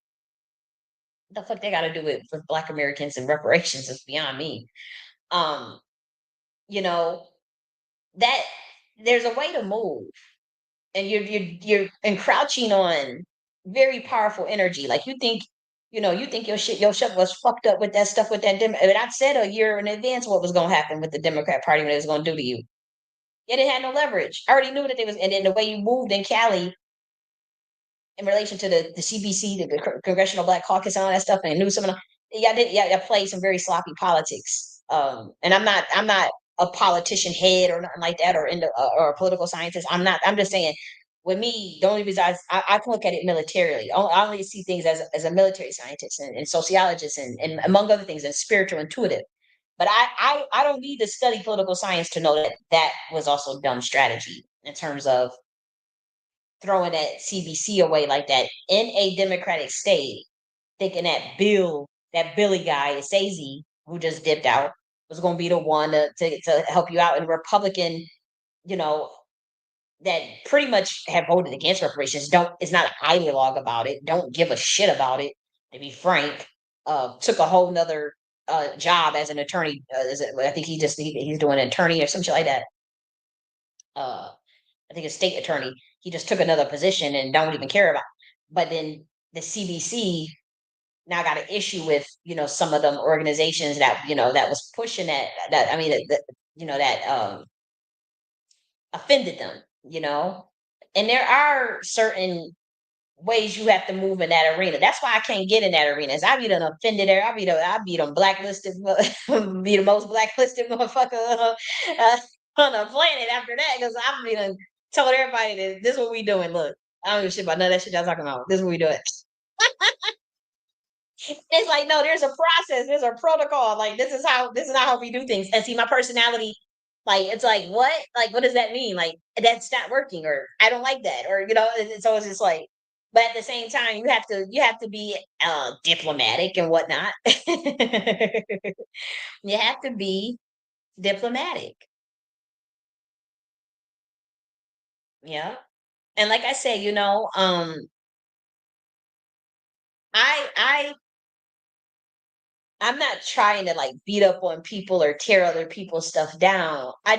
The fuck they got to do it with Black Americans and reparations is beyond me. Um, you know that there's a way to move, and you're encroaching on very powerful energy. Like you think your shit was fucked up with that stuff with that. And I said a year in advance what was going to happen with the Democrat Party, what it was going to do to you. Yeah, they had no leverage. I already knew that they was, and then the way you moved in Cali in relation to the CBC, the Congressional Black Caucus, and all that stuff, and knew some of them. Yeah, played some very sloppy politics. And I'm not a politician head or nothing like that, or or a political scientist. I'm not. I'm just saying. With me, the only reason I can look at it militarily. I only see things as a military scientist and sociologist and among other things and spiritual intuitive. But I don't need to study political science to know that that was also dumb strategy in terms of throwing that CBC away like that in a democratic state, thinking that Billy guy, Sazy, who just dipped out, was going to be the one to help you out. And Republican, you know, that pretty much have voted against reparations don't is not an ideologue about it. Don't give a shit about it. To be frank, took a whole nother job as an attorney. I think he's doing an attorney or some shit like that. Uh, I think a state attorney. He just took another position and don't even care about. But then the CBC now got an issue with some of them organizations that that was pushing that I mean that that offended them. You know, and there are certain ways you have to move in that arena. That's why I can't get in that arena. Is I be done offended there. I be done blacklisted. Be the most blacklisted motherfucker on the planet after that because I be done told everybody that this is what we doing. Look, I don't give a shit about none of that shit y'all talking about. This is what we doing. It's like, no, there's a process, there's a protocol. Like this is not how we do things. And see, my personality, like it's like what? Like what does that mean? Like that's not working, or I don't like that, or it's always just like. But at the same time, you have to be diplomatic and whatnot. You have to be diplomatic. Yeah. And like I say, I I'm not trying to like beat up on people or tear other people's stuff down. I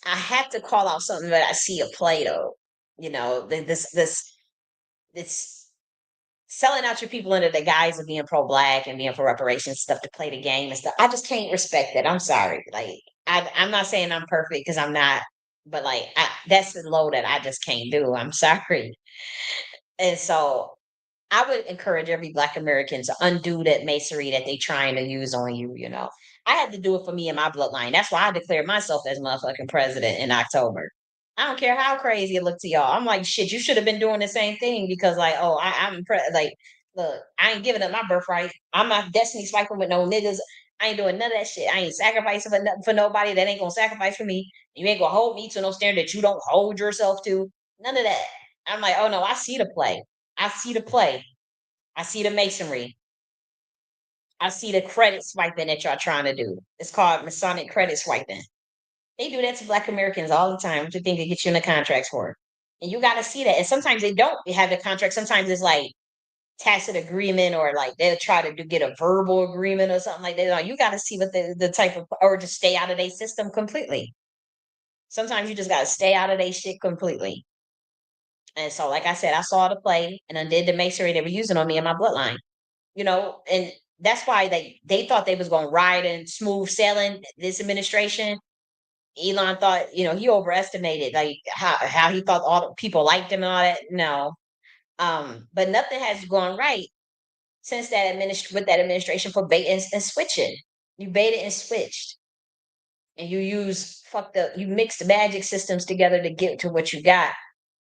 have to call out something that I see a play though. This selling out your people under the guise of being pro black and being for reparations stuff to play the game and stuff. I just can't respect it. I'm sorry. Like I'm not saying I'm perfect because I'm not, but like that's the low that I just can't do. I'm sorry. And so I would encourage every Black American to undo that masonry that they trying to use on you. I had to do it for me and my bloodline. That's why I declared myself as motherfucking president in October. I don't care how crazy it looked to y'all. I'm like, shit, you should have been doing the same thing because, like, oh, like, look, I ain't giving up my birthright. I'm not destiny swiping with no niggas. I ain't doing none of that shit. I ain't sacrificing for nothing for nobody that ain't gonna sacrifice for me. You ain't gonna hold me to no standard that you don't hold yourself to. None of that. I'm like, oh no, I see the play. I see the play. I see the masonry. I see the credit swiping that y'all trying to do. It's called Masonic credit swiping. They do that to Black Americans all the time. What you think they get you in the contracts for? And you got to see that. And sometimes they don't have the contract. Sometimes it's like tacit agreement, or like they'll try to get a verbal agreement or something like that. Like, you got to see what the type of, or just stay out of their system completely. Sometimes you just got to stay out of their shit completely. And so, like I said, I saw the play and undid the masonry they were using on me and my bloodline. And that's why they thought they was going to ride and smooth sailing this administration. Elon thought, he overestimated like how he thought all the people liked him and all that. No, but nothing has gone right since with that administration for bait and switching. You baited and switched, and you mixed magic systems together to get to what you got,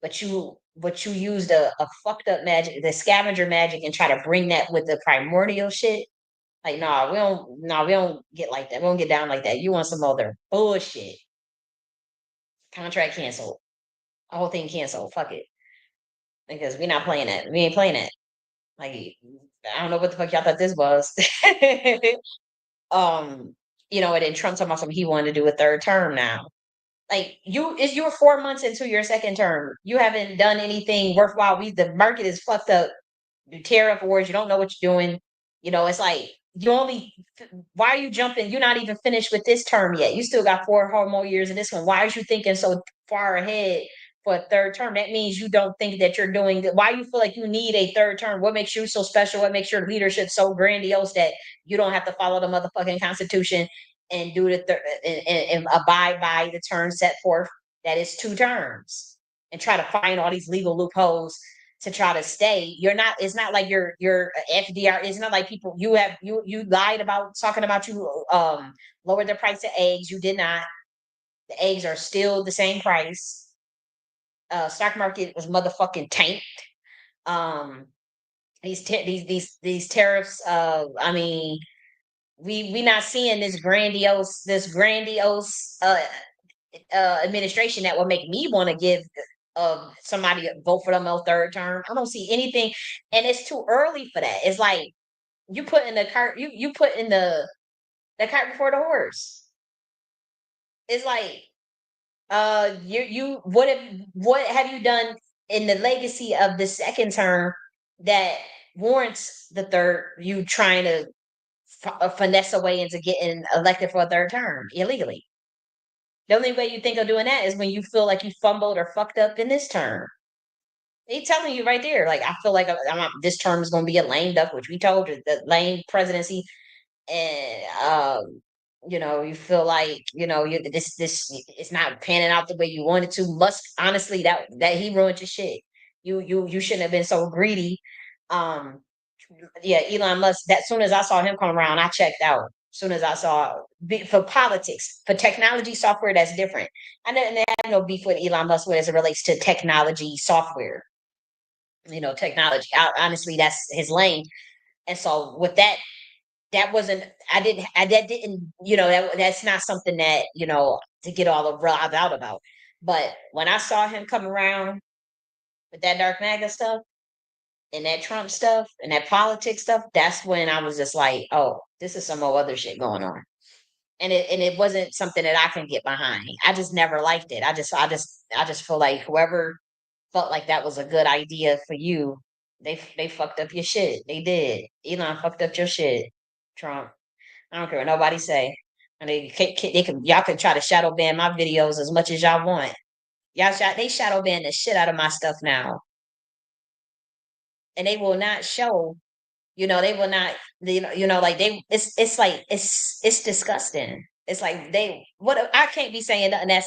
but you used a fucked up magic, the scavenger magic, and try to bring that with the primordial shit. Like, we don't get like that. We don't get down like that. You want some other bullshit. Contract canceled. The whole thing canceled. Fuck it. Because we're not playing that. We ain't playing it. Like, I don't know what the fuck y'all thought this was. um, and then Trump talking about something he wanted to do a third term now. Like, you're 4 months into your second term. You haven't done anything worthwhile. The market is fucked up. The tariff wars, you don't know what you're doing. It's like you only why are you jumping? You're not even finished with this term yet. You still got 4 more years in this one. Why are you thinking so far ahead for a third term? That means you don't think that you're doing that. Why you feel like you need a third term? What makes you so special? What makes your leadership so grandiose that you don't have to follow the motherfucking constitution and do and abide by the term set forth that is 2 terms, and try to find all these legal loopholes to try to stay. You're not. It's not like you're FDR. It's not like people. You lied about talking about you lowered the price of eggs. You did not. The eggs are still the same price. Stock market was motherfucking tanked. Um, these tariffs. I mean, we not seeing this grandiose administration that will make me want to give somebody a vote for them a third term. I don't see anything, and it's too early for that. It's like you put in the cart, you put in the cart before the horse. It's like you what have you done in the legacy of the second term that warrants the third? You trying to finesse a way into getting elected for a third term illegally. The only way you think of doing that is when you feel like you fumbled or fucked up in this term. They telling you right there, like I feel like this term is going to be a lame duck, which we told you the lame presidency, and you feel like this it's not panning out the way you wanted to. Musk, honestly, that he ruined your shit. You shouldn't have been so greedy. Um, yeah, Elon Musk. That soon as I saw him come around, I checked out. Soon as I saw for politics, for technology software, that's different. I didn't have no beef with Elon Musk as it relates to technology software. Technology. Honestly, that's his lane. And so with that, that wasn't. I didn't. That didn't. That's not something that to get all riled out about. But when I saw him come around with that dark MAGA stuff and that Trump stuff and that politics stuff, that's when I was just like, oh, this is some more other shit going on. And it wasn't something that I can get behind. I just never liked it. I just feel like whoever felt like that was a good idea for you, they fucked up your shit. They did. Elon fucked up your shit. Trump. I don't care what nobody say. And y'all can try to shadow ban my videos as much as y'all want. They shadow ban the shit out of my stuff now, and they will not show. They will not. Like it's like it's disgusting. It's like I can't be saying nothing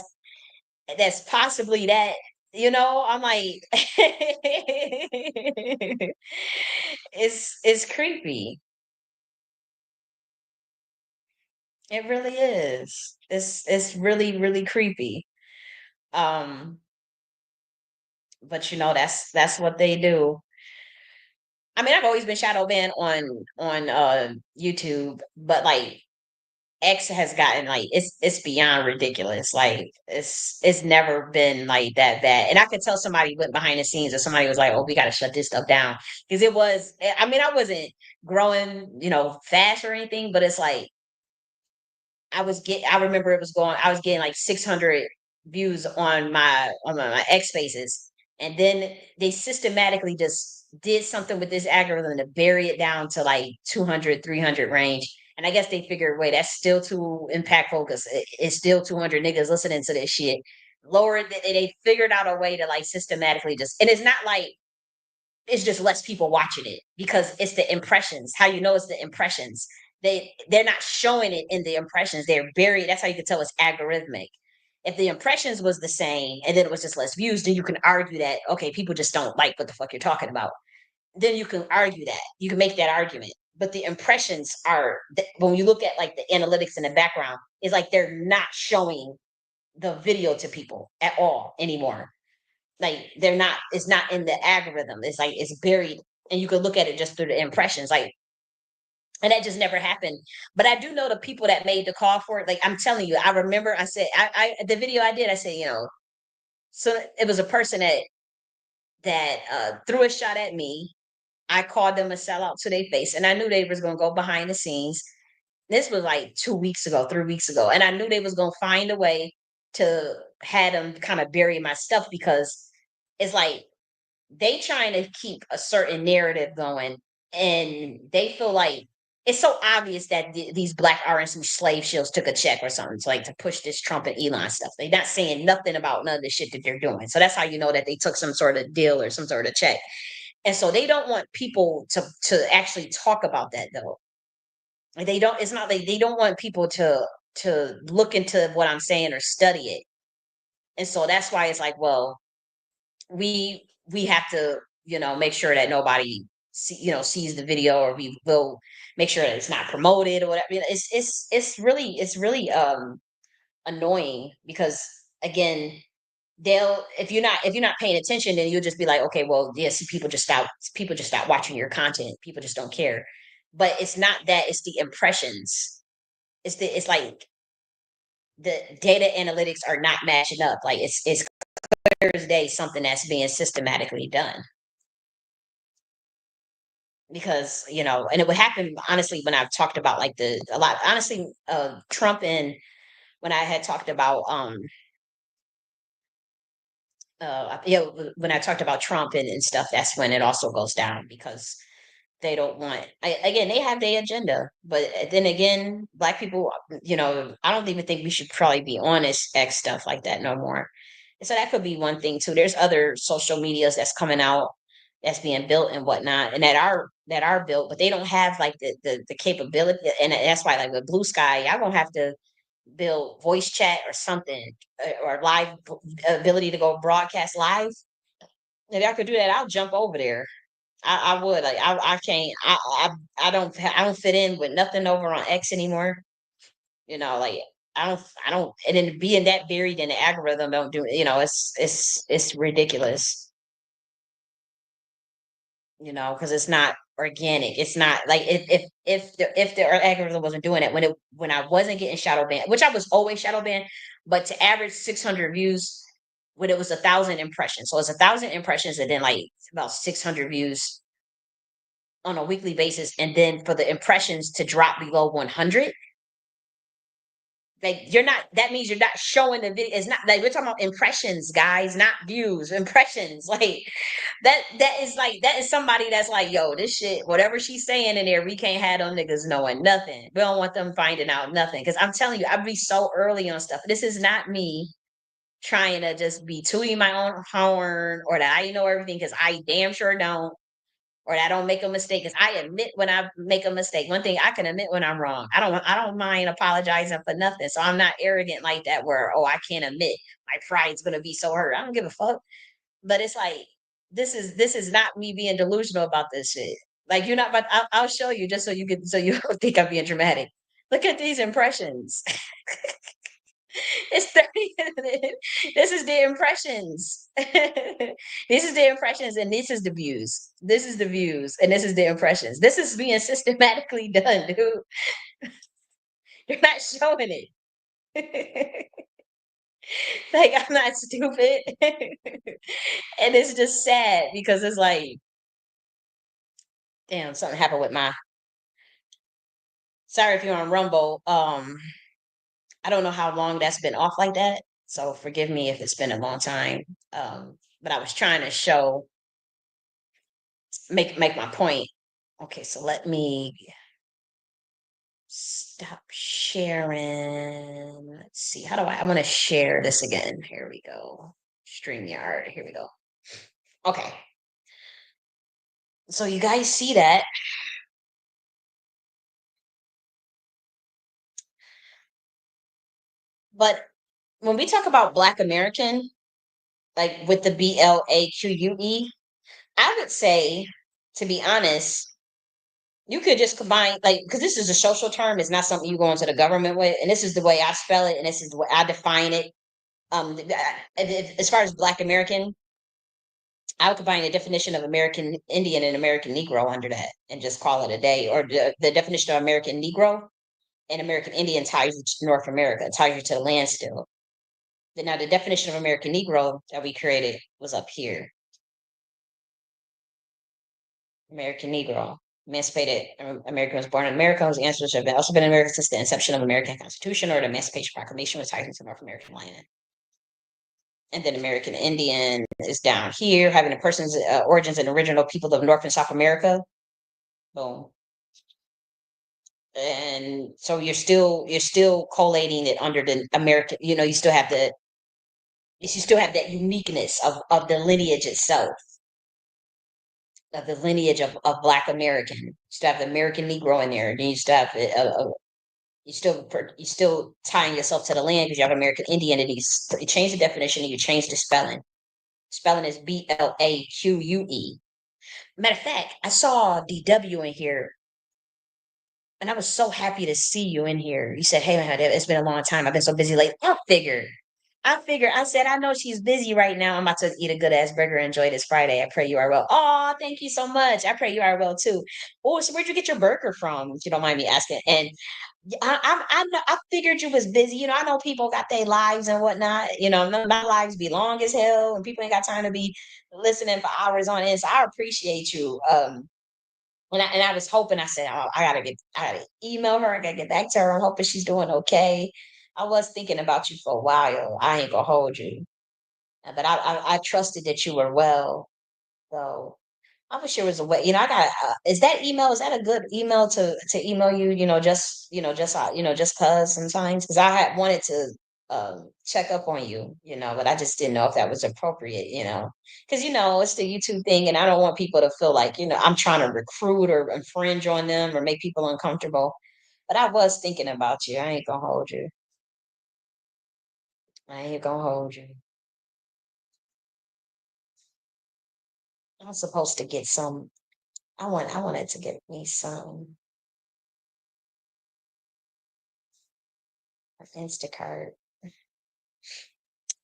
that's possibly that. I'm like, it's creepy. It really is. It's really really creepy. Um, but that's what they do. I mean, I've always been shadow banned on YouTube, but like X has gotten like it's beyond ridiculous. Like it's never been like that bad. And I could tell somebody went behind the scenes or somebody was like, "Oh, we got to shut this stuff down," because it was. I mean, I wasn't growing, fast or anything, but it's like I remember it was going. I was getting like 600 views on my X spaces, and then they systematically just did something with this algorithm to bury it down to like 200, 300 range. And I guess they figured, wait, that's still too impactful because it's still 200 niggas listening to this shit. Lower it. They figured out a way to like systematically and it's not like it's just less people watching it because it's the impressions. How you know it's the impressions? They're not showing it in the impressions. They're buried. That's how you can tell it's algorithmic. If the impressions was the same and then it was just less views, then you can argue that okay, people just don't like what the fuck you're talking about. Then you can argue that. You can make that argument. But the impressions when you look at like the analytics in the background, it's like they're not showing the video to people at all anymore. Like they're not, it's not in the algorithm. It's like it's buried and you could look at it just through the impressions. Like, and that just never happened. But I do know the people that made the call for it. Like I'm telling you, I remember I said the video I did, I said, so it was a person that threw a shot at me. I called them a sellout to their face, and I knew they was gonna go behind the scenes. This was like 2 weeks ago, 3 weeks ago, and I knew they was gonna find a way to have them kind of bury my stuff because it's like they trying to keep a certain narrative going, and they feel like it's so obvious that these black RNC slave shields took a check or something to like to push this Trump and Elon stuff. They're not saying nothing about none of the shit that they're doing. So that's how you know that they took some sort of deal or some sort of check. And so they don't want people to actually talk about that though. Like they don't. It's not like they don't want people to look into what I'm saying or study it. And so that's why it's like, well, we have to make sure that nobody sees the video, or we will make sure that it's not promoted or whatever. It's really annoying because again they'll if you're not paying attention, then you'll just be like, okay, well, yeah, see, people just stop watching your content. People just don't care. But it's not that, it's the impressions. It's like the data analytics are not matching up. Like it's clear as day something that's being systematically done. Because and it would happen honestly when I've talked about like the a lot honestly Trump, and when I had talked about when I talked about Trump and stuff, that's when it also goes down because they don't want. Again, they have their agenda, but then again, black people, I don't even think we should probably be on this X stuff like that no more. And so that could be one thing too. There's other social medias that's coming out, that's being built and whatnot, and that are built, but they don't have like the capability. And that's why, like with Blue Sky, y'all gonna have to build voice chat or something, or live ability to go broadcast live. If y'all could do that, I'll jump over there. I would, like, I can't, I don't fit in with nothing over on X anymore. Like, I don't, and then being that buried in the algorithm don't do, it's ridiculous. Because it's not organic. It's not like, if the algorithm wasn't doing it when I wasn't getting shadow banned, which I was always shadow banned, but to average 600 views when it was 1,000 impressions. So it's 1,000 impressions and then like about 600 views on a weekly basis, and then for the impressions to drop below 100, like, you're not, that means you're not showing the video. It's not like, we're talking about impressions, guys, not views. Impressions, like, that is somebody that's like, yo, this shit, whatever she's saying in there, we can't have them niggas knowing nothing. We don't want them finding out nothing, because I'm telling you, I'd be so early on stuff. This is not me trying to just be tooting my own horn, or that I know everything, because I damn sure don't, or that I don't make a mistake. Because I admit when I make a mistake. One thing, I can admit when I'm wrong. I don't mind apologizing for nothing. So I'm not arrogant like that, where, oh, I can't admit, my pride's gonna be so hurt. I don't give a fuck. But it's like, this is not me being delusional about this shit. Like, you're not, but I'll show you, just so you don't think I'm being dramatic. Look at these impressions. It's 30. This is the impressions. This is the impressions, and this is the views. This is the views, and this is the impressions. This is being systematically done, dude. You're not showing it. Like, I'm not stupid. And it's just sad, because it's like, damn, something happened with my, sorry if you're on Rumble. I don't know how long that's been off like that. So forgive me if it's been a long time. But I was trying to make my point. Okay, so let me stop sharing. Let's see. How do I want to share this again? Here we go. StreamYard. Here we go. Okay. So you guys see that? But when we talk about Black American, like with the BLAQUE, I would say, to be honest, you could just combine, like, because this is a social term. It's not something you go into the government with, and this is the way I spell it, and this is the way I define it. As far as Black American, I would combine the definition of American Indian and American Negro under that, and just call it a day. Or the definition of American Negro and American Indian ties you to North America, ties you to the land still. Now, the definition of American Negro that we created was up here. American Negro. Emancipated American was born in America, whose ancestors have also been in America since the inception of the American Constitution or the Emancipation Proclamation, was tied to North American land. And then American Indian is down here, having a person's origins and original people of North and South America. Boom. And so you're still collating it under the American. You still have that uniqueness of the lineage itself, of the lineage of Black American. You still have the American Negro in there, and then you still have you still tying yourself to the land, because you have American Indian, and you change the definition and you change the spelling. Spelling is BLAQUE. Matter of fact, I saw DW in here, and I was so happy to see you in here. You said, "Hey, man, it's been a long time. I've been so busy lately." I said, I know she's busy right now. I'm about to eat a good ass burger and enjoy this Friday. I pray you are well. Oh, thank you so much. I pray you are well too. Oh, so where'd you get your burger from, if you don't mind me asking? And I figured you was busy. I know people got their lives and whatnot. My lives be long as hell, and people ain't got time to be listening for hours on end. So I appreciate you. And I was hoping. I said, oh, I gotta email her. I gotta get back to her. I'm hoping she's doing okay. I was thinking about you for a while. I ain't gonna hold you, but I trusted that you were well. So, I wish there was a way. I got. Is that email? Is that a good email to email you? Just cause sometimes because I had wanted to check up on you. But I just didn't know if that was appropriate. Because it's the YouTube thing, and I don't want people to feel like I'm trying to recruit or infringe on them or make people uncomfortable. But I was thinking about you. I ain't gonna hold you. I ain't gonna hold you. I was supposed to get some. I wanted to get me some Instacart.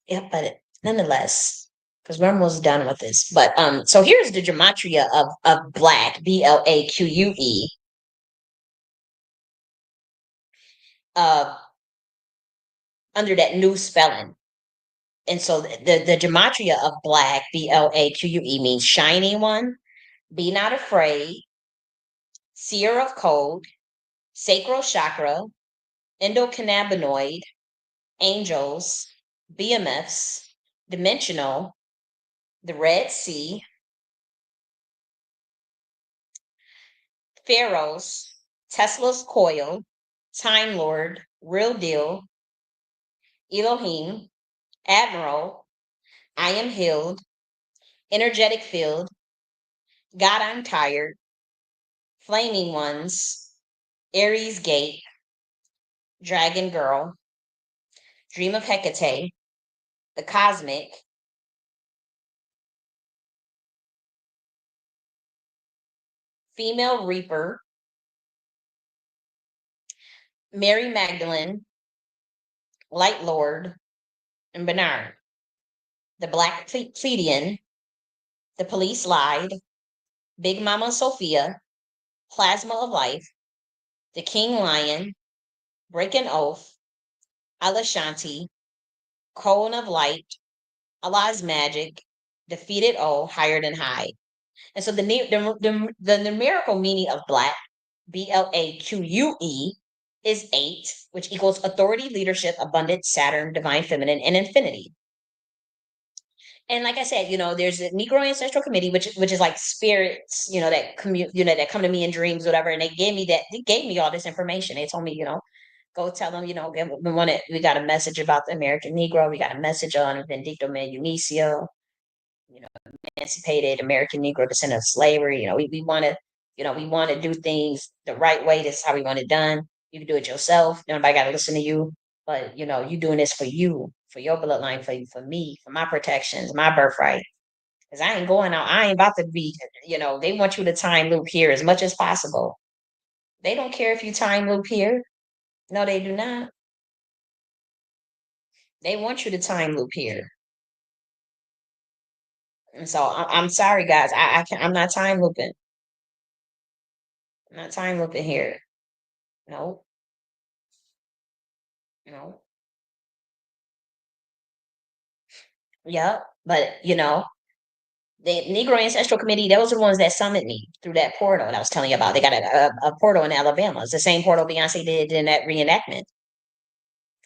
Yeah, but nonetheless, because we're almost done with this. But so here's the gematria of black, BLAQUE, uh under that new spelling. And so the gematria of black, BLAQUE, means shiny one, be not afraid, seer of code, sacral chakra, endocannabinoid, angels, BMFs, dimensional, the Red Sea, pharaohs, Tesla's coil, Time Lord, real deal, Elohim, Admiral, I am healed, energetic field, God I'm tired, flaming ones, Aries gate, dragon girl, dream of Hecate, the cosmic, female reaper, Mary Magdalene, light lord, and Bernard, the black plebeian, the police lied, big mama Sophia, plasma of life, the king lion, break an oath, Alashanti, cone of light, Allah's magic, defeated O, higher than high. And so the numerical meaning of black, BLAQUE, is 8, which equals authority, leadership, abundance, Saturn, divine feminine, and infinity. And like I said, there's a Negro Ancestral Committee, which is like spirits, that come to me in dreams, whatever. And they gave me all this information. They told me, go tell them, we got a message about the American Negro, we got a message on Vindicto Municio, you know, emancipated American Negro descendant of slavery. We want to do things the right way. This is how we want it done. You can do it yourself. Nobody got to listen to you. But you doing this for you, for your bloodline, for me, for my protections, my birthright. Because I ain't going out. I ain't about to be. They want you to time loop here as much as possible. They don't care if you time loop here. No, they do not. They want you to time loop here. And so I'm sorry, guys. I can't, I'm not time looping. I'm not time looping here. No, no. Yep. But the Negro Ancestral Committee, those are the ones that summoned me through that portal that I was telling you about. They got a portal in Alabama. It's the same portal Beyonce did in that reenactment.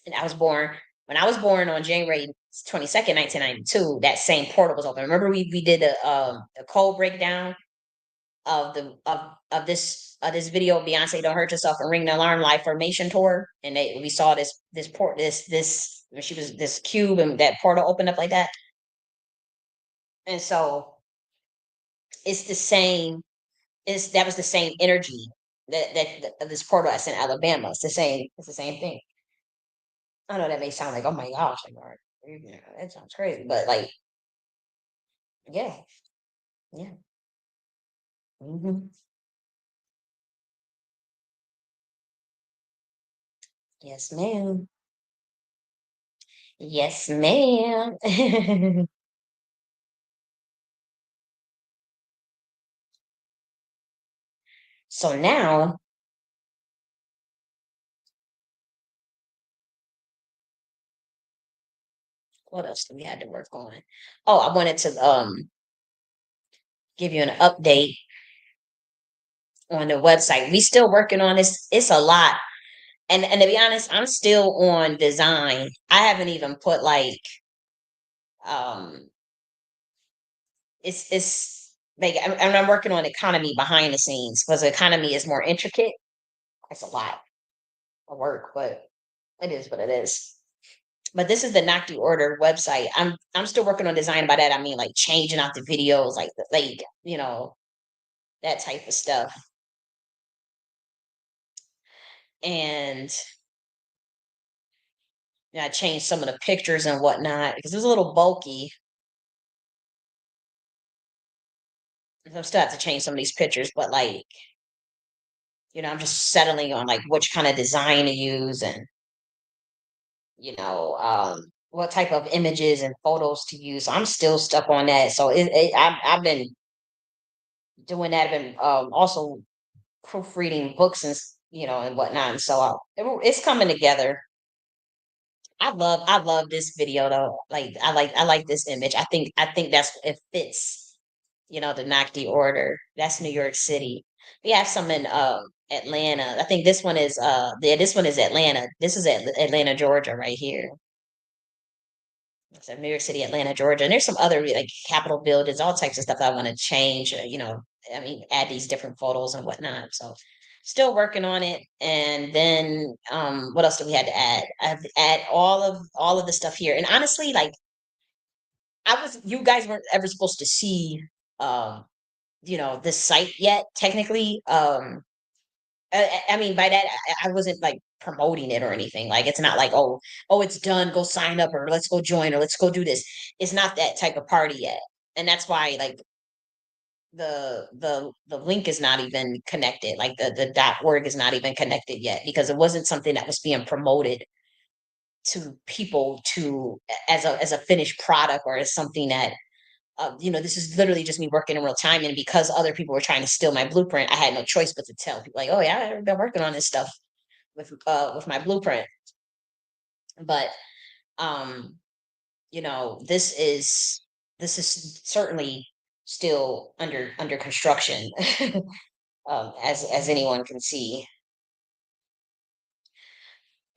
And when I was born on January 22nd, 1992, that same portal was open. Remember we did the code breakdown of this video of Beyonce Don't Hurt Yourself and Ring the Alarm Live Formation Tour. And we saw this when she was this cube and that portal opened up like that. And so it's the same. That was the same energy that of this portal that's in Alabama. It's the same. It's the same thing. I know that may sound like, oh my gosh, like, that sounds crazy, but like, yeah, yeah. Hmm. Yes, ma'am. Yes, ma'am. So now, what else do we have to work on? Oh, I wanted to give you an update on the website. We still working on this. It's a lot. And to be honest, I'm still on design. I haven't even put like um it's like I'm working on economy behind the scenes because the economy is more intricate. It's a lot of work, but it is what it is. But this is the Nakhti Order website. I'm still working on design. By that I mean like changing out the videos, like that type of stuff. And yeah, I changed some of the pictures and whatnot because it was a little bulky. I still have to change some of these pictures, but like, I'm just settling on like which kind of design to use and what type of images and photos to use. I'm still stuck on that. So I've been doing that. I've been also proofreading books and whatnot. And so it's coming together. I love this video though. Like I like this image. I think that's it fits. The Nakhti order. That's New York City. We have some in Atlanta. I think this one is yeah, this one is Atlanta. This is Atlanta, Georgia, right here. So New York City, Atlanta, Georgia, and there's some other like Capitol buildings, all types of stuff that I want to change. I mean, add these different photos and whatnot. So, still working on it. And then, what else do we had to add? I have to add all of the stuff here. And honestly, like you guys weren't ever supposed to see, um, this site yet. Technically, I mean, by that, I wasn't like promoting it or anything. Like, it's not like, oh, it's done. Go sign up, or let's go join, or let's go do this. It's not that type of party yet, and that's why like the link is not even connected. Like the .org is not even connected yet because it wasn't something that was being promoted to people as a finished product or as something that this is literally just me working in real time. And because other people were trying to steal my blueprint, I had no choice but to tell people like, oh yeah, I've been working on this stuff with my blueprint. But um, this is certainly still under construction, as anyone can see.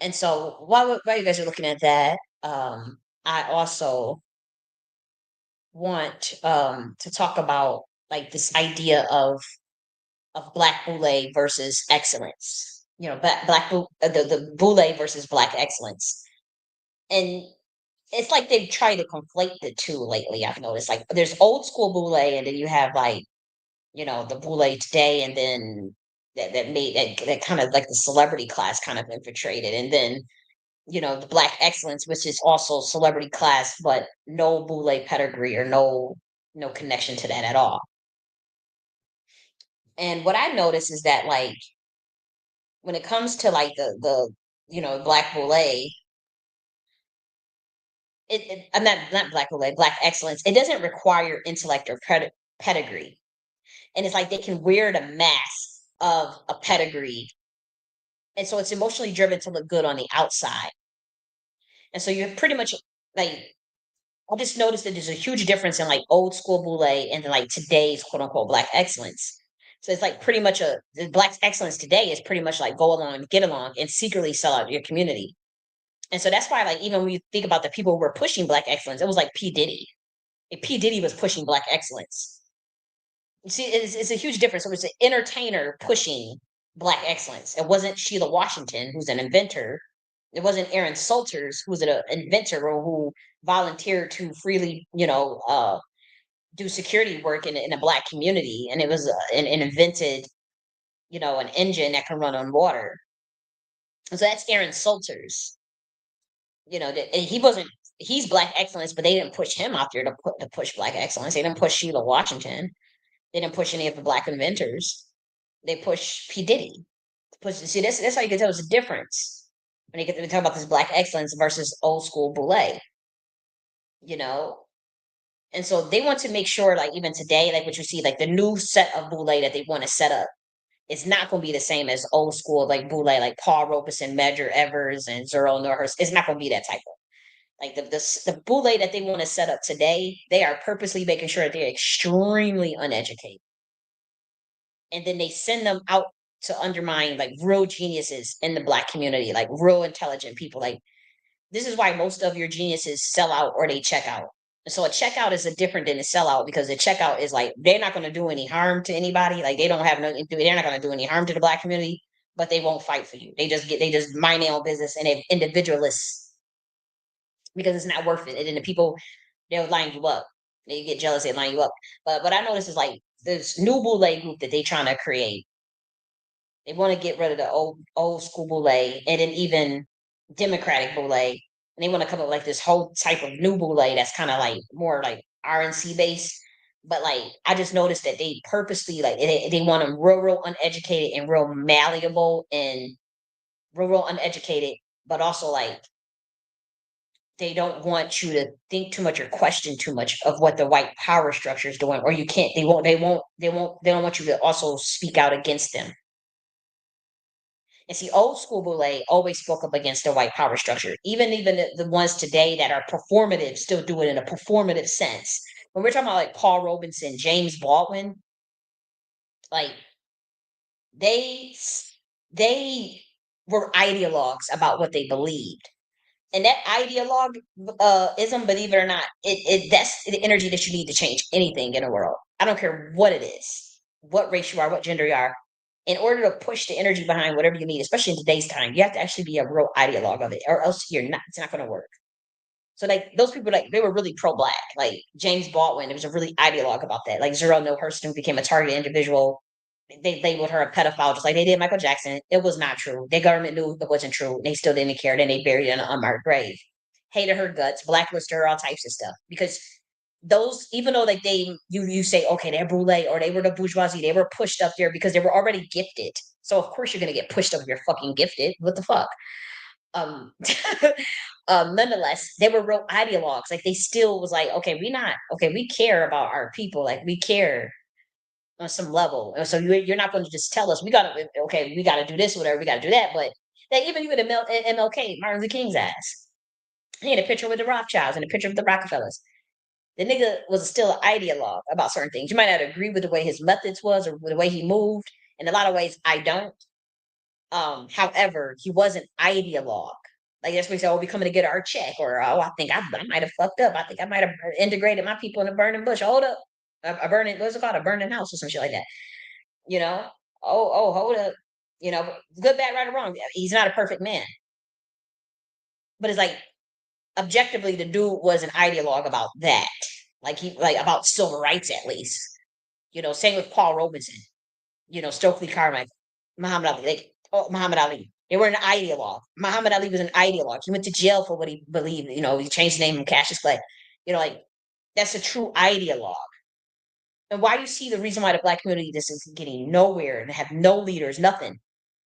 And so while you guys are looking at that, I also want to talk about like this idea of black boule versus excellence. The boule versus black excellence, and it's like they've tried to conflate the two lately. I've noticed like there's old school boule, and then you have like the boule today, and then that made that kind of like the celebrity class kind of infiltrated, and then the black excellence, which is also celebrity class, but no boule pedigree or no connection to that at all. And what I notice is that like when it comes to like the black boule, I'm not black boule, black excellence. It doesn't require intellect or pedigree, and it's like they can wear the mask of a pedigree, and so it's emotionally driven to look good on the outside, and so you're pretty much like I just noticed that there's a huge difference in like old school boule and then like today's quote unquote black excellence. So it's like pretty much the black excellence today is pretty much like go along, get along, and secretly sell out your community. And so that's why like even when you think about the people who were pushing black excellence, it was like P Diddy. Like, P Diddy was pushing black excellence. You see, it's a huge difference. It was an entertainer pushing black excellence. It wasn't Sheila Washington, who's an inventor. It wasn't Aaron Salters, who's an inventor or who volunteered to freely, do security work in a black community, and it was an invented, an engine that can run on water. And so that's Aaron Salters. And he wasn't. He's black excellence, but they didn't push him out there to push black excellence. They didn't push Sheila Washington. They didn't push any of the black inventors. They pushed P Diddy. See, that's how you can tell there's a difference when you get to talk about this black excellence versus old school boule. You know, and so they want to make sure, like even today, like what you see, like the new set of boule that they want to set up, it's not going to be the same as old school like boule, like Paul Robeson, Medgar Evers, and Zero Norhurst. It's not going to be that type of like the boule that they want to set up today. They are purposely making sure that they're extremely uneducated, and then they send them out to undermine like real geniuses in the black community, like real intelligent people. Like this is why most of your geniuses sell out or they check out. So a checkout is a different than a sellout because a checkout is like they're not going to do any harm to anybody. Like they don't have no, they're not going to do any harm to the black community, but they won't fight for you. They just mind their own business and they're individualists because it's not worth it. And then the people they'll line you up. They get jealous, they line you up. But what I notice is like this new boule group that they trying to create. They want to get rid of the old school boule and then even democratic boule. And they want to come up with like this whole type of new boule that's kind of like more like RNC based. But like I just noticed that they purposely like they want them real uneducated and real malleable and real uneducated, but also like they don't want you to think too much or question too much of what the white power structure is doing, or you can't. They don't want you to also speak out against them. And see, old school Boule always spoke up against the white power structure. Even the ones today that are performative still do it in a performative sense. When we're talking about like Paul Robeson, James Baldwin, like they they were ideologues about what they believed. And that ideologue ism, believe it or not, it that's the energy that you need to change anything in the world. I don't care what it is, what race you are, what gender you are. In order to push the energy behind whatever you need, especially in today's time, you have to actually be a real ideologue of it, or else you're not. It's not going to work. So like those people, like they were really pro-black. Like James Baldwin, there was a really ideologue about that. Like Zero No Hurston became a target individual. They labeled her a pedophile, just like they did Michael Jackson. It was not true. Their government knew it wasn't true. They still didn't care. Then they buried her in an unmarked grave. Hated her guts, blacklisted her, all types of stuff. Because those, even though like you say, okay, they're brulee or they were the bourgeoisie, they were pushed up there because they were already gifted. So of course you're gonna get pushed up if you're fucking gifted. What the fuck? Um Nonetheless, they were real ideologues. Like they still was like, okay, we care about our people. Like we care on some level. And so you're not going to just tell us we got to do this, whatever, we got to do that. But that even you with MLK, Martin Luther King's ass. He had a picture with the Rothschilds and a picture of the Rockefellers. The nigga was still an ideologue about certain things. You might not agree with the way his methods was or the way he moved. In a lot of ways, I don't. However, he was an ideologue. Like that's what we say, oh, we coming to get our check, or oh, I think I might have fucked up. I think I might have integrated my people in a burning bush. Hold up, a burning what's it called, a burning house or some shit like that. You know, hold up. You know, good, bad, right, or wrong. He's not a perfect man, but it's like objectively, the dude was an ideologue about that. Like he like about civil rights at least. You know, same with Paul Robeson. You know, Stokely Carmichael, Muhammad Ali. Like Muhammad Ali. They were an ideologue. Muhammad Ali was an ideologue. He went to jail for what he believed. You know, he changed his name from Cassius Clay. You know, like that's a true ideologue. And why you see the reason why the black community just is getting nowhere and have no leaders, nothing,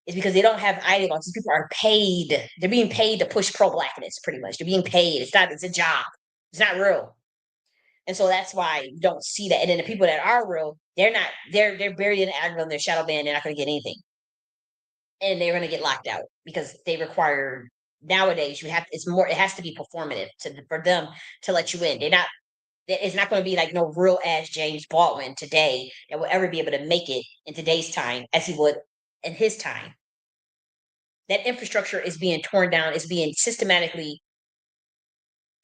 is because they don't have ideologues. These people are paid. They're being paid to push pro-blackness, pretty much. They're being paid. It's a job. It's not real. And so that's why you don't see that. And then the people that are real, they're buried in the aggregate in their shadow band, they're not gonna get anything. And they're gonna get locked out because they require nowadays it has to be performative for them to let you in. It's not going to be like no real ass James Baldwin today that will ever be able to make it in today's time as he would in his time. That infrastructure is being torn down, is being systematically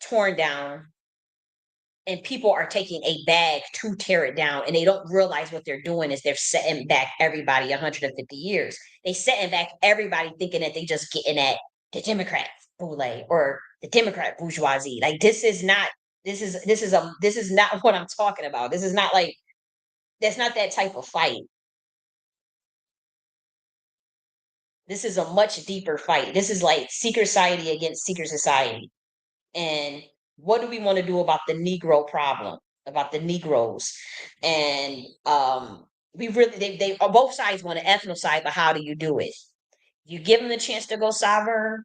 torn down, and people are taking a bag to tear it down. And they don't realize what they're doing is they're setting back everybody 150 years. They setting back everybody thinking that they just getting at the Democrat boule or the Democrat bourgeoisie. Like this is not what I'm talking about. This is not like that's not that type of fight. This is a much deeper fight. This is like secret society against secret society. And what do we want to do about the Negro problem, about the Negroes? And we really they both sides want to ethnocide, but how do you do it? You give them the chance to go sovereign.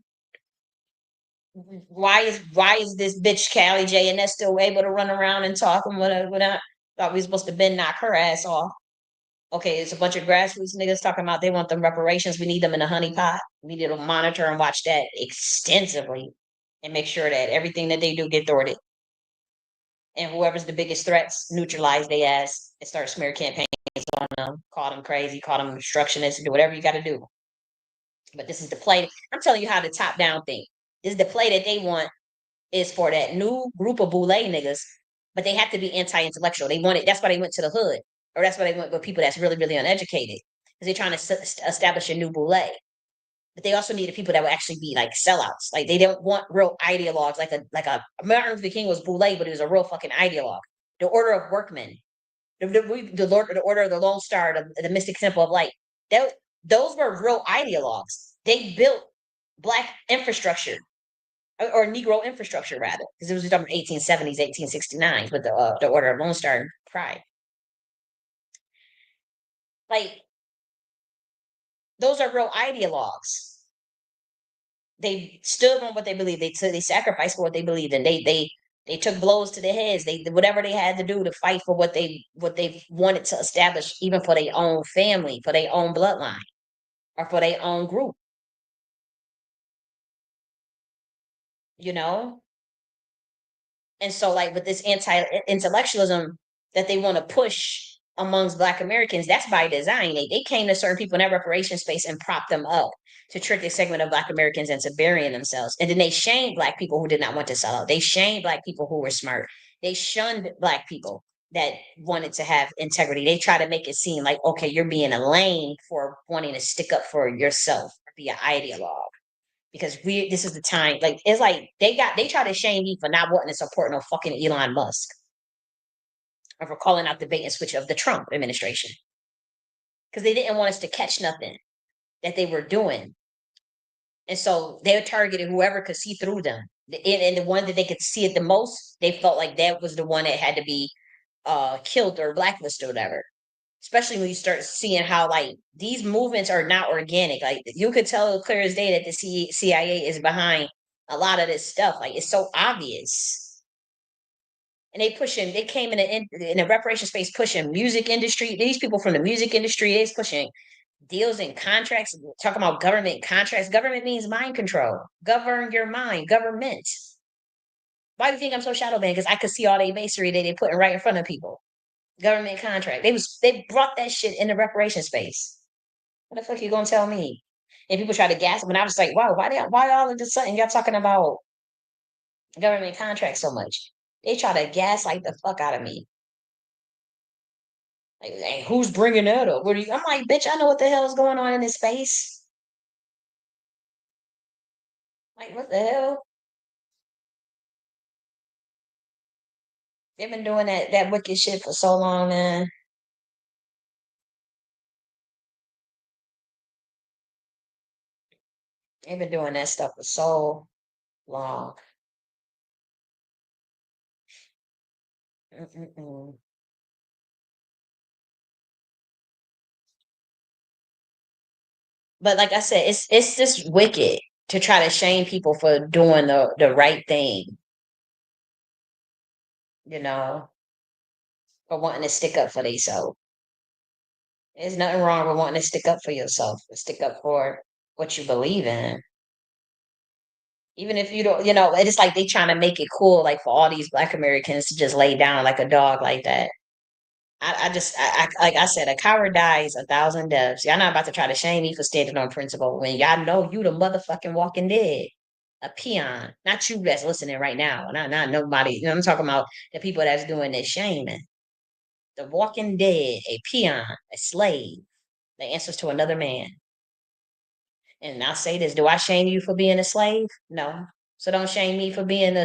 Why is this bitch Callie J.N.S still able to run around and talk and whatever? Thought we was supposed to been knock her ass off. Okay, it's a bunch of grassroots niggas talking about they want them reparations. We need them in a honey pot. We need to monitor and watch that extensively and make sure that everything that they do get thwarted. And whoever's the biggest threats, neutralize their ass and start smear campaigns on them. Call them crazy, call them obstructionists, do whatever you got to do. But this is the play. I'm telling you how the top down thing. This is the play that they want is for that new group of boule niggas but they have to be anti-intellectual. They want it. That's why they went to the hood, or that's why they went with people that's really, really uneducated, because they're trying to establish a new boule. But they also needed people that would actually be like sellouts. Like they don't want real ideologues. Like a Martin Luther King was boule, but he was a real fucking ideologue. The Order of Workmen, the Order of the Lone Star, the Mystic Temple of Light. That, those were real ideologues. They built black infrastructure, or Negro infrastructure rather, because it was done in 1870s, 1869 with the Order of Lone Star and Pride. Like those are real ideologues. They stood on what they believed. They sacrificed for what they believed in. They took blows to their heads. They whatever they had to do to fight for what they wanted to establish, even for their own family, for their own bloodline, or for their own group. You know, and so like with this anti-intellectualism that they want to push amongst Black Americans, that's by design. They came to certain people in that reparation space and propped them up to trick a segment of Black Americans into burying themselves. And then they shamed Black people who did not want to sell out. They shamed Black people who were smart. They shunned Black people that wanted to have integrity. They try to make it seem like, okay, you're being a lame for wanting to stick up for yourself, or be an ideologue, because this is the time. Like it's like they try to shame me for not wanting to support no fucking Elon Musk, or for calling out the bait and switch of the Trump administration, because they didn't want us to catch nothing that they were doing. And so they targeted whoever could see through them. And the one that they could see it the most, they felt like that was the one that had to be killed or blacklisted or whatever. Especially when you start seeing how like these movements are not organic. Like you could tell clear as day that the CIA is behind a lot of this stuff. Like it's so obvious. And they came in the reparation space pushing music industry. These people from the music industry is pushing deals and contracts, talking about government contracts. Government means mind control. Govern your mind. Government. Why do you think I'm so shadow banned? Because I could see all the masonry that they putting right in front of people. Government contract. They brought that shit in the reparation space. What the fuck you gonna tell me? And people try to gas them, and I was like, wow, why all of a sudden y'all talking about government contracts so much? They try to gaslight the fuck out of me. Like, hey, who's bringing that up? What are you? I'm like, bitch, I know what the hell is going on in this space. Like, what the hell? They've been doing that wicked shit for so long, man. They've been doing that stuff for so long. Mm-mm-mm. But like I said, it's just wicked to try to shame people for doing the right thing, you know, for wanting to stick up for themselves. There's nothing wrong with wanting to stick up for yourself, stick up for what you believe in. Even if you don't, it's like they trying to make it cool, like for all these Black Americans to just lay down like a dog like that. Like I said, a coward dies a thousand deaths. Y'all not about to try to shame me for standing on principle when y'all know you the motherfucking walking dead, a peon. Not you that's listening right now. Not nobody. I'm talking about the people that's doing this shaming. The walking dead, a peon, a slave, the answers to another man. And I'll say this: do I shame you for being a slave? No. So don't shame me for being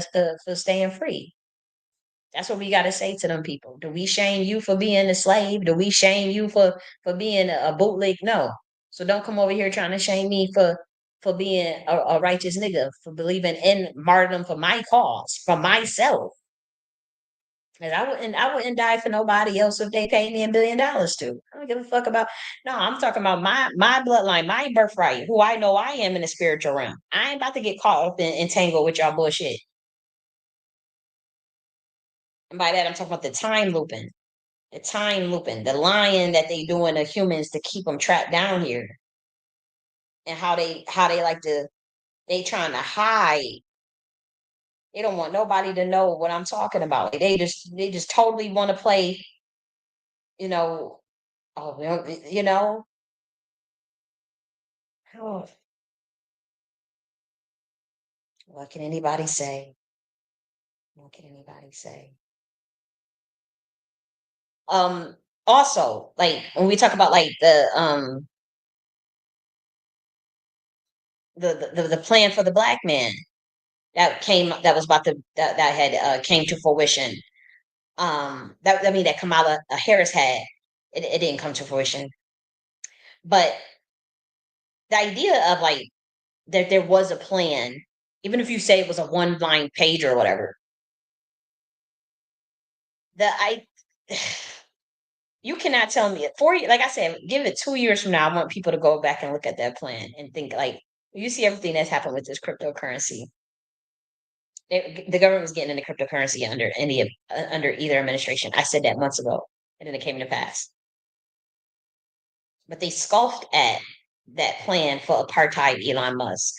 for staying free. That's what we got to say to them people. Do we shame you for being a slave? Do we shame you for being a bootleg? No. So don't come over here trying to shame me for being a righteous nigga, for believing in martyrdom for my cause, for myself. And I wouldn't die for nobody else if they paid me $1 billion to. I don't give a fuck about. No, I'm talking about my bloodline, my birthright, who I know I am in the spiritual realm. I ain't about to get caught up and entangled with y'all bullshit. And by that, I'm talking about the lying that they doing to humans to keep them trapped down here, and how they like to they trying to hide. They don't want nobody to know what I'm talking about. They just totally want to play, you know. Oh, well, oh, what can anybody say? What can anybody say? Um, Also, like when we talk about like the plan for the black man that was about to that had came to fruition. That I mean that Kamala Harris had, it didn't come to fruition. But the idea of like that there was a plan, even if you say it was a one line page or whatever, that I you cannot tell me it 4 years. Like I said, give it 2 years from now. I want people to go back and look at that plan and think like you see everything that's happened with this cryptocurrency. The government was getting into cryptocurrency under either administration. I said that months ago, and then it came to pass. But they scoffed at that plan for apartheid, Elon Musk.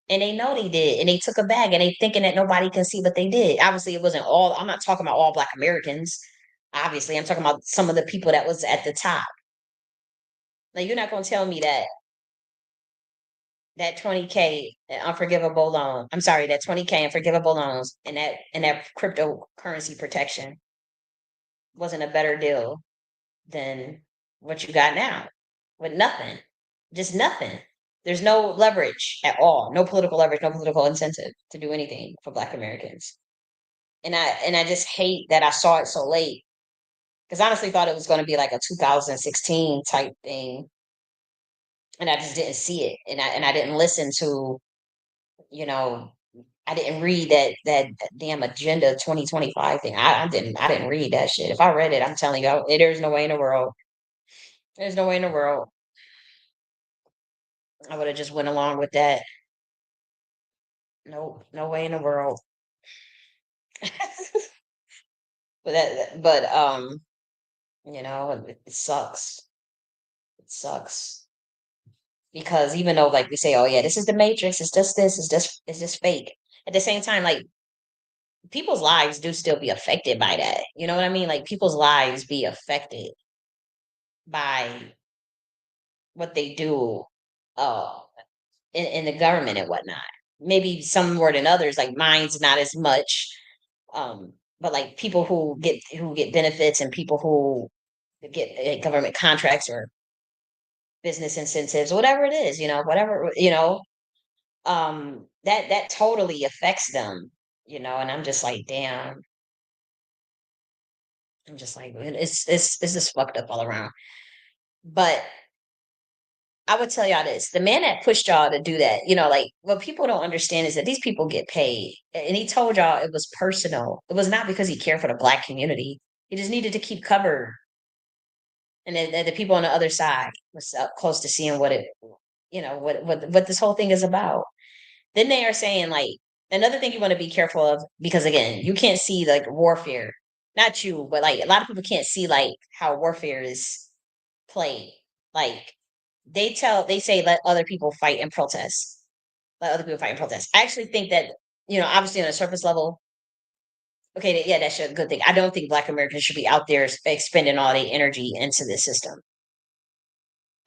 And they know they did, and they took a bag, and they thinking that nobody can see what they did. Obviously, it wasn't all. I'm not talking about all Black Americans. Obviously, I'm talking about some of the people that was at the top. Like you're not going to tell me that 20K unforgivable loan. I'm sorry, that 20K unforgivable loans and that cryptocurrency protection wasn't a better deal than what you got now with nothing, just nothing. There's no leverage at all, no political leverage, no political incentive to do anything for Black Americans. And I just hate that I saw it so late because I honestly thought it was going to be like a 2016 type thing, and I just didn't see it, and I didn't listen to, you know, I didn't read that damn agenda 2025 thing. I didn't read that shit. If I read it, I'm telling you, there's no way in the world. There's no way in the world I would have just went along with that. No, no way in the world. But it sucks. It sucks because even though like we say, oh yeah, this is the Matrix, it's just this, it's just fake. At the same time, like people's lives do still be affected by that. You know what I mean? Like people's lives be affected by what they do uh in the government and whatnot. Maybe some more than others, like mine's not as much. But like people who get benefits and people who get government contracts or business incentives, whatever it is, whatever, that totally affects them, and I'm just like, damn, I'm just like, man, it's just fucked up all around. But I would tell y'all this: the man that pushed y'all to do that, like what people don't understand is that these people get paid, and he told y'all it was personal. It was not because he cared for the black community. He just needed to keep covered, and then the people on the other side was up close to seeing what this whole thing is about. Then they are saying like another thing you want to be careful of because again, you can't see like warfare. Not you, but like a lot of people can't see like how warfare is played. Like they say let other people fight and protest. Let other people fight and protest. I actually think that, obviously on a surface level, okay, yeah, that's a good thing. I don't think Black Americans should be out there expending all their energy into this system.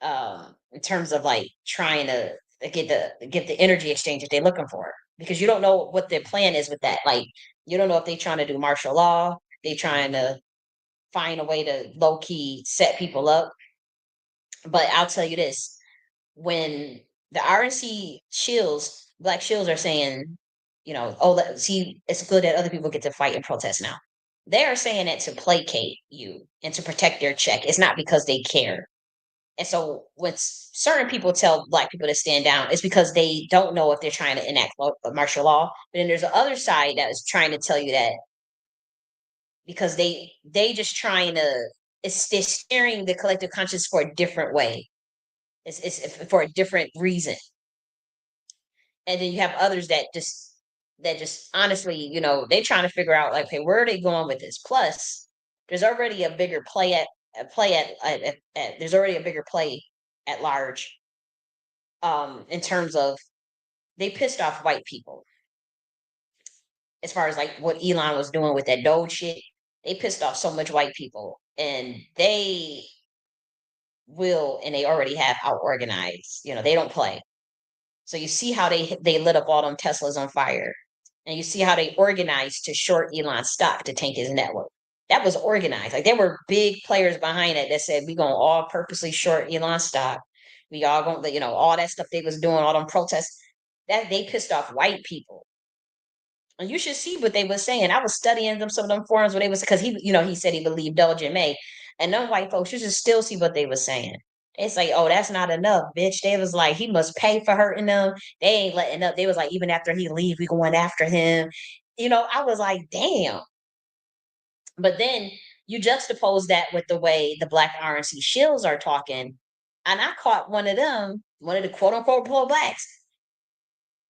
In terms of like trying to get the energy exchange that they're looking for, because you don't know what their plan is with that. Like you don't know if they're trying to do martial law, they trying to find a way to low key set people up. But I'll tell you this: when the RNC shills, black shills are saying, oh, see, it's good that other people get to fight and protest now. They are saying it to placate you and to protect their check. It's not because they care. And so when certain people tell black people to stand down, it's because they don't know if they're trying to enact martial law. But then there's the other side that is trying to tell you that because they just trying to they're steering the collective conscious for a different way. It's for a different reason. And then you have others that just honestly, they trying to figure out like, okay, where are they going with this? Plus, there's already a bigger play there's already a bigger play at large in terms of they pissed off white people as far as like what Elon was doing with that Doge shit. They pissed off so much white people, and they already have out organized. They don't play. So you see how they lit up all them Teslas on fire, and you see how they organized to short Elon's stock to tank his network. That was organized. Like there were big players behind it that said we gonna all purposely short Elon stock. We all gonna, all that stuff they was doing, all them protests. That they pissed off white people. And you should see what they were saying. I was studying some of them forums where they was because he said he believed Belgian May. And them white folks, you should still see what they were saying. It's like, oh, that's not enough, bitch. They was like, he must pay for hurting them. They ain't letting up. They was like, even after he leave, we going after him. I was like, damn. But then you juxtapose that with the way the Black RNC shills are talking. And I caught one of them, one of the quote unquote pro blacks,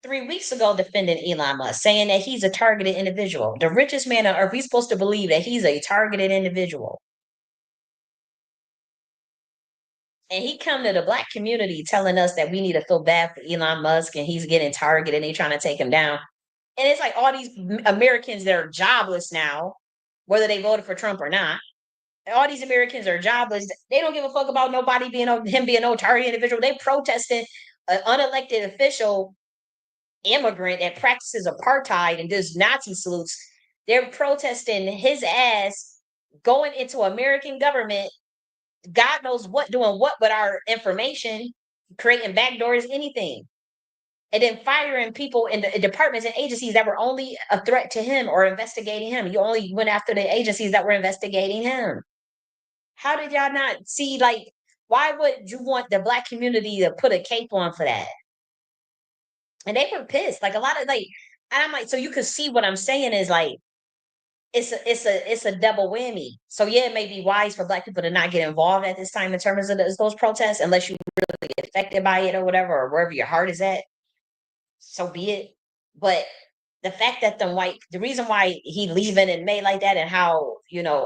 3 weeks ago defending Elon Musk, saying that he's a targeted individual. The richest man on earth, we supposed to believe that he's a targeted individual. And he come to the black community telling us that we need to feel bad for Elon Musk and he's getting targeted and they trying to take him down. And it's like all these Americans that are jobless now, whether they voted for Trump or not. All these Americans are jobless. They don't give a fuck about nobody him being no target individual. They protesting an unelected official immigrant that practices apartheid and does Nazi salutes. They're protesting his ass going into American government, God knows what, doing what with our information, creating backdoors, anything. And then firing people in the departments and agencies that were only a threat to him or investigating him. You only went after the agencies that were investigating him. How did y'all not see, like, why would you want the black community to put a cape on for that? And they were pissed. Like a lot of and I'm like, so you could see what I'm saying is like it's a double whammy. So yeah, it may be wise for black people to not get involved at this time in terms of those protests, unless you really get affected by it or whatever, or wherever your heart is at. So be it. But the fact that the reason why he leaving in May like that, and how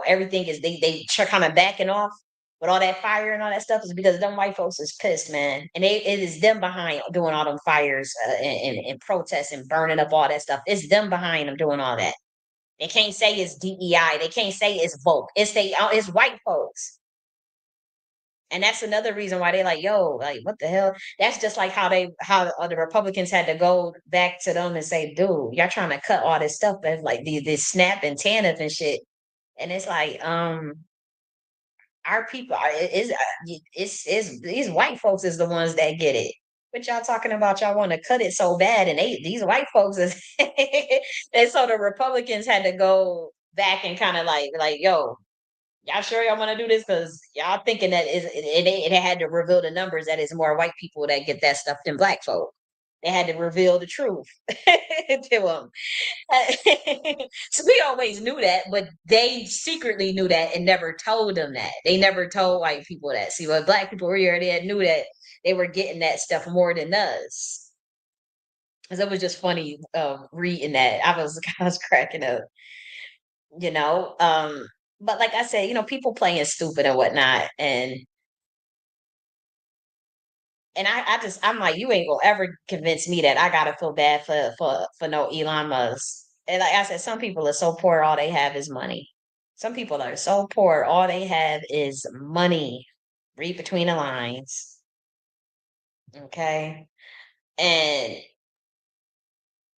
everything is they kind of backing off with all that fire and all that stuff, is because them white folks is pissed, man, and it is them behind doing all them fires and protests and burning up all that stuff. It's them behind them doing all that. They can't say it's DEI. They can't say it's Vogue. It's white folks. And that's another reason why they like, yo, like, what the hell? That's just like how the Republicans had to go back to them and say, dude, y'all trying to cut all this stuff, but like this SNAP and TANF and shit. And it's like, our people it's these white folks is the ones that get it. What y'all talking about? Y'all want to cut it so bad, and these white folks is and so the Republicans had to go back and kind of like, yo, y'all sure y'all want to do this? Because y'all thinking that it had to reveal the numbers that it's more white people that get that stuff than black folk. They had to reveal the truth to them. So we always knew that, but they secretly knew that and never told them that. They never told white people that. See, what black people were here, they knew that they were getting that stuff more than us. Because it was just funny reading that. I was cracking up, you know. But like I said, people playing stupid and whatnot, and I'm like, you ain't gonna ever convince me that I gotta feel bad for no Elon Musk. And like I said, some people are so poor, all they have is money. Some people are so poor, all they have is money. Read between the lines. Okay. And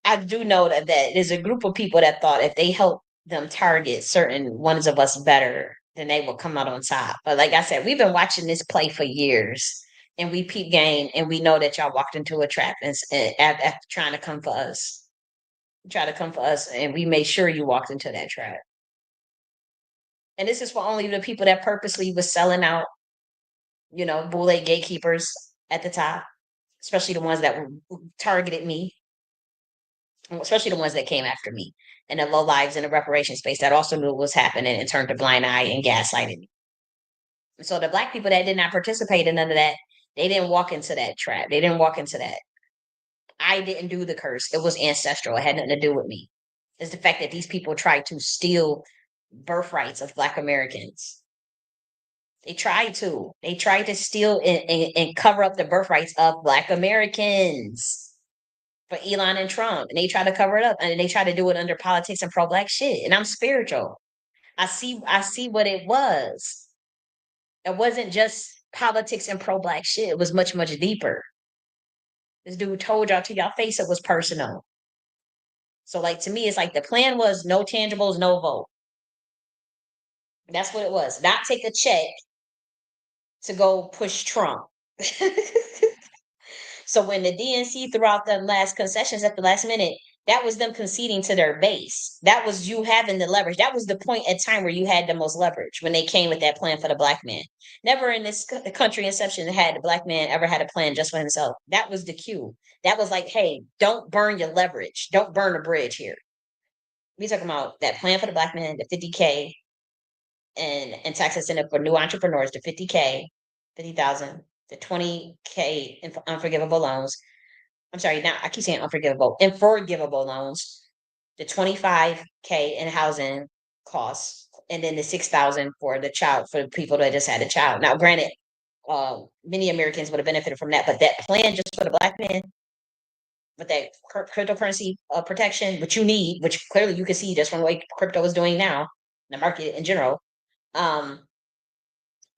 I do know that there's a group of people that thought if they help them target certain ones of us better, then they will come out on top. But like I said, we've been watching this play for years, and we peep game, and we know that y'all walked into a trap after trying to come for us. Try to come for us, and we made sure you walked into that trap. And this is for only the people that purposely was selling out, Boule gatekeepers at the top, especially the ones that targeted me, especially the ones that came after me, and the low lives in the reparation space that also knew what was happening and turned a blind eye and gaslighted me. So the black people that did not participate in none of that, they didn't walk into that trap. They didn't walk into that. I didn't do the curse. It was ancestral. It had nothing to do with me. It's the fact that these people tried to steal birthrights of black Americans. They tried to. They tried to steal and cover up the birthrights of black Americans for Elon and Trump. And they try to cover it up. And they try to do it under politics and pro-black shit. And I'm spiritual. I see what it was. It wasn't just politics and pro-black shit. It was much, much deeper. This dude told y'all to y'all face it was personal. So like to me, it's like the plan was no tangibles, no vote. That's what it was. Not take a check to go push Trump. So when the DNC threw out the last concessions at the last minute, that was them conceding to their base. That was you having the leverage. That was the point at time where you had the most leverage when they came with that plan for the black man. Never in this country inception had the black man ever had a plan just for himself. That was the cue. That was like, hey, don't burn your leverage. Don't burn a bridge here. We talking about that plan for the black man, the 50K and tax incentive for new entrepreneurs, the 50K, 50,000, the 20K in unforgivable loans. I'm sorry, now I keep saying unforgivable and forgivable loans, the 25K in housing costs, and then the 6,000 for the child for the people that just had a child. Now, granted, many Americans would have benefited from that, but that plan just for the black man with that cryptocurrency protection, which you need, which clearly you can see just from the way crypto is doing now, the market in general, um,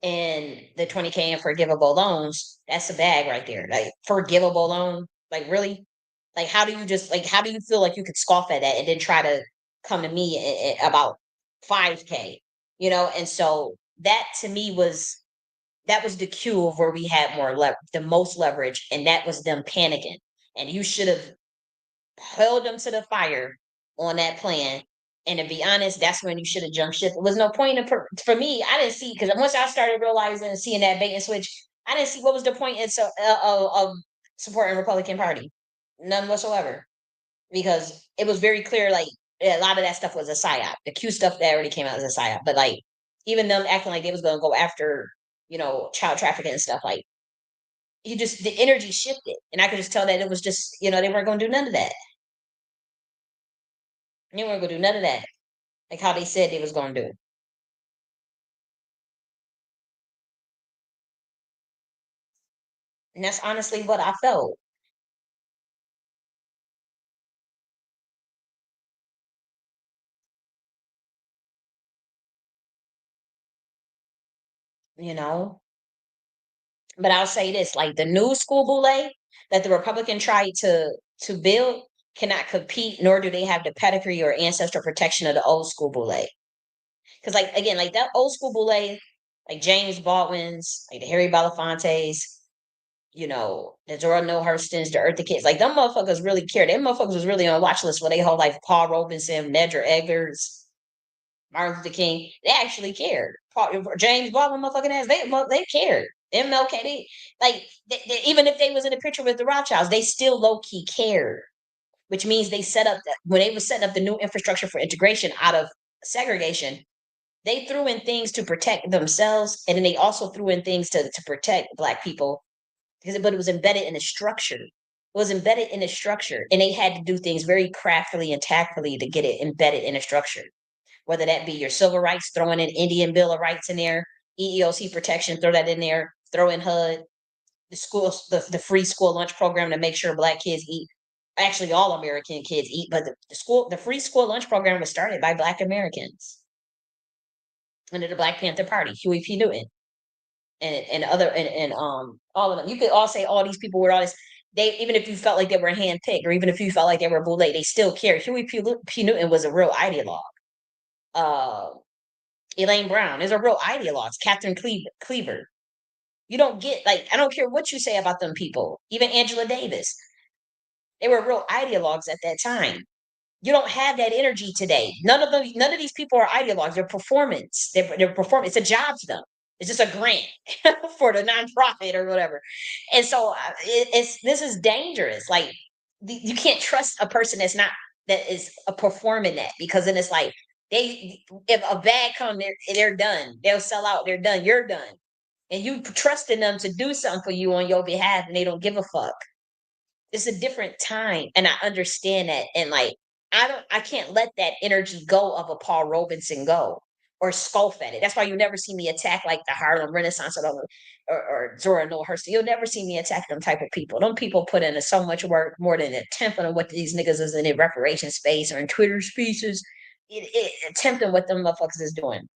and the 20K in forgivable loans, that's a bag right there. Like forgivable loan, like really, like how do you feel like you could scoff at that and then try to come to me about 5K, And so that to me was that was the cue of where we had the most leverage, and that was them panicking. And you should have held them to the fire on that plan. And to be honest, that's when you should have jumped ship. There was no point for me. I didn't see because once I started realizing and seeing that bait and switch, I didn't see what was the point of supporting Republican Party, none whatsoever. Because it was very clear, like a lot of that stuff was a psyop. The Q stuff that already came out as a psyop, but like even them acting like they was going to go after child trafficking and stuff, like you just the energy shifted, and I could just tell that it was just they weren't going to do none of that. They weren't going to do none of that like how they said they was going to do. And that's honestly what I felt, you know. But I'll say this: like the new school boule that the Republican tried to build cannot compete, nor do they have the pedigree or ancestral protection of the old school boule. Because like again, like that old school boule, like James Baldwin's, like the Harry Belafonte's, the Zora Neale Hurstins, the Eartha Kids, like them motherfuckers really cared. Them motherfuckers was really on watch list for they whole life. Paul Robeson, Nedra Eggers, Martin Luther King, they actually cared. James Baldwin, motherfucking ass, they cared. MLK, even if they was in a picture with the Rothschilds, they still low key cared. Which means they set up that when they was setting up the new infrastructure for integration out of segregation, they threw in things to protect themselves, and then they also threw in things to protect Black people but it was embedded in a structure. It was embedded in a structure, and they had to do things very craftily and tactfully to get it embedded in a structure, whether that be your civil rights, throwing an Indian Bill of Rights in there, EEOC protection, throw that in there, throw in HUD, the schools, the free school lunch program to make sure Black kids eat. Actually, all American kids eat, but the free school lunch program was started by Black Americans under the Black Panther Party, Huey P. Newton, and other and all of them. You could all say all these people were all this. They even if you felt like they were handpicked, or even if you felt like they were boule, they still cared. Huey P. Newton was a real ideologue. Uh, Elaine Brown is a real ideologue. Catherine Cleaver. You don't get like I don't care what you say about them people. Even Angela Davis, they were real ideologues at that time. You don't have that energy today. None of these people are ideologues. They're performance. They're performing. It's a job to them. It's just a grant for the nonprofit or whatever. And so this is dangerous. Like you can't trust a person that is performing that because then it's like if a bag comes, they're done. They'll sell out. They're done. You're done. And you trusting them to do something for you on your behalf, and they don't give a fuck. It's a different time, and I understand that. And like, I can't let that energy go of a Paul Robeson go or scoff at it. That's why you never see me attack like the Harlem Renaissance or Zora Neale Hurston. You'll never see me attack them type of people. Them people put in so much work, more than a tenth of what these niggas is in the reparation space or in Twitter spaces. Attempting what them motherfuckers is doing.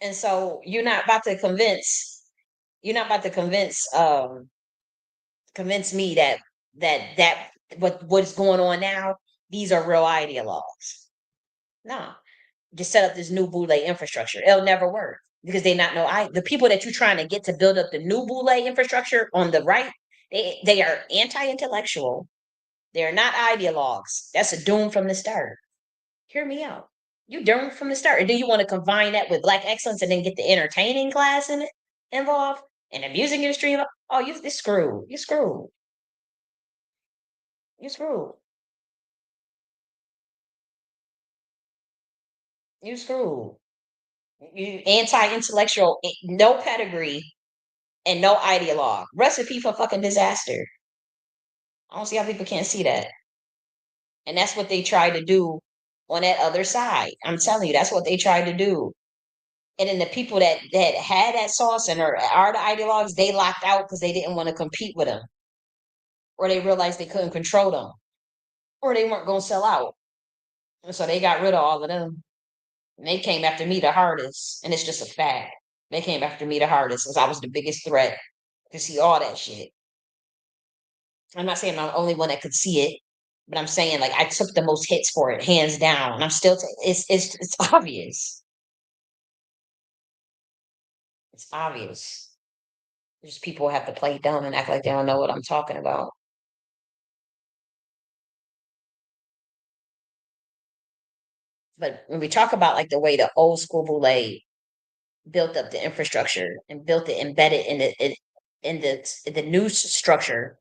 And so you're not about to convince me that what's going on now, these are real ideologues. No. just set up this new boule infrastructure. It'll never work because they not know the people that you're trying to get to build up the new boule infrastructure on the right, they are anti-intellectual. They're not ideologues. That's a doom from the start. Hear me out. You doomed from the start. And do you want to combine that with black excellence and then get the entertaining class in it involved and the music industry? Oh, you're screwed. You're screwed. You're screwed. You're screwed. You anti-intellectual, no pedigree, and no ideologue. Recipe for fucking disaster. I don't see how people can't see that. And that's what they tried to do on that other side. I'm telling you, that's what they tried to do. And then the people that had that sauce and are the ideologues, they locked out because they didn't want to compete with them, or they realized they couldn't control them, or they weren't going to sell out. And so they got rid of all of them. And they came after me the hardest. And it's just a fact. They came after me the hardest because I was the biggest threat to see all that shit. I'm not saying I'm the only one that could see it, but I'm saying like I took the most hits for it, hands down. And I'm still, it's obvious. It's obvious. Just people have to play dumb and act like they don't know what I'm talking about. But when we talk about like the way the old school boule built up the infrastructure and built it embedded in the new structure,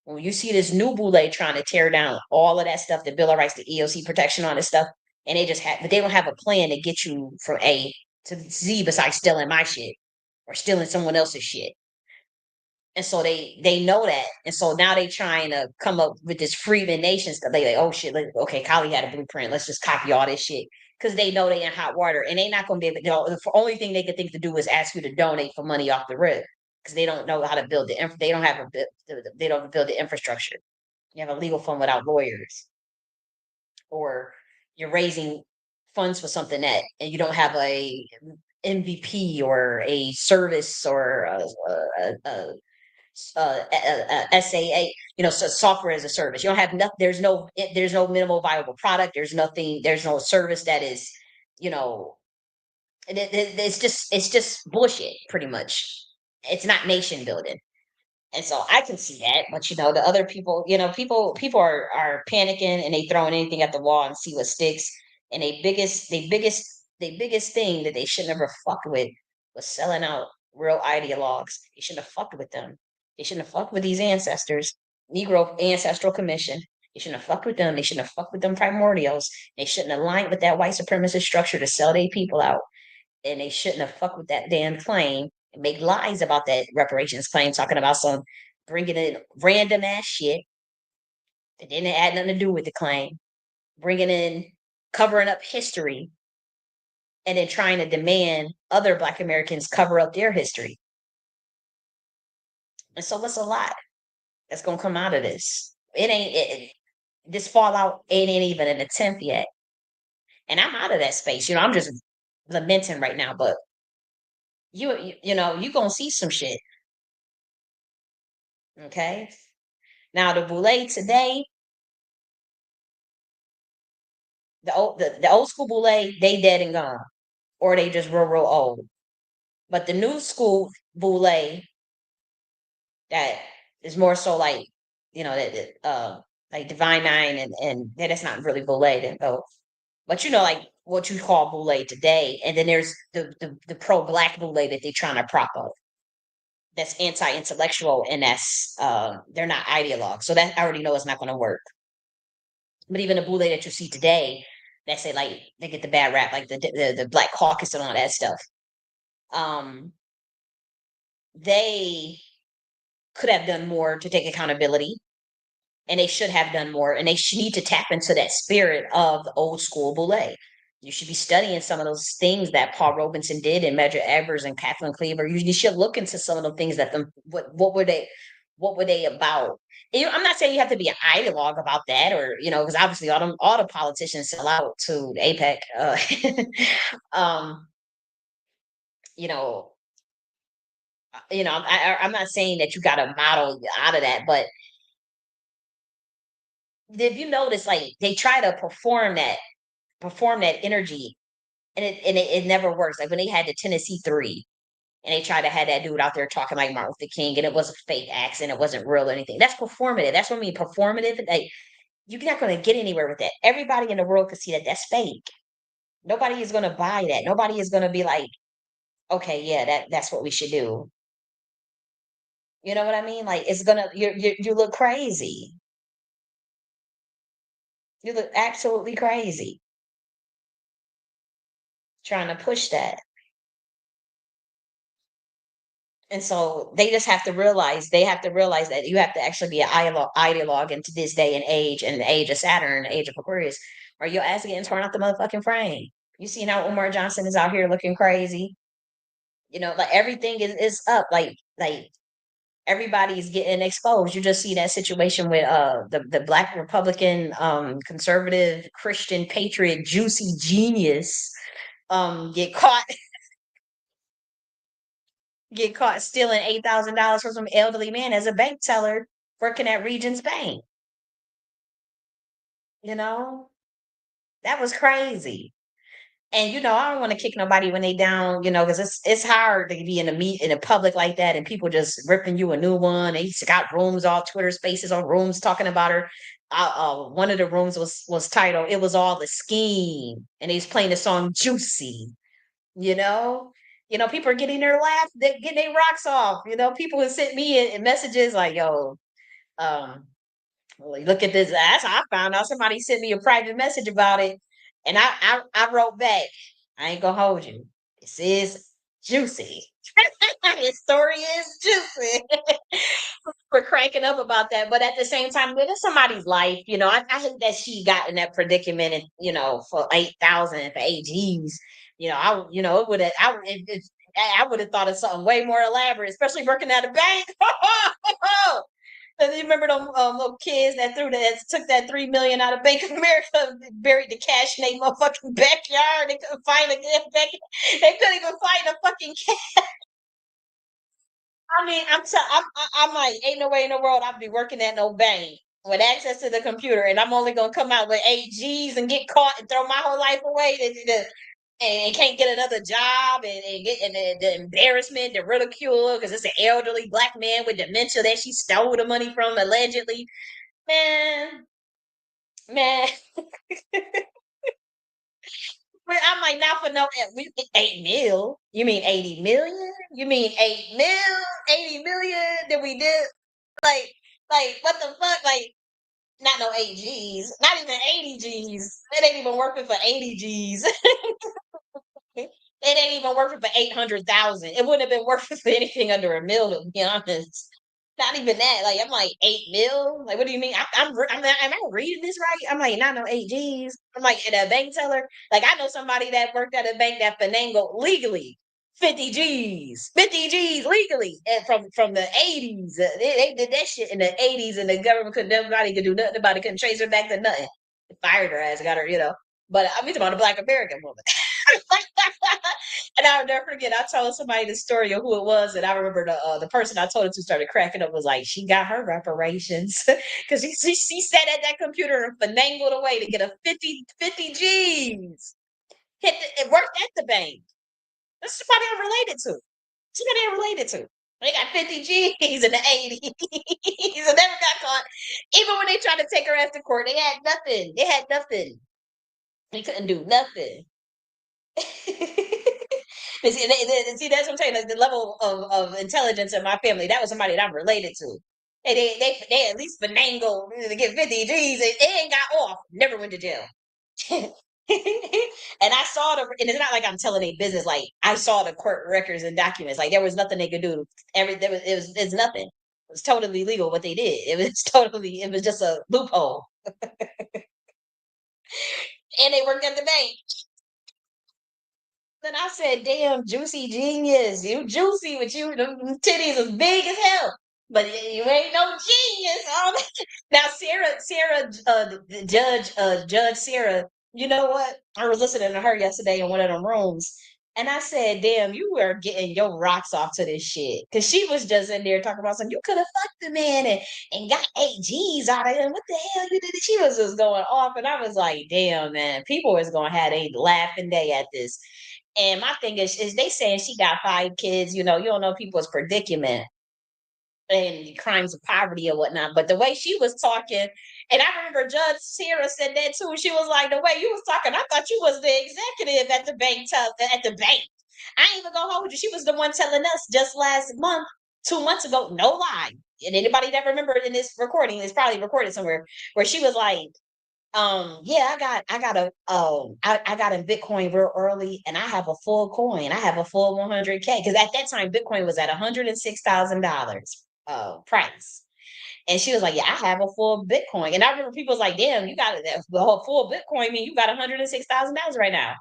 when you see this new boule trying to tear down all of that stuff, the Bill of Rights, the EOC protection, all this stuff, and they just have, but they don't have a plan to get you from A to Z besides stealing my shit or stealing someone else's shit. And so they know that, and so now they trying to come up with this Freedman Nation stuff. They like, oh shit, like, okay, Kali had a blueprint. Let's just copy all this shit because they know they in hot water, and they not going to be able. The only thing they can think to do is ask you to donate for money off the rip because they don't know how to build they don't have they don't build the infrastructure. You have a legal fund without lawyers, or you're raising funds for something that and you don't have a MVP or a service or SAA, so software as a service. You don't have nothing. There's no minimal viable product. There's nothing. There's no service that is, you know, it's just bullshit. Pretty much, it's not nation building. And so I can see that, but the other people, people are panicking and they throwing anything at the wall and see what sticks. And they biggest thing that they should never fuck with was selling out real ideologues. They shouldn't have fucked with them. They shouldn't have fucked with these ancestors, Negro Ancestral Commission. They shouldn't have fucked with them. They shouldn't have fucked with them primordials. They shouldn't have aligned with that white supremacist structure to sell their people out, and they shouldn't have fucked with that damn claim and make lies about that reparations claim, talking about some bringing in random ass shit that didn't have nothing to do with the claim, bringing in covering up history, and then trying to demand other Black Americans cover up their history. And so, what's a lot that's gonna come out of this? This fallout ain't even an attempt yet, and I'm out of that space. I'm just lamenting right now, but you gonna see some shit. Okay. Now the boule today, the old school boule, they dead and gone, or they just real old. But the new school boule that is more so like like Divine Nine and that's not really boule then though. But like what you call boule today, and then there's the pro black boule that they're trying to prop up. That's anti-intellectual and that's they're not ideologues. So that I already know it's not gonna work. But even the boule that you see today, that say like they get the bad rap, like the Black Caucus and all that stuff. Um, they could have done more to take accountability, and they should have done more, and they should need to tap into that spirit of the old school boule. You should be studying some of those things that Paul Robinson did and Medgar Evers and Kathleen Cleaver. You should look into some of the things that what were they about? I'm not saying you have to be an ideologue about that, or because obviously all the politicians sell out to the APEC. Um, you know, I'm not saying that you got to model out of that, but if you notice, like they try to perform that perform that energy, and it never works. Like when they had the Tennessee Three, and they tried to have that dude out there talking like Martin Luther King, and it was a fake accent, it wasn't real or anything. That's performative. That's what I mean, performative. Like you're not going to get anywhere with that. Everybody in the world could see that that's fake. Nobody is going to buy that. Nobody is going to be like, okay, yeah, that's what we should do. You know what I mean? Like it's gonna you look crazy. You look absolutely crazy trying to push that. And so they have to realize that you have to actually be an ideologue into this day and age, and the age of Saturn, the age of Aquarius, or your ass getting torn out the motherfucking frame. You see now Umar Johnson is out here looking crazy. You know, like everything is up. Like everybody's getting exposed. You just see that situation with the black Republican conservative Christian patriot juicy genius get caught get caught stealing $8,000 from some elderly man as a bank teller working at Regions Bank. You know, that was crazy. And I don't want to kick nobody when they down, because it's hard to be in a meet in a public like that, and people just ripping you a new one. They got rooms, all Twitter Spaces on rooms talking about her. One of the rooms was titled "It Was All the Scheme," and he's playing the song "Juicy." You know, people are getting their they getting their rocks off. People have sent me messages like, "Yo, um, well, look at this." That's how I found out. Somebody sent me a private message about it, and I wrote back. I ain't gonna hold you. This is juicy. His story is juicy. We're cranking up about that, but at the same time, it's somebody's life. I hate that she got in that predicament, and for 8,000 for AGs. It would have. I would have thought of something way more elaborate, especially working at a bank. And you remember them little kids that took that 3 million out of Bank of America, buried the cash in their motherfucking backyard. They couldn't find a bank. They couldn't even find a fucking cash. I mean, I'm like, ain't no way in the world I'd be working at no bank with access to the computer, and I'm only gonna come out with 8 Gs and get caught and throw my whole life away. And can't get another job, and get the embarrassment, the ridicule, because it's an elderly black man with dementia that she stole the money from allegedly. Man, man. But I'm like, now for no 8 mil. You mean 80 million? You mean 80 million that we did? Like, what the fuck? Like, not no 8 Gs, not even 80 Gs. It ain't even working for 80 Gs. It ain't even worth it for 800,000. It wouldn't have been worth it for anything under a mil, to be honest. Not even that. Like I'm like 8 mil. Like what do you mean? Am I reading this right? I'm like not no 8 Gs. I'm like at a bank teller. Like I know somebody that worked at a bank that finangled legally 50 Gs, 50 Gs legally, and from the 80s. They did that shit in the 80s, and the government nobody could do nothing about it. Couldn't trace her back to nothing. Fired her ass, got her. But I'm talking about a black American woman. And I'll never forget. I told somebody the story of who it was, and I remember the person I told it to started cracking up. Was like, she got her reparations because she sat at that computer and finangled away to get a 50 G's. It worked at the bank. That's somebody I'm related to. Somebody I'm related to. They got 50 G's in the 80s and never got caught. Even when they tried to take her ass to court, they had nothing. They had nothing. They couldn't do nothing. See, that's what I'm saying. Like the level of intelligence in my family, that was somebody that I'm related to. And they at least finagle to get 50 G's. They ain't got off. Never went to jail. And I saw and it's not like I'm telling a business. Like I saw the court records and documents. Like there was nothing they could do. It's nothing. It was totally legal what they did. It was just a loophole. And they worked at the bank. Then I said, "Damn, juicy genius! You juicy with you. Them titties is big as hell, but you ain't no genius." Now, Sarah, the Judge Sarah. You know what? I was listening to her yesterday in one of them rooms, And I said, damn, you were getting your rocks off to this shit. Cause she was just in there talking about something. You could have fucked the man and got 8 G's out of him. What the hell you did? She was just going off. And I was like, damn, man, people was gonna have a laughing day at this. And my thing is they saying she got 5 kids, you don't know people's predicament and crimes of poverty or whatnot. But the way she was talking, and I remember Judge Sarah said that too. She was like, the way you was talking, I thought you was the executive at the bank. At the bank, I ain't even gonna hold you. She was the one telling us just last month, 2 months ago, no lie. And anybody that remember in this recording is probably recorded somewhere where she was like, yeah, I got in Bitcoin real early and I have a full coin. I have a full 100K. Because at that time, Bitcoin was at $106,000 price. And she was like, yeah, I have a full Bitcoin. And I remember people was like, damn, you got the whole full Bitcoin mean you got $106,000 right now.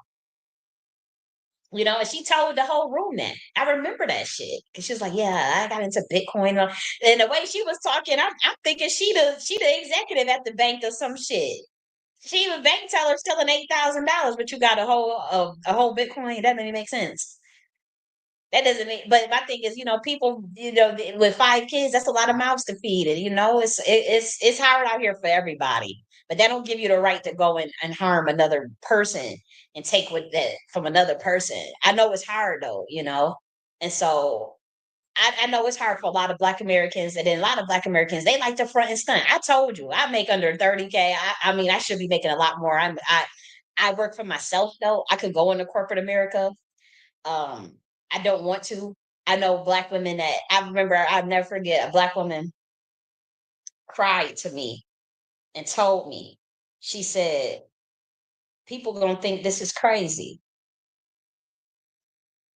And she told the whole room that. I remember that shit. Cause she was like, yeah, I got into Bitcoin. And the way she was talking, I'm thinking she the executive at the bank or some shit. She was bank teller stealing $8,000, but you got a whole Bitcoin. That doesn't make sense. That doesn't make. But my thing is, people, with 5 kids, that's a lot of mouths to feed. And it's hard out here for everybody. But that don't give you the right to go and harm another person and take what that from another person. I know it's hard though. And so I know it's hard for a lot of Black Americans, and then a lot of Black Americans they like to front and stunt. I told you, I make under 30K. I mean, I should be making a lot more. I work for myself though. I could go into corporate America. Um, I don't want to. I know Black women that I remember. I'll never forget a Black woman cried to me and told me. She said, "People gonna think this is crazy."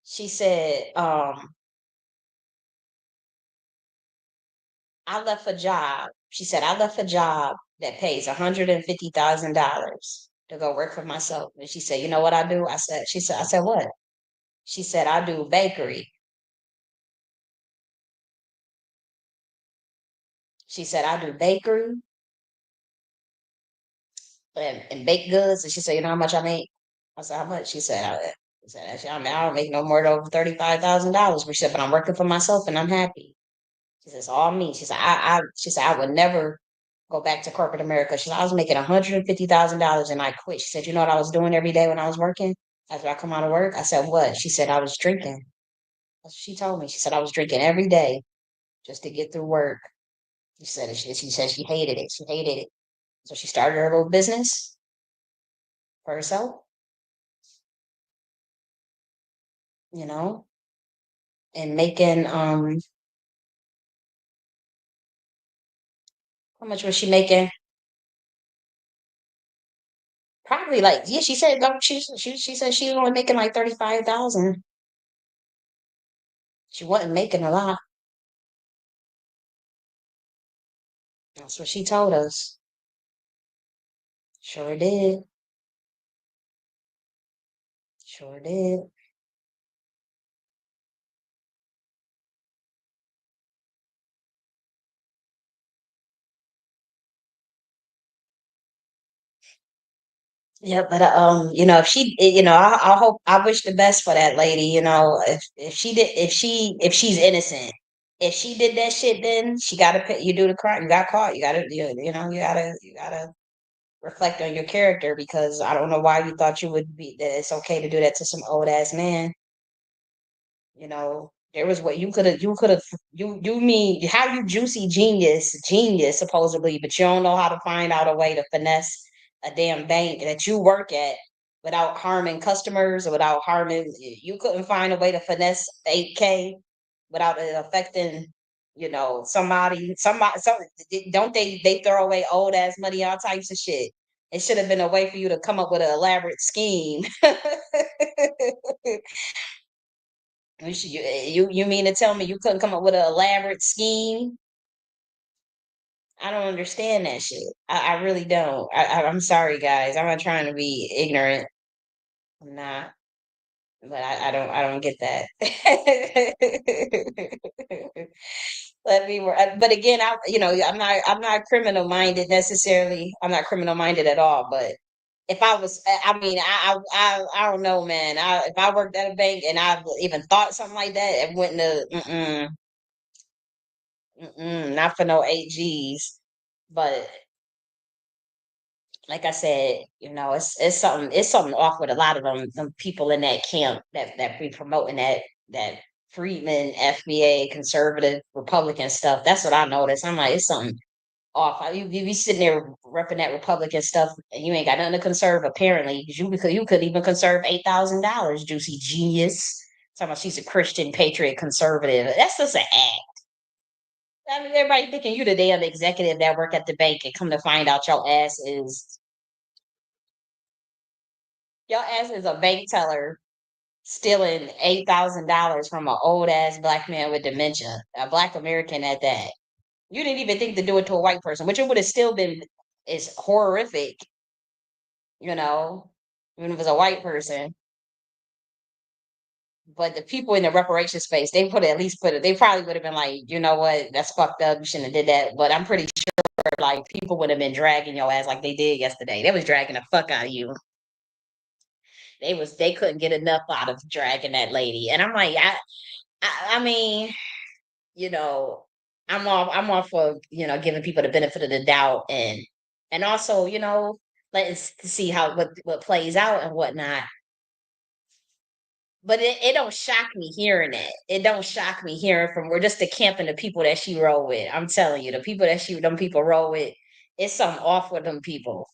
She said, I left a job. She said, I left a job that pays $150,000 to go work for myself. And she said, you know what I do? I said, what? She said, I do bakery. She said, I do bakery and baked goods. And she said, you know how much I make? I said, how much? I mean, I don't make no more than over $35,000. But she said, but I'm working for myself and I'm happy. She says, all me. She said, I would never go back to corporate America. She said, I was making $150,000 and I quit. She said, you know what I was doing every day when I was working? After I come out of work? I said, what? She said, I was drinking. That's what she told me. She said, I was drinking every day just to get through work. She said she hated it. She hated it. So she started her little business for herself, you know, and making how much was she making? Probably like, yeah, she said no, she said she was only making like 35,000. She wasn't making a lot. That's what she told us. Sure did. Sure did. Yeah, but if I hope I wish the best for that lady. If she did, if she's innocent, if she did that shit, then she got to pay. You do the crime, you got caught. You gotta reflect on your character because I don't know why you thought you would be that it's okay to do that to some old ass man. There was what you mean how you juicy genius supposedly, but you don't know how to find out a way to finesse a damn bank that you work at without harming customers or without harming. You couldn't find a way to finesse 8K without it affecting somebody. Don't they throw away old ass money, all types of shit. It should have been a way for you to come up with an elaborate scheme. You mean to tell me you couldn't come up with an elaborate scheme? I don't understand that shit. I really don't. I'm sorry, guys. I'm not trying to be ignorant. I'm not, but I don't get that. But again, I'm not criminal minded necessarily. I'm not criminal minded at all, but If I was, I mean, I don't know, man. If I worked at a bank and I even thought something like that, it wouldn't have. Not for no 8 Gs. But like I said, it's something off with a lot of them people in that camp that be promoting that Friedman, FBA, conservative Republican stuff. That's what I noticed. I'm like, it's something off. You be sitting there repping that Republican stuff, and you ain't got nothing to conserve apparently, because you could even conserve $8,000. Juicy genius. Talking about she's a Christian patriot conservative. That's just an act. I mean, everybody thinking you the damn executive that work at the bank, and come to find out your ass is a bank teller stealing $8,000 from an old ass black man with dementia, a black American at that. You didn't even think to do it to a white person, which it would have still been is horrific, you know, even if it was a white person. But the people in the reparation space, they put at least put it. They probably would have been like, you know what, that's fucked up. You shouldn't have did that. But I'm pretty sure like people would have been dragging your ass like they did yesterday. They was dragging the fuck out of you. They couldn't get enough out of dragging that lady. And I'm like, I mean, you know, I'm all for, giving people the benefit of the doubt, and also, letting see how what plays out and whatnot. But it don't shock me hearing that. It don't shock me hearing from we're just the camp and the people that she roll with. I'm telling you, the people that them people roll with, it's something off with them people.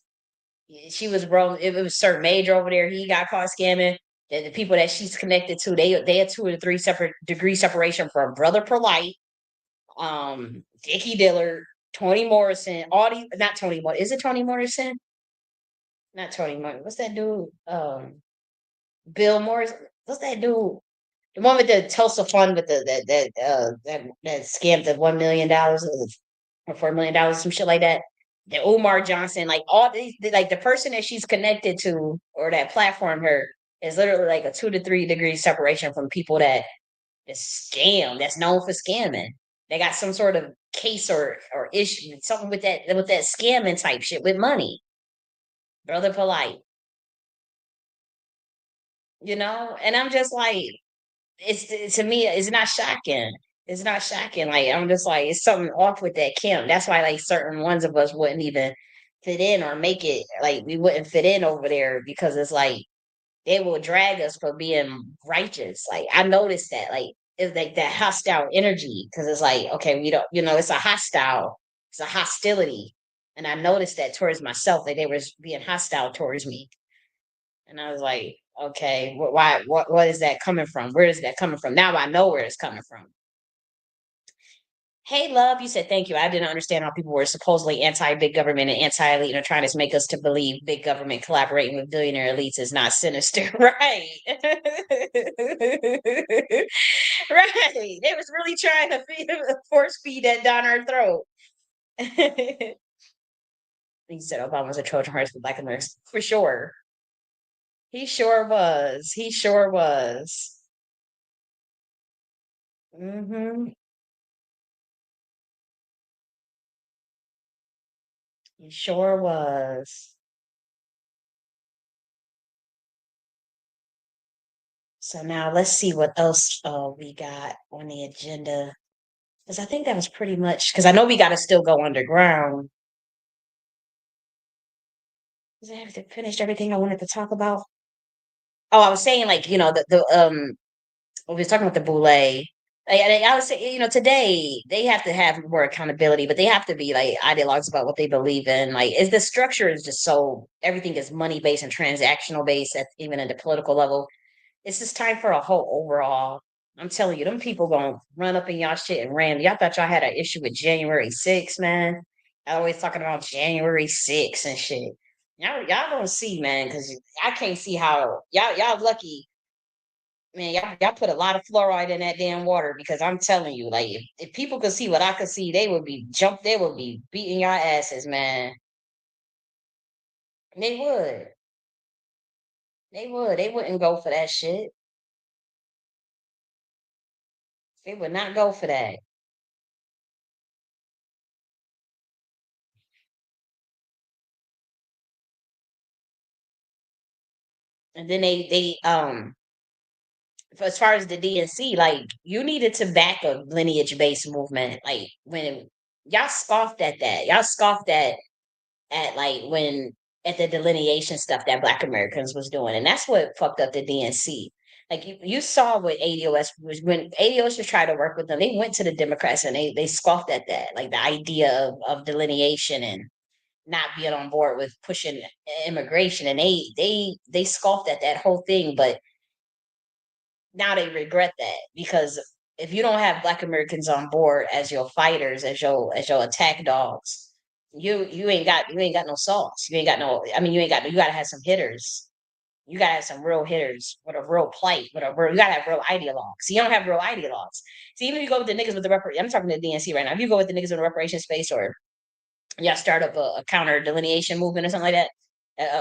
She was rolling. It was Sir Major over there. He got caught scamming. The people that she's connected to, they had 2 or 3 separate degree separation from Brother Polite, Dickie Dillard, Toni Morrison, all these not Toni Morrison. Is it Toni Morrison? Not Toni Morrison. What's that dude? Bill Morris. What's that dude? The one with the Tulsa fund with the that scammed the $1 million or $4 million, some shit like that. The Umar Johnson, like all these, like the person that she's connected to or that platform her is literally like a 2 to 3 degree separation from people that is scam that's known for scamming. They got some sort of case or issue, something with that scamming type shit with money. Brother Polite, and I'm just like, to me, it's not shocking. It's not shocking. Like I'm just like, it's something off with that camp. That's why like certain ones of us wouldn't even fit in or make it. Like we wouldn't fit in over there because it's like they will drag us for being righteous. Like I noticed that. Like it's like that hostile energy because it's like okay, we don't. It's a hostility, and I noticed that towards myself that they was being hostile towards me. And I was like, okay, why? What is that coming from? Where is that coming from? Now I know where it's coming from. Hey, love, you said thank you. I didn't understand how people were supposedly anti big government and anti elite and trying to make us to believe big government collaborating with billionaire elites is not sinister, right? Right. They was really trying to force feed that down our throat. He said Obama was a Trojan horse for Black Americans. For sure. He sure was. He sure was. Hmm. He sure was. So now let's see what else we got on the agenda. Because I think that was pretty much, because I know we got to still go underground. Because I have to finish everything I wanted to talk about. Oh, I was saying, like, we was talking about the boule. I would say, today they have to have more accountability, but they have to be like ideologues about what they believe in. Like, is the structure is just so everything is money based and transactional based, even at the political level. It's just time for a whole overall. I'm telling you, them people gonna run up in y'all shit and ram. Y'all thought y'all had an issue with January 6th, man. I always talking about January 6th and shit. Y'all don't see, man, because I can't see how y'all lucky, man. Y'all put a lot of fluoride in that damn water because I'm telling you, like if people could see what I could see, they would be beating your asses, man. They would. They would. They wouldn't go for that shit. They would not go for that. And then as far as the DNC, like you needed to back a lineage based movement. Like when y'all scoffed at that, y'all scoffed at like when at the delineation stuff that Black Americans was doing, and that's what fucked up the DNC. Like you saw what ADOS was when ADOS was trying to work with them. They went to the Democrats and they scoffed at that, like the idea of delineation and not being on board with pushing immigration, and they scoffed at that whole thing. But now they regret that because if you don't have Black Americans on board as your fighters, as your attack dogs, you ain't got no sauce. You ain't got no. I mean, you got to have some hitters. You got to have some real hitters with a real plight, you got to have real ideologues. You don't have real ideologues. So even if you go with the niggas with the I'm talking to the DNC right now. If you go with the niggas in the reparation space, or y'all start up a counter delineation movement or something like that.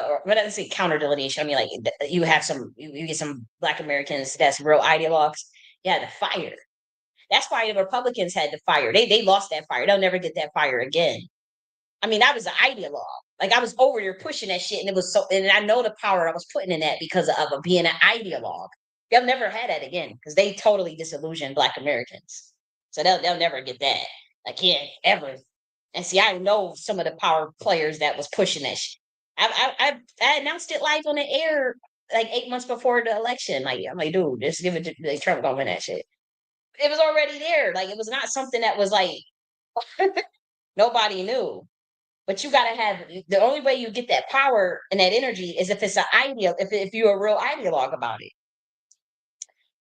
Or when I say counter delineation, I mean like you have you get some Black Americans that's real ideologues. Yeah, the fire. That's why the Republicans had to fire. They lost that fire. They'll never get that fire again. I mean, I was an ideologue. Like I was over there pushing that shit, and it was so. And I know the power I was putting in that because of being an ideologue. They'll never have that again because they totally disillusioned Black Americans. So they'll never get that. I can't ever. And see, I know some of the power players that was pushing that shit. I announced it live on the air like 8 months before the election. Like I'm like, dude, just give it to like, Trump gonna win that shit. It was already there. Like it was not something that was like nobody knew. But you gotta have the only way you get that power and that energy is if it's an ideal, if you're a real ideologue about it.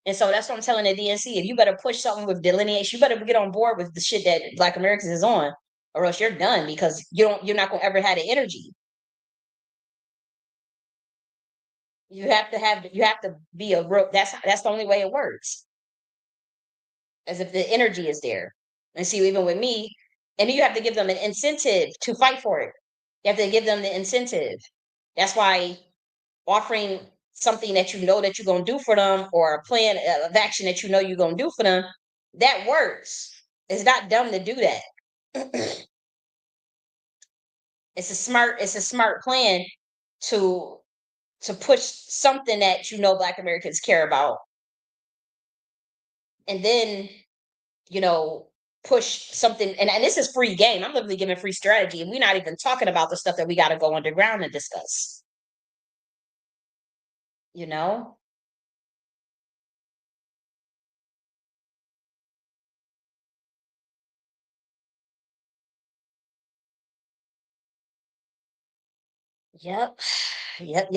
And so that's what I'm telling the DNC. If you better push something with delineation, you better get on board with the shit that Black Americans is on, or else you're done because you're not gonna ever have the energy. You have to be a real that's the only way it works. As if the energy is there. And see, even with me, and you have to give them an incentive to fight for it. You have to give them the incentive. That's why offering something that you know that you're going to do for them, or a plan of action that you know you're going to do for them, that works. It's not dumb to do that. It's a smart plan to push something that you know Black Americans care about, and then you know push something. And this is free game. I'm literally giving free strategy, and we're not even talking about the stuff that we got to go underground and discuss. You know. Yep. Yep.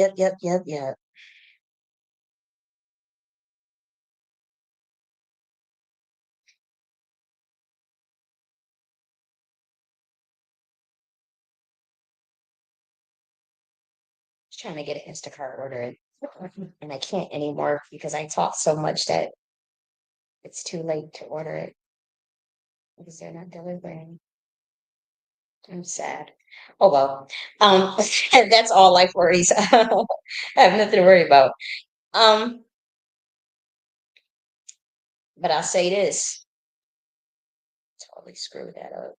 Just trying to get an Instacart order in. And I can't anymore because I talk so much that it's too late to order it because they're not delivering. I'm sad. Oh well. That's all life worries. I have nothing to worry about. Um, but I'll say this. Totally screwed that up.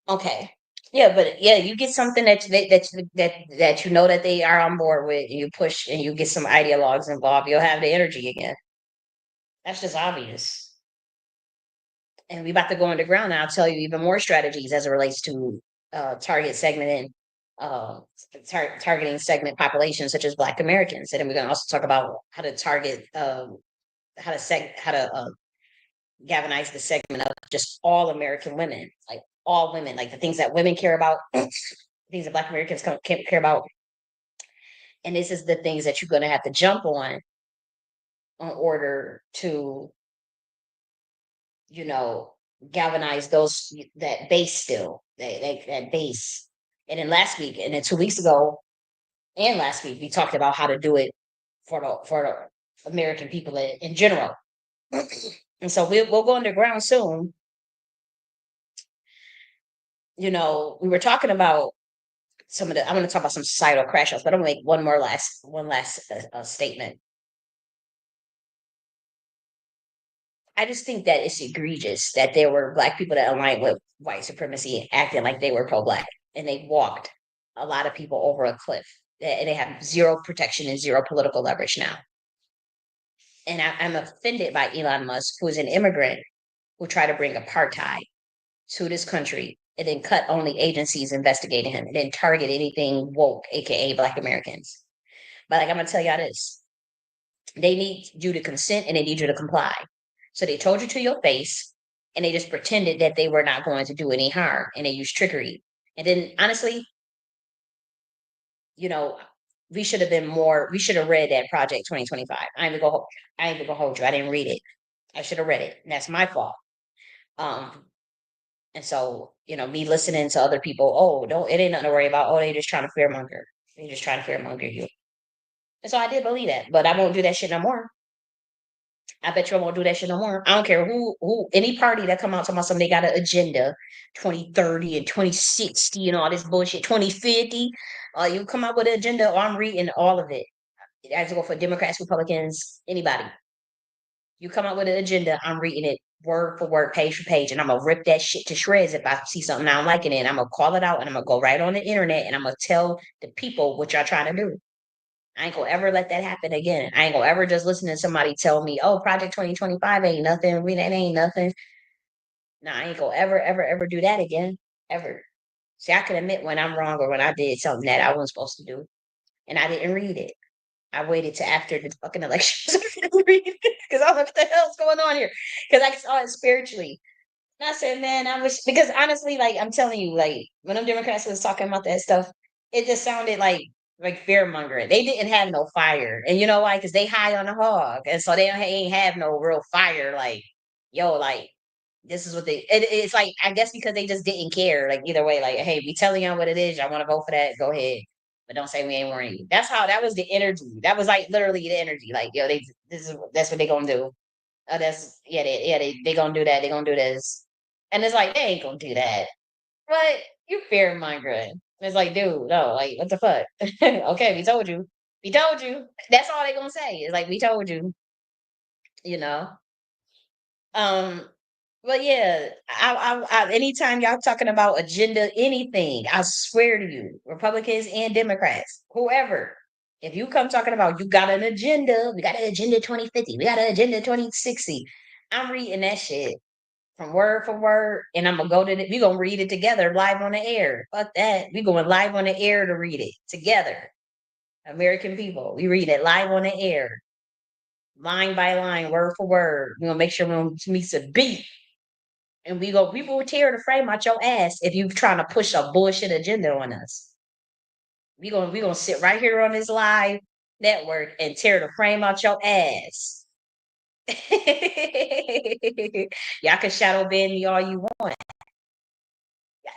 Okay. Yeah, but yeah, you get something that you know that they are on board with, and you push and you get some ideologues involved, you'll have the energy again. That's just obvious. And we about to go underground, and I'll tell you even more strategies as it relates to target segmenting, uh, targeting segment populations such as Black Americans, and then we're going to also talk about how to target, how to galvanize the segment of just all American women, like all women, like the things that women care about, things that Black Americans care about, and this is the things that you're going to have to jump on in order to you know, galvanize that base still, that base. And then last week, and then 2 weeks ago, and last week, we talked about how to do it for the American people in general. And so we'll go underground soon. You know, we were talking about some of the. I'm going to talk about some societal crashouts, but I'm going to make one last statement. I just think that it's egregious that there were Black people that aligned with white supremacy acting like they were pro-Black. and they walked a lot of people over a cliff. And they have zero protection and zero political leverage now. And I'm offended by Elon Musk, who is an immigrant who tried to bring apartheid to this country and then cut only agencies investigating him and then target anything woke, aka Black Americans. But like I'm gonna tell y'all this. They need you to consent and they need you to comply. So they told you to your face and they just pretended that they were not going to do any harm and they used trickery. And then honestly, you know, we should have been more, we should have read that Project 2025. I ain't even gonna hold you. I didn't read it. I should have read it. And that's my fault. Um, and so, me listening to other people, oh, don't it ain't nothing to worry about. Oh, they just trying to fearmonger. They just trying to fearmonger you. And so I did believe that, but I won't do that shit no more. I bet you I won't do that shit no more. I don't care any party that come out talking about something, they got an agenda, 2030 and 2060 and all this bullshit, 2050. You come out with an agenda, or I'm reading all of it. I have to go for Democrats, Republicans, anybody. You come out with an agenda, I'm reading it word for word, page for page, and I'm gonna rip that shit to shreds if I see something I don't like it, and I'm gonna call it out, and I'm gonna go right on the internet, and I'm gonna tell the people what y'all trying to do. I ain't gonna ever let that happen again. I ain't gonna ever just listen to somebody tell me, "Oh, Project 2025 ain't nothing. That ain't nothing." No, I ain't gonna ever, ever, ever do that again, ever. See, I can admit when I'm wrong or when I did something that I wasn't supposed to do, and I didn't read it. I waited to after the fucking elections to read it because I don't know what the hell's going on here. Because I saw it spiritually. And I said, man, I wish because honestly, like I'm telling you, like when them Democrats was talking about that stuff, it just sounded like fear mongering. They didn't have no fire, and you know why? Because they high on the hog, and so they ain't have no real fire. Like, yo, like this is what it's like. I guess because they just didn't care. Like either way, like hey, we telling y'all what it is. Y'all want to vote for that? Go ahead, but don't say we ain't warning you. That's how that was the energy. That was like literally the energy. Like yo, that's what they gonna do. Oh, that's they gonna do that. They gonna do this, and it's like they ain't gonna do that. But you fear mongering. It's like, dude, no, like what the fuck? Okay, we told you. We told you. That's all they gonna say. It's like we told you. You know. Um. But yeah, anytime y'all talking about agenda, anything, I swear to you, Republicans and Democrats, whoever, if you come talking about you got an agenda, we got an agenda 2050, we got an agenda 2060, I'm reading that shit from word for word, and I'm gonna go to we gonna read it together live on the air. Fuck that. We going live on the air to read it together. American people, we read it live on the air, line by line, word for word. We gonna make sure we don't miss a beat. And we will tear the frame out your ass if you trying to push a bullshit agenda on us. We gonna sit right here on this live network and tear the frame out your ass. Y'all can shadow ban me all you want.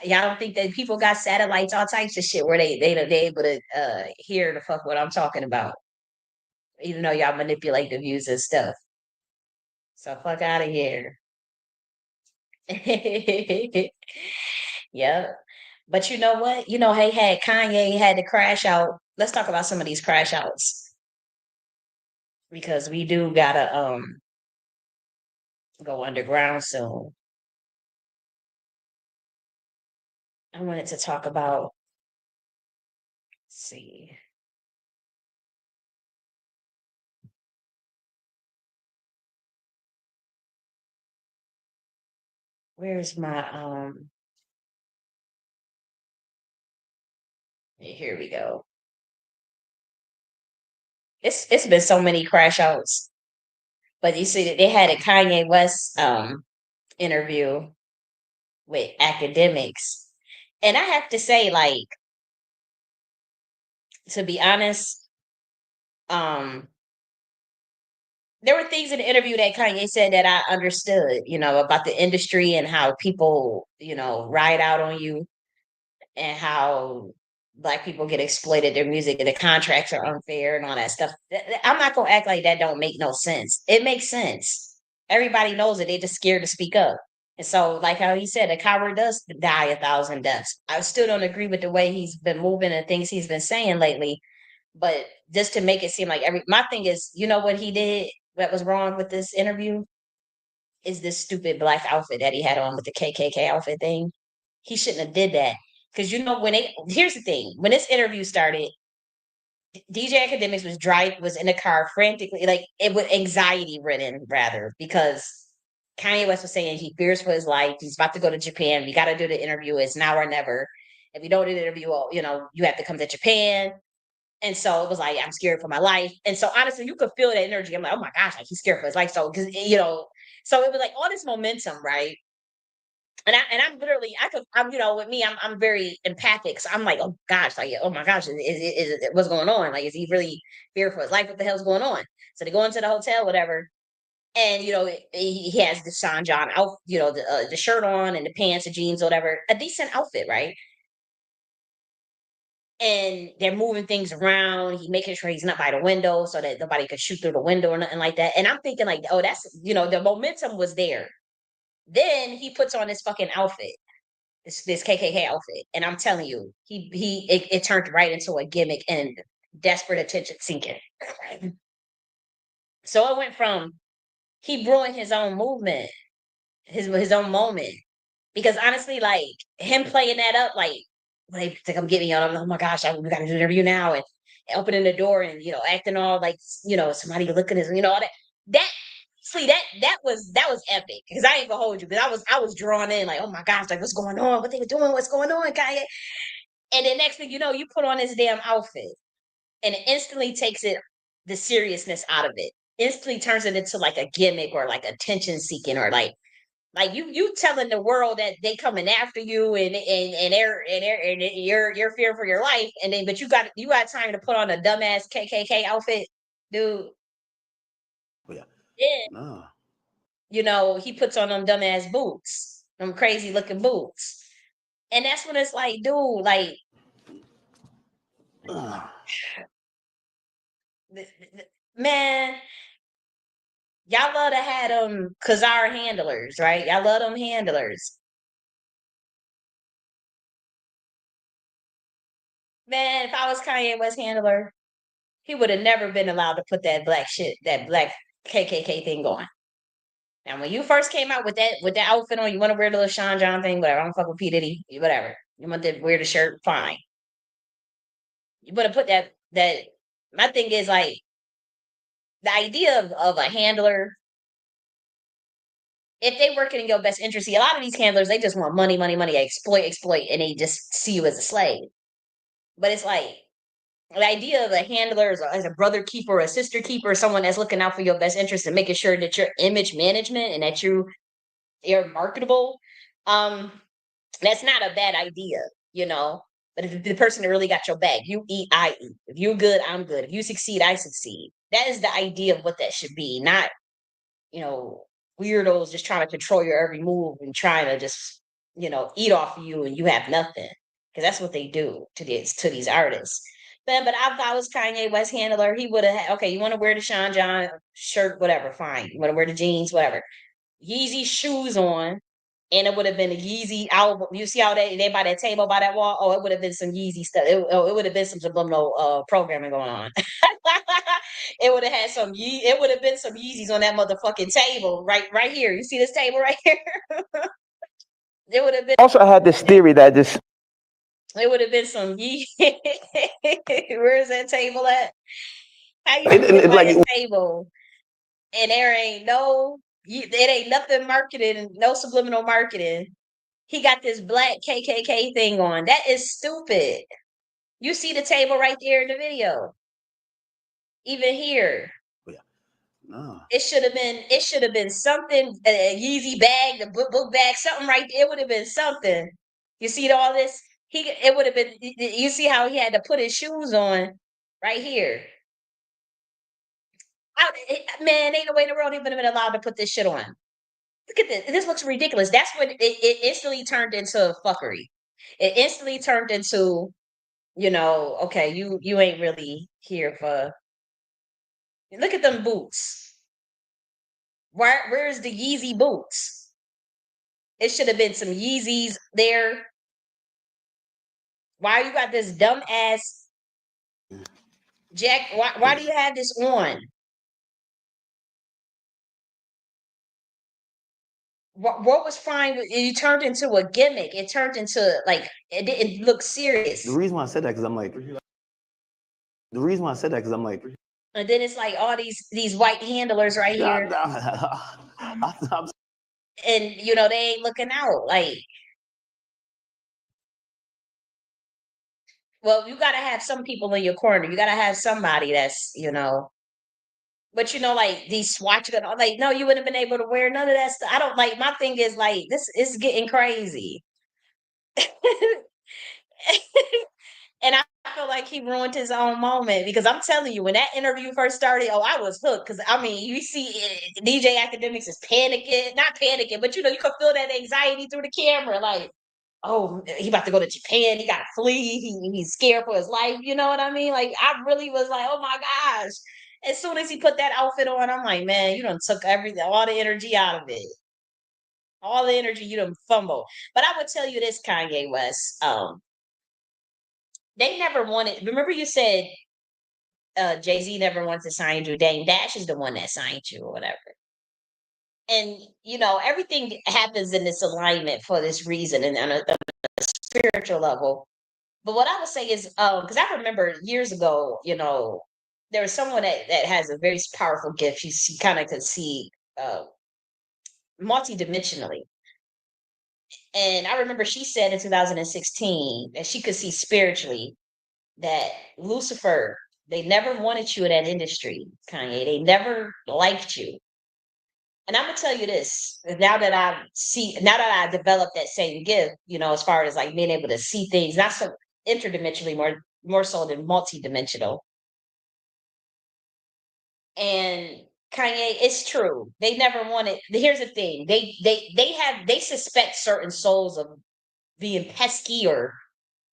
Y'all don't think that people got satellites, all types of shit where they able to hear the fuck what I'm talking about, even though y'all manipulate the views and stuff. So fuck out of here. Yep. But you know what? Kanye had to crash out. Let's talk about some of these crash outs because we do gotta go underground soon. I wanted to talk about, let's see, where's my here we go. It's been so many crash outs. But you see that they had a Kanye West interview with academics. And I have to say, like, to be honest, um, there were things in the interview that Kanye said that I understood, about the industry and how people, ride out on you and how black people get exploited their music and the contracts are unfair and all that stuff. I'm not gonna act like that don't make no sense. It makes sense. Everybody knows it. They just scared to speak up. And so, like how he said, a coward does die 1,000 deaths. I still don't agree with the way he's been moving and things he's been saying lately. But just to make it seem like my thing is, you know what he did that was wrong with this interview is this stupid black outfit that he had on with the KKK outfit thing. He shouldn't have did that Because here's the thing, when this interview started, DJ Academics was in the car frantically, like it was anxiety ridden rather, because Kanye West was saying he fears for his life. He's about to go to Japan. We got to do the interview. It's now or never. If you don't do the interview, you have to come to Japan. And so it was like, I'm scared for my life. And so honestly, you could feel that energy. I'm like, oh my gosh, like he's scared for his life. So, so it was like all this momentum, right? And I'm literally, I'm, with me, I'm very empathic. So I'm like, oh gosh, like, oh my gosh, what's going on? Like, is he really fearful for his life? What the hell's going on? So they go into the hotel, whatever. And, he has the Sean John out, the shirt on and the pants, the jeans, whatever, a decent outfit, right? And they're moving things around. He making sure he's not by the window so that nobody could shoot through the window or nothing like that. And I'm thinking like, oh, that's, the momentum was there. Then he puts on this fucking outfit, this KKK outfit, and I'm telling you, it turned right into a gimmick and desperate attention seeking. So it went from he brewing his own movement, his own moment. Because honestly, like him playing that up, like when they think I'm getting on, oh my gosh, we got to do an interview now, and opening the door and acting all like somebody looking at all that. That see that was epic, because I ain't gonna hold you, because I was drawn in like, oh my gosh, like what's going on, what they were doing, what's going on, Kanye. And then next thing you know, you put on this damn outfit, and it instantly takes the seriousness out of it. Instantly turns it into like a gimmick or like attention seeking, or like you telling the world that they coming after you, and you're fearing for your life, and then but you got time to put on a dumbass KKK outfit, dude. Oh, yeah. Then No. he puts on them dumbass boots, them crazy looking boots, and that's when it's like, dude, like man, y'all love to have them Kazar handlers, right? Y'all love them handlers. Man, if I was Kanye West handler, he would have never been allowed to put that black KKK thing on. Now, when you first came out with that outfit on, you want to wear the little Sean John thing, whatever. I don't fuck with P Diddy, whatever. You want to wear the shirt, fine. You want to put that. My thing is like the idea of a handler. If they working in your best interest, see, a lot of these handlers, they just want money, money, money, exploit, and they just see you as a slave. But it's like the idea of a handler as a brother keeper, or a sister keeper, someone that's looking out for your best interest and making sure that your image management and that you're marketable. Um, that's not a bad idea, you know. But if the person that really got your back, you eat, I eat. If you're good, I'm good. If you succeed, I succeed. That is the idea of what that should be, not you know weirdos just trying to control your every move and trying to just eat off of you, and you have nothing, because that's what they do to these artists. But if I was Kanye West handler, he would have okay, you want to wear the Sean John shirt, whatever, fine. You want to wear the jeans, whatever. Yeezy shoes on, and it would have been a Yeezy album. You see how they by that table by that wall? Oh, it would have been some Yeezy stuff. It would have been some subliminal programming going on. It would have had it would have been some Yeezys on that motherfucking table right here. You see this table right here? It would have been Also, I had this theory that this. it would have been some Yeezy. Where's that table at? How you sit by Like the table and there ain't it ain't nothing marketed, no subliminal marketing. He got this black KKK thing on. That is stupid. You see the table right there in the video. Even here, Oh, yeah. No. it should have been something, a Yeezy bag, the book bag, something right there. It would have been something. You see all this? It would have been. You see how he had to put his shoes on right here. Man, ain't no way in the world he would have been allowed to put this shit on. Look at this. This looks ridiculous. That's what it instantly turned into fuckery. It instantly turned into, okay, you ain't really here for. Look at them boots. Where's the Yeezy boots? It should have been some Yeezys there. Why you got this dumb ass Jack? Why do you have this on? what was fine, it turned into a gimmick. It turned into like it didn't look serious. The reason why I said that because I'm like, the reason why I said that because I'm like, And then it's like all these white handlers right here, and they ain't looking out. Like, well, you gotta have some people in your corner. You gotta have somebody that's, but like these swatch gun, like, no, you wouldn't have been able to wear none of that stuff. I don't like. My thing is like this is getting crazy. And I feel like he ruined his own moment because I'm telling you, when that interview first started, oh, I was hooked. Because I mean, you see, DJ Academics is panicking, not panicking, but you can feel that anxiety through the camera. Like, oh, he about to go to Japan. He got to flee. He's scared for his life. You know what I mean? Like, I really was like, oh my gosh. As soon as he put that outfit on, I'm like, man, you done took everything, all the energy out of it. All the energy you done fumbled. But I would tell you this, Kanye West. They never wanted. Remember, you said Jay-Z never wanted to sign you. Dame Dash is the one that signed you or whatever. And everything happens in this alignment for this reason and on a spiritual level. But what I would say is, because I remember years ago, there was someone that has a very powerful gift. She kind of could see multidimensionally. And I remember she said in 2016 that she could see spiritually that Lucifer, they never wanted you in that industry, Kanye. They never liked you. And I'm gonna tell you this: now that I developed that same gift, as far as like being able to see things, not so interdimensionally, more so than multidimensional. And Kanye, it's true. They never wanted. Here's the thing: they suspect certain souls of being pesky or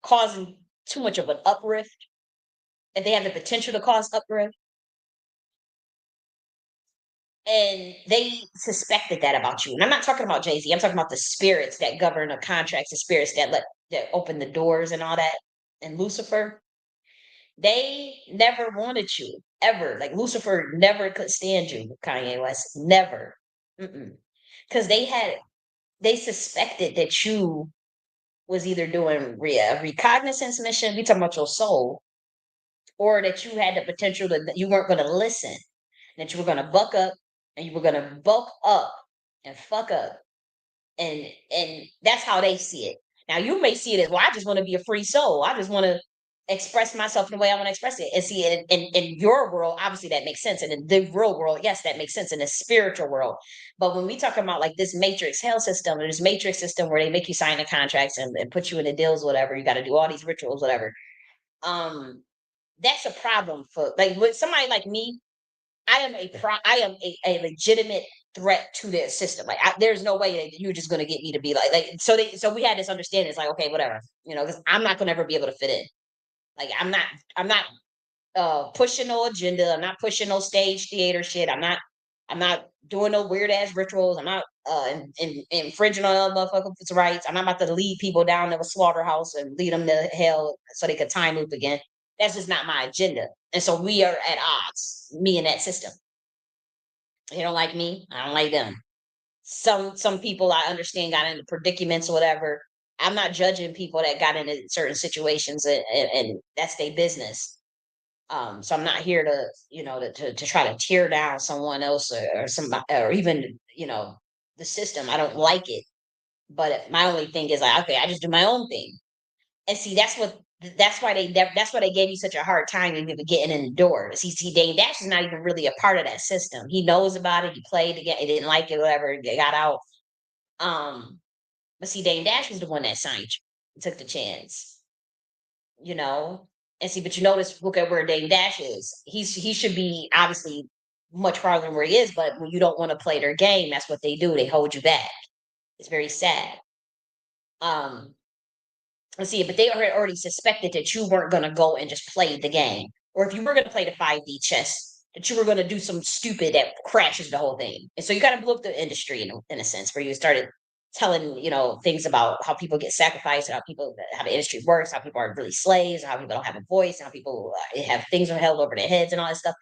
causing too much of an uplift, and they have the potential to cause uplift. And they suspected that about you. And I'm not talking about Jay-Z. I'm talking about the spirits that govern the contracts, the spirits that open the doors and all that. And Lucifer, they never wanted you ever. Like Lucifer never could stand you, Kanye West. Never. Because they suspected that you was either doing a recognizance mission, we talking about your soul, or that you had the potential that you weren't going to listen, that you were going to buck up and you were going to bulk up and fuck up. And that's how they see it. Now you may see it as, well, I just want to be a free soul. I just want to express myself in the way I want to express it. And see it in your world, obviously that makes sense. And in the real world, yes, that makes sense in the spiritual world. But when we talk about like this matrix hell system or this matrix system where they make you sign the contracts and put you in the deals, whatever, you got to do all these rituals, whatever. That's a problem for like with somebody like me. I am a legitimate threat to their system. Like there's no way that you're just going to get me to be like so we had this understanding. It's like, okay, whatever, because I'm not going to ever be able to fit in. Like I'm not pushing no agenda. I'm not pushing no stage theater shit. I'm not doing no weird ass rituals. I'm not infringing on other motherfuckers' rights. I'm not about to lead people down to a slaughterhouse and lead them to hell so they could time loop again. That's just not my agenda. And so we are at odds, me and that system. They don't like me. I don't like them. Some people I understand got into predicaments or whatever. I'm not judging people that got into certain situations and that's their business. So I'm not here to, to try to tear down someone else or somebody or even, the system. I don't like it. But my only thing is like, okay, I just do my own thing. And see, that's why they gave you such a hard time even getting in the door. See, Dame Dash is not even really a part of that system. He knows about it. He played again. He didn't like it, whatever. They got out. But see, Dame Dash was the one that signed you, took the chance, you know. And see, but you notice, look at where Dame Dash is. He should be obviously much farther than where he is. But when you don't want to play their game, that's what they do. They hold you back. It's very sad. Um, Let's see, but they already suspected that you weren't going to go and just play the game. Or if you were going to play the 5D chess, that you were going to do some stupid that crashes the whole thing. And so you got to blow up the industry in a sense where you started telling, things about how people get sacrificed, how the industry works, how people are really slaves, how people don't have a voice, how people have things are held over their heads and all that stuff.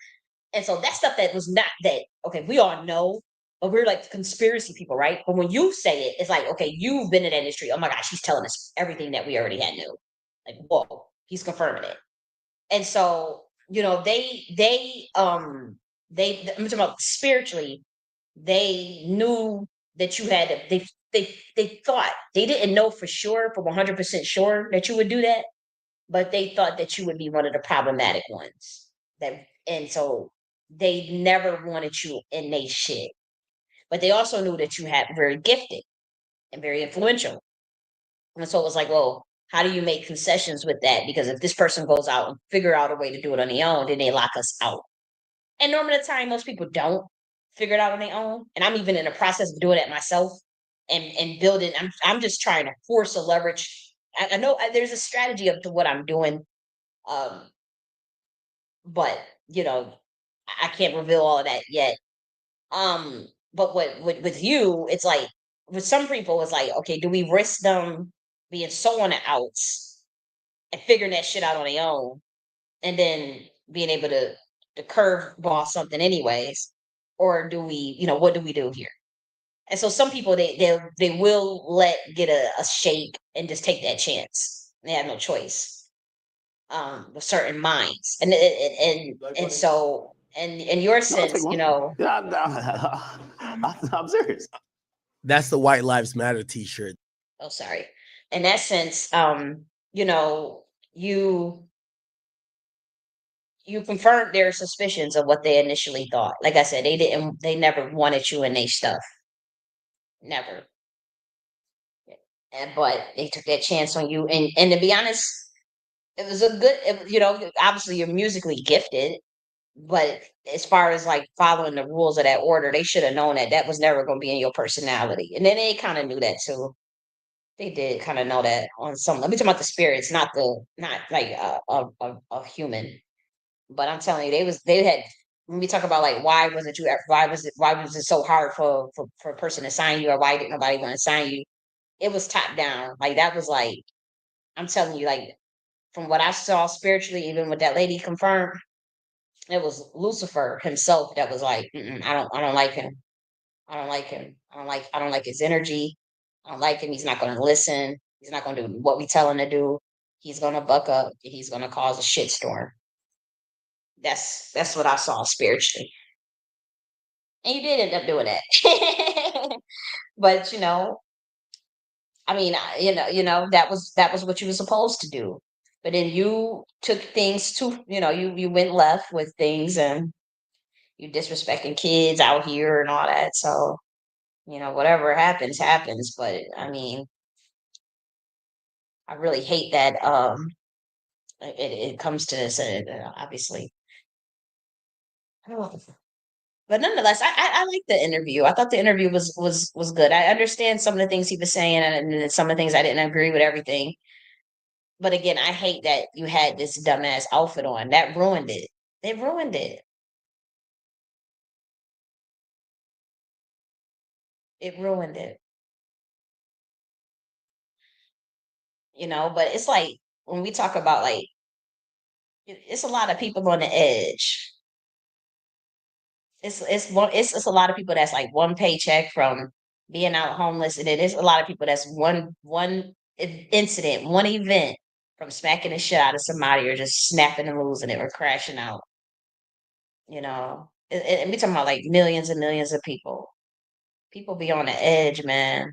And so that stuff that was not that, okay, we all know but we're like conspiracy people, right? But when you say it, it's like, okay, you've been in that industry. Oh my gosh, he's telling us everything that we already had knew. Like, whoa, he's confirming it. And so, I'm talking about spiritually, they knew that you had they thought they didn't know for sure, for 100% sure that you would do that, but they thought that you would be one of the problematic ones. And so they never wanted you in they shit. But they also knew that you had very gifted and very influential. And so it was like, well, how do you make concessions with that? Because if this person goes out and figure out a way to do it on their own, then they lock us out. And normally the time most people don't figure it out on their own. And I'm even in the process of doing it myself and building. I'm just trying to force a leverage. I know there's a strategy up to what I'm doing. Um, but I can't reveal all of that yet. But with you, it's like with some people, it's like, okay, do we risk them being so on the outs and figuring that shit out on their own, and then being able to curve ball something anyways, or do we, what do we do here? And so some people they will let get a shake and just take that chance. They have no choice. With certain minds, and so in your No, I'll take sense, one. Yeah, I'm serious. That's the White Lives Matter T-shirt. oh sorry, in that sense, you know, you you confirmed their suspicions of what they initially thought. Like I said, they never wanted you in their stuff, never. And but they took that chance on you, and to be honest, it was a good. Obviously you're musically gifted, but as far as like following the rules of that order, they should have known that that was never going to be in your personality, and then they kind of knew that too. They did kind of know that on some. Let me talk about the spirits, not like a human. But I'm telling you, they had when we talk about like why was it so hard for a person to sign you, or why didn't nobody want to sign you? It was top down. Like that was like I'm telling you, like from what I saw spiritually, even with that lady confirmed, it was Lucifer himself that was like, I don't like him. I don't like him. I don't like his energy. I don't like him. He's not going to listen. He's not going to do what we tell him to do. He's going to buck up. He's going to cause a shitstorm. That's what I saw spiritually, and you did end up doing that. But I mean, that was what you were supposed to do. But then you took things to, you went left with things, and you disrespecting kids out here and all that. So whatever happens, happens. But I mean, I really hate that it comes to this, obviously. Oh, but nonetheless, I like the interview. I thought the interview was good. I understand some of the things he was saying, and then some of the things I didn't agree with everything. But again, I hate that you had this dumbass outfit on. That ruined it. It ruined it. It ruined it. But it's like when we talk about like it's a lot of people on the edge. It's a lot of people that's like one paycheck from being out homeless, and then there's a lot of people that's incident, one event from smacking the shit out of somebody, or just snapping and losing it, or crashing out. And we talking about like millions and millions of people. People be on the edge, man.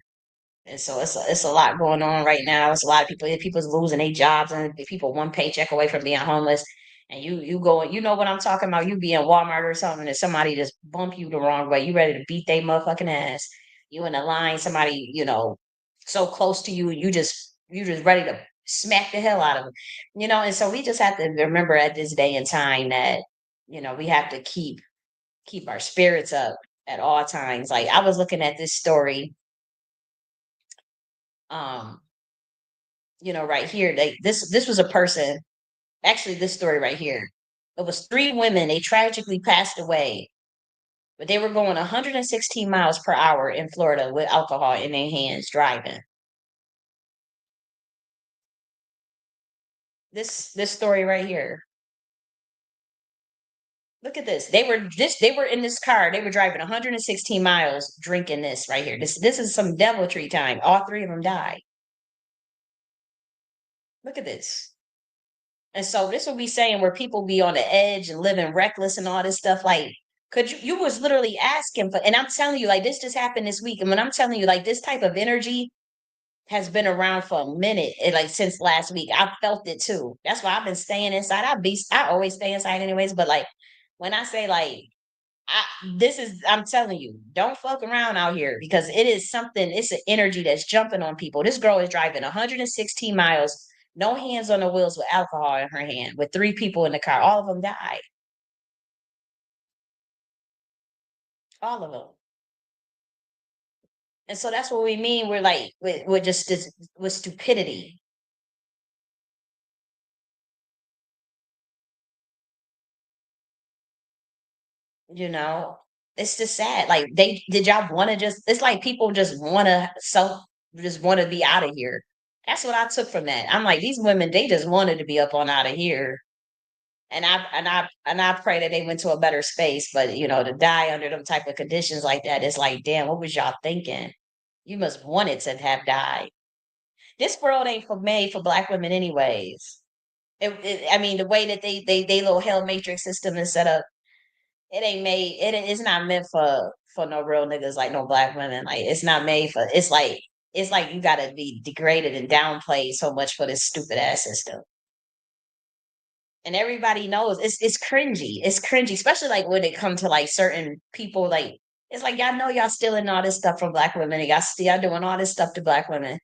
And so it's a lot going on right now. It's a lot of people's losing their jobs, and people one paycheck away from being homeless. And you go, you know what I'm talking about. You be in Walmart or something, and somebody just bump you the wrong way. You ready to beat their motherfucking ass. You in the line, somebody so close to you, you just ready to smack the hell out of them. And so we just have to remember at this day and time that we have to keep our spirits up at all times. Like I was looking at this story um right here. This was a person, actually this story right here. It was three women, they tragically passed away, but they were going 116 miles per hour in Florida with alcohol in their hands driving. This story right here. Look at this. They were in this car. They were driving 116 miles drinking this right here. This is some deviltry time. All three of them died. Look at this. And so this will be saying where people be on the edge and living reckless and all this stuff. Like, could you was literally asking for, and I'm telling you, like this just happened this week. And when I'm telling you, like this type of energy has been around for a minute, like since last week. I felt it too. That's why I've been staying inside. I always stay inside anyways. But like when I say like I'm telling you, don't fuck around out here because it is something, it's an energy that's jumping on people. This girl is driving 116 miles, no hands on the wheels with alcohol in her hand, with three people in the car. All of them died. All of them. And so that's what we mean. We're like, we're just this, with stupidity. You know, it's just sad. Like they did y'all want to just? It's like people just want to just want to be out of here. That's what I took from that. I'm like these women, they just wanted to be up on out of here, and I pray that they went to a better space. But you know, to die under them type of conditions like that, it's like, damn, what was y'all thinking? You must wanted to have died. This world ain't made for black women, anyways. I mean, the way that they little hell matrix system is set up, it ain't made. It's not meant for no real niggas like no black women. Like it's not made for. It's like you gotta be degraded and downplayed so much for this stupid ass system. And everybody knows it's cringy. It's cringy, especially like when it comes to like certain people. Like it's like y'all know y'all stealing all this stuff from black women, and y'all doing all this stuff to black women,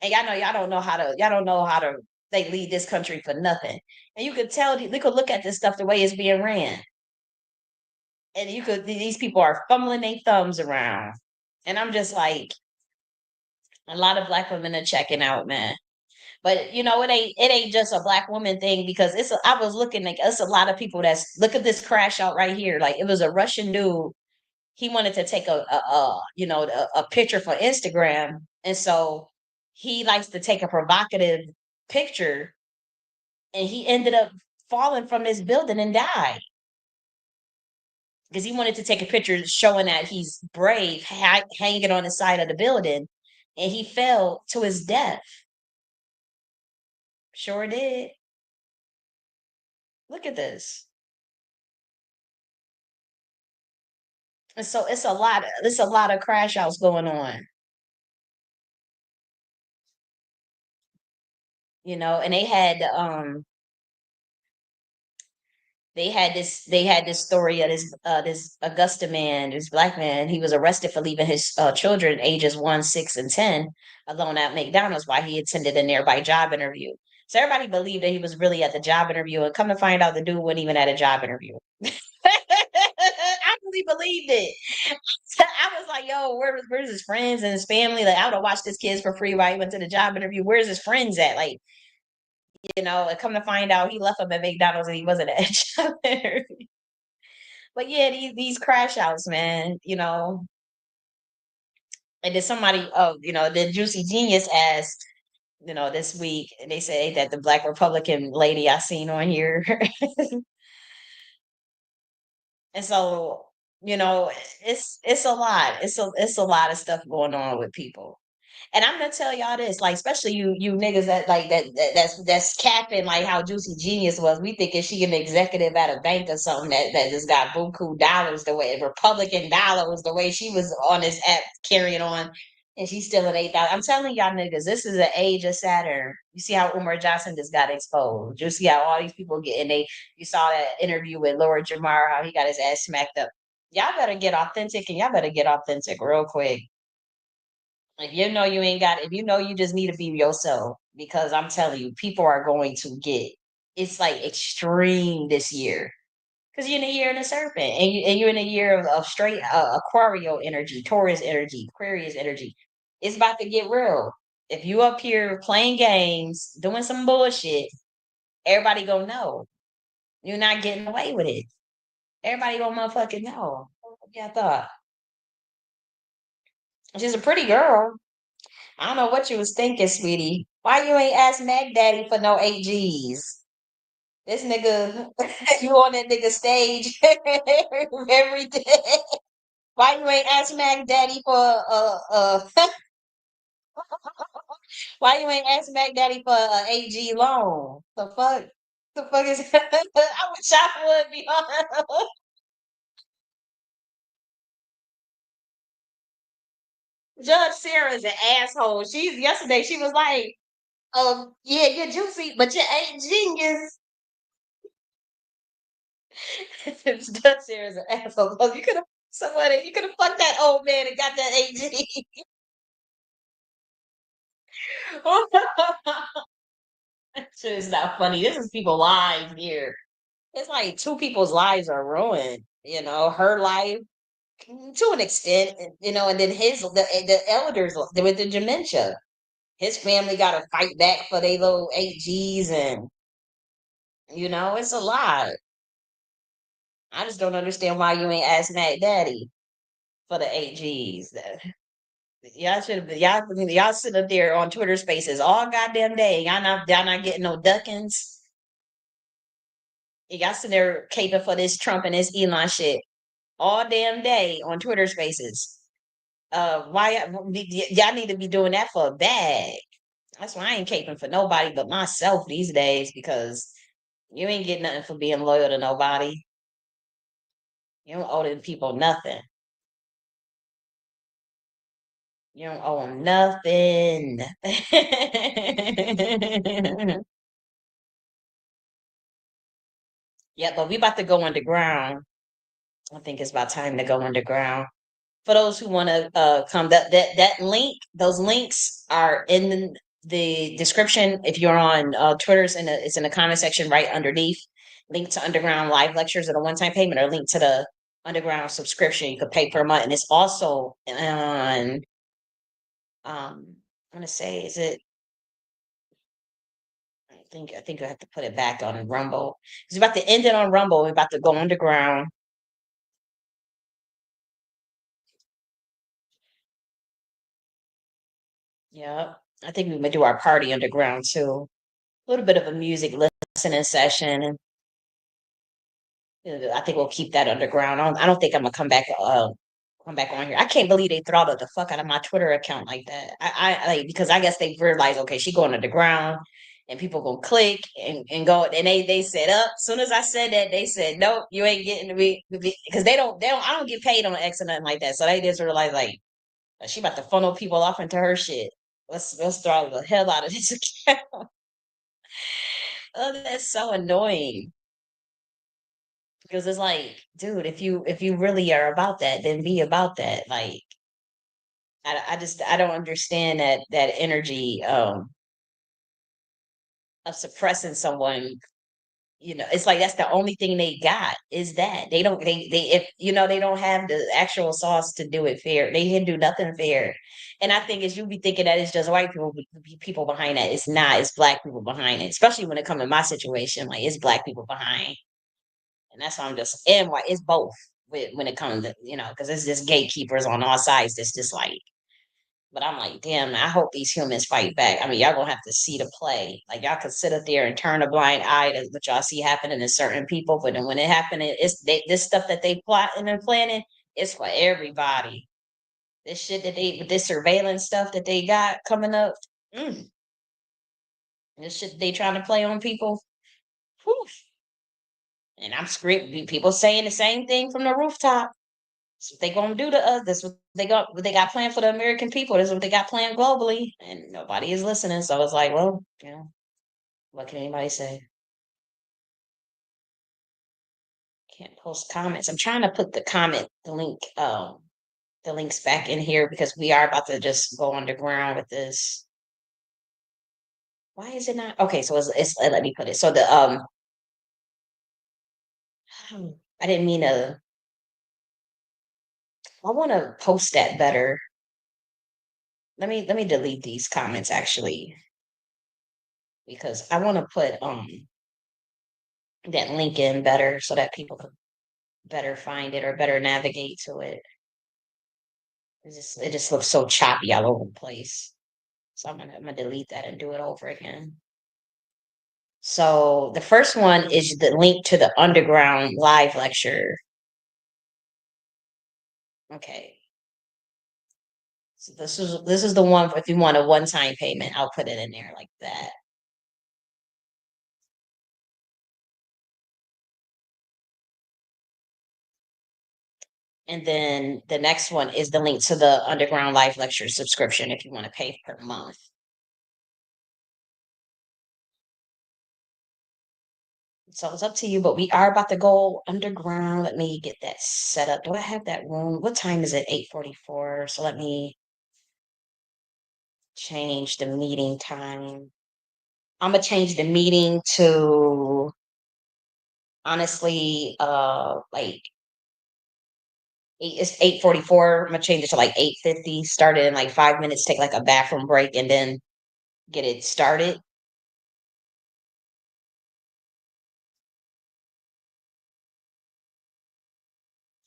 and y'all know y'all don't know how to they lead this country for nothing. And you could tell you could look at this stuff the way it's being ran, and you could these people are fumbling their thumbs around, and I'm just like a lot of black women are checking out, man. But you know, it ain't just a black woman thing because I was looking like it's a lot of people that's look at this crash out right here. Like it was a Russian dude. He wanted to take a picture for Instagram, and so he likes to take a provocative picture, and he ended up falling from this building and died because he wanted to take a picture showing that he's brave, hanging on the side of the building, and he fell to his death. Sure did. Look at this. And so it's a lot of crash outs going on, you know, and they had this story of this Augusta man, this black man, he was arrested for leaving his children ages 1, 6, and 10 alone at McDonald's while he attended a nearby job interview. So everybody believed that he was really at the job interview, and come to find out the dude wasn't even at a job interview. I really believed it. I was like, yo, where's his friends and his family? Like, I would have watched his kids for free while he went to the job interview. Where's his friends at? Like, you know, and come to find out he left them at McDonald's and he wasn't at a job interview. But yeah, these crash outs, man, you know. And then somebody, the Juicy Genius asked, you know, this week, and they say that the black Republican lady I seen on here. And so, you know, it's a lot. It's a lot of stuff going on with people. And I'm gonna tell y'all this, like, especially you niggas that like that's capping like how Juicy Genius was. We thinking she an executive at a bank or something that just got buku dollars the way Republican dollars the way she was on this app carrying on, and she's still at 8,000. I'm telling y'all niggas, this is an age of Saturn. You see how Umar Johnson just got exposed. You see how all these people getting they. You saw that interview with Laura Jamar, how he got his ass smacked up. Y'all better get authentic, and y'all better get authentic real quick. If you know you ain't got if you know you just need to be yourself, because I'm telling you, people are going to get it's like extreme this year. Because you're in a year in a serpent, and you're in a year of straight Aquario energy, Taurus energy, Aquarius energy. It's about to get real. If you up here playing games, doing some bullshit, everybody gonna know. You're not getting away with it. Everybody gonna motherfucking know. Yeah, I thought. She's a pretty girl. I don't know what you was thinking, sweetie. Why you ain't ask Mac Daddy for no 8 Gs? This nigga, you on that nigga stage every day. Why you ain't ask Mac Daddy for why you ain't ask Mac Daddy for a AG loan? The fuck? The fuck is I wish I would be on. Judge Sarah is an asshole. She's yesterday she was like, yeah, you're juicy, but you ain't genius. Judge Sarah is an asshole. 'Cause you could have somebody you could have fucked that old man and got that AG. Shit is not funny. This is people lives here. It's like two people's lives are ruined. Her life to an extent, and then the elders with the dementia. His family got to fight back for their little 8Gs, and it's a lot. I just don't understand why you ain't asking that daddy for the 8Gs. Y'all should have been y'all sitting up there on Twitter Spaces all goddamn day. Y'all not getting no duckings. Y'all sitting there caping for this Trump and this Elon shit all damn day on Twitter Spaces. Why y'all need to be doing that for a bag? That's why I ain't caping for nobody but myself these days, because you ain't getting nothing for being loyal to nobody. You don't owe them people nothing. You don't owe them nothing. Yeah, but we about to go underground. I think it's about time to go underground. For those who want to come, that link, those links are in the description. If you're on Twitter, it's in the comment section right underneath. Link to underground live lectures at a one-time payment, or link to the underground subscription. You could pay per month, and it's also on. I'm gonna say, is it? I think I have to put it back on Rumble. It's about to end it on Rumble. We're about to go underground. Yeah, I think we might do our party underground too. A little bit of a music listening session, and I think we'll keep that underground. I don't think I'm gonna come back on here. I can't believe they throttled the fuck out of my Twitter account like that. I like, because I guess they realized, okay, she going underground, and people gonna click and go, and they said up. As soon as I said that, they said nope, you ain't getting to be, because they don't I don't get paid on X or nothing like that. So they just realized, like, she about to funnel people off into her shit. Let's throttle the hell out of this account. Oh, that's so annoying. Because it's like, dude, if you really are about that, then be about that. Like, I don't understand that energy of suppressing someone. It's like that's the only thing they got, is that they don't they if they don't have the actual sauce to do it fair. They can do nothing fair. And I think is you be thinking that it's just white people behind that. It's not. It's black people behind it. Especially when it comes to my situation, like it's black people behind. And that's why I'm just, and why it's both when it comes to, because it's just gatekeepers on all sides. That's just like, but I'm like, damn, I hope these humans fight back. I mean, y'all gonna have to see the play. Like, y'all could sit up there and turn a blind eye to what y'all see happening to certain people, but then when it happened, this stuff that they plotting and planning, it's for everybody. This shit with this surveillance stuff that they got coming up, mm, this shit they trying to play on people. Whew. And I'm screaming, people saying the same thing from the rooftop. That's what they gonna do to us. That's what they got planned for the American people. That's what they got planned globally, and nobody is listening. So it's like, well, what can anybody say? Can't post comments. I'm trying to put the links back in here, because we are about to just go underground with this. Why is it not? Okay, so let me put it. So I didn't mean to. I want to post that better. Let me delete these comments actually, because I want to put that link in better so that people could better find it or better navigate to it. It just looks so choppy all over the place. So I'm gonna delete that and do it over again. So the first one is the link to the underground live lecture. Okay. So this is the one if you want a one-time payment, I'll put it in there like that. And then the next one is the link to the underground live lecture subscription if you want to pay per month. So it's up to you, but we are about to go underground. Let me get that set up. Do I have that room? What time is it? 8:44. So let me change the meeting time. I'm gonna change the meeting to honestly like it's 8:44. I'm gonna change it to like 8:50. Start it in like 5 minutes, take like a bathroom break, and then get it started.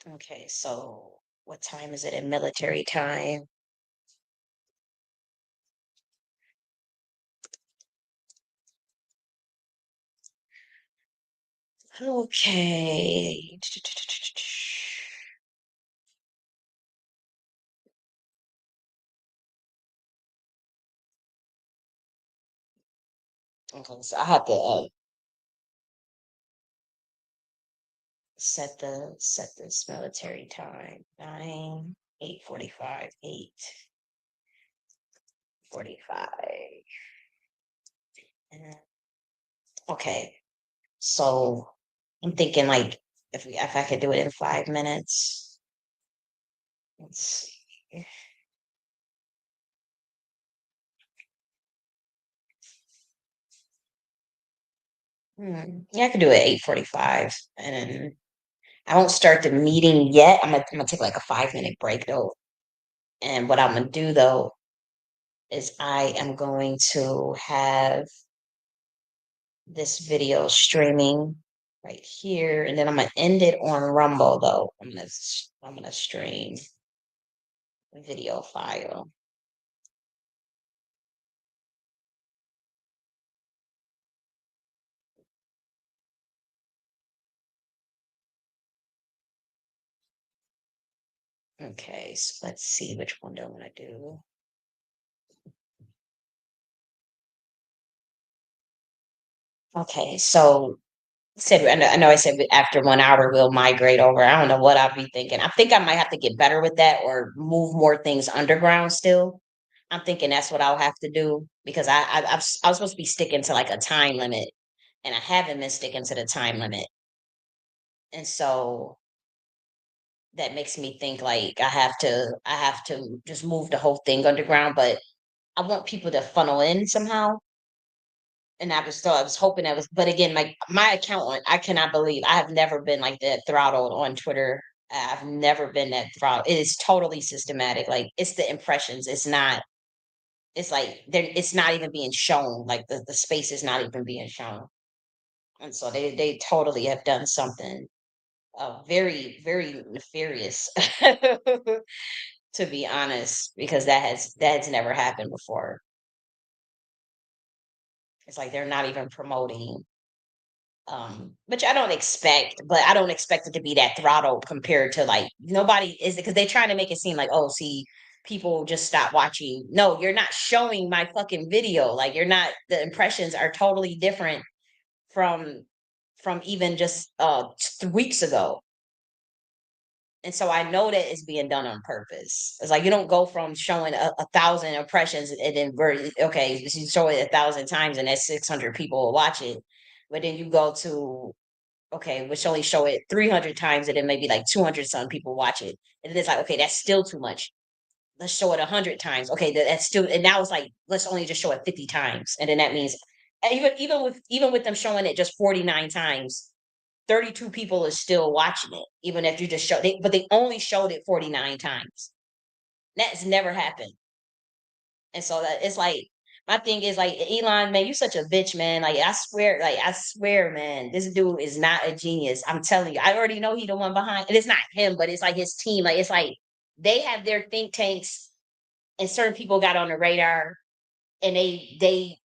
Okay, so what time is it in military time? Okay. Okay, so I have to set this military time 9 8:45 8:45. Okay, so I'm thinking like if I could do it in 5 minutes. Let's see. Yeah, I could do it 8:45, and then I won't start the meeting yet. I'm gonna take like a 5 minute break though, and what I'm gonna do though is I am going to have this video streaming right here, and then I'm gonna end it on Rumble though. I'm gonna stream video file. Okay, so let's see which one do I want to do. Okay, so said I know I said after 1 hour we'll migrate over. I don't know what I'll be thinking. I think I might have to get better with that or move more things underground still. I'm thinking that's what I'll have to do because I was supposed to be sticking to like a time limit, and I haven't been sticking to the time limit, and so that makes me think like I have to just move the whole thing underground. But I want people to funnel in somehow, and I was hoping that was. But again, my account, I cannot believe I have never been like that throttled on Twitter. I've never been that throttled. It is totally systematic. Like it's the impressions. It's not. It's like it's not even being shown. Like the space is not even being shown. And so they totally have done something very very nefarious, to be honest, because that has never happened before. It's like they're not even promoting, which I don't expect, but I don't expect it to be that throttled compared to like nobody is because they're trying to make it seem like, oh, see, people just stop watching. No, you're not showing my fucking video. Like you're not. The impressions are totally different from even just weeks ago. And so I know that it's being done on purpose. It's like you don't go from showing a thousand impressions and then okay, you show it 1,000 times and that's 600 people will watch it. But then you go to okay, which only show it 300 times and then maybe like 200 some people watch it. And then it's like, okay, that's still too much. Let's show it 100 times. Okay, that's still, and now it's like, let's only just show it 50 times. And then that means even with them showing it just 49 times, 32 people is still watching it, even if you just show they but they only showed it 49 times. That's never happened. And so that it's like my thing is like Elon, man, you such a bitch, man. Like I swear, man, this dude is not a genius. I'm telling you, I already know he the one behind, and it's not him, but it's like his team. Like it's like they have their think tanks, and certain people got on the radar, and they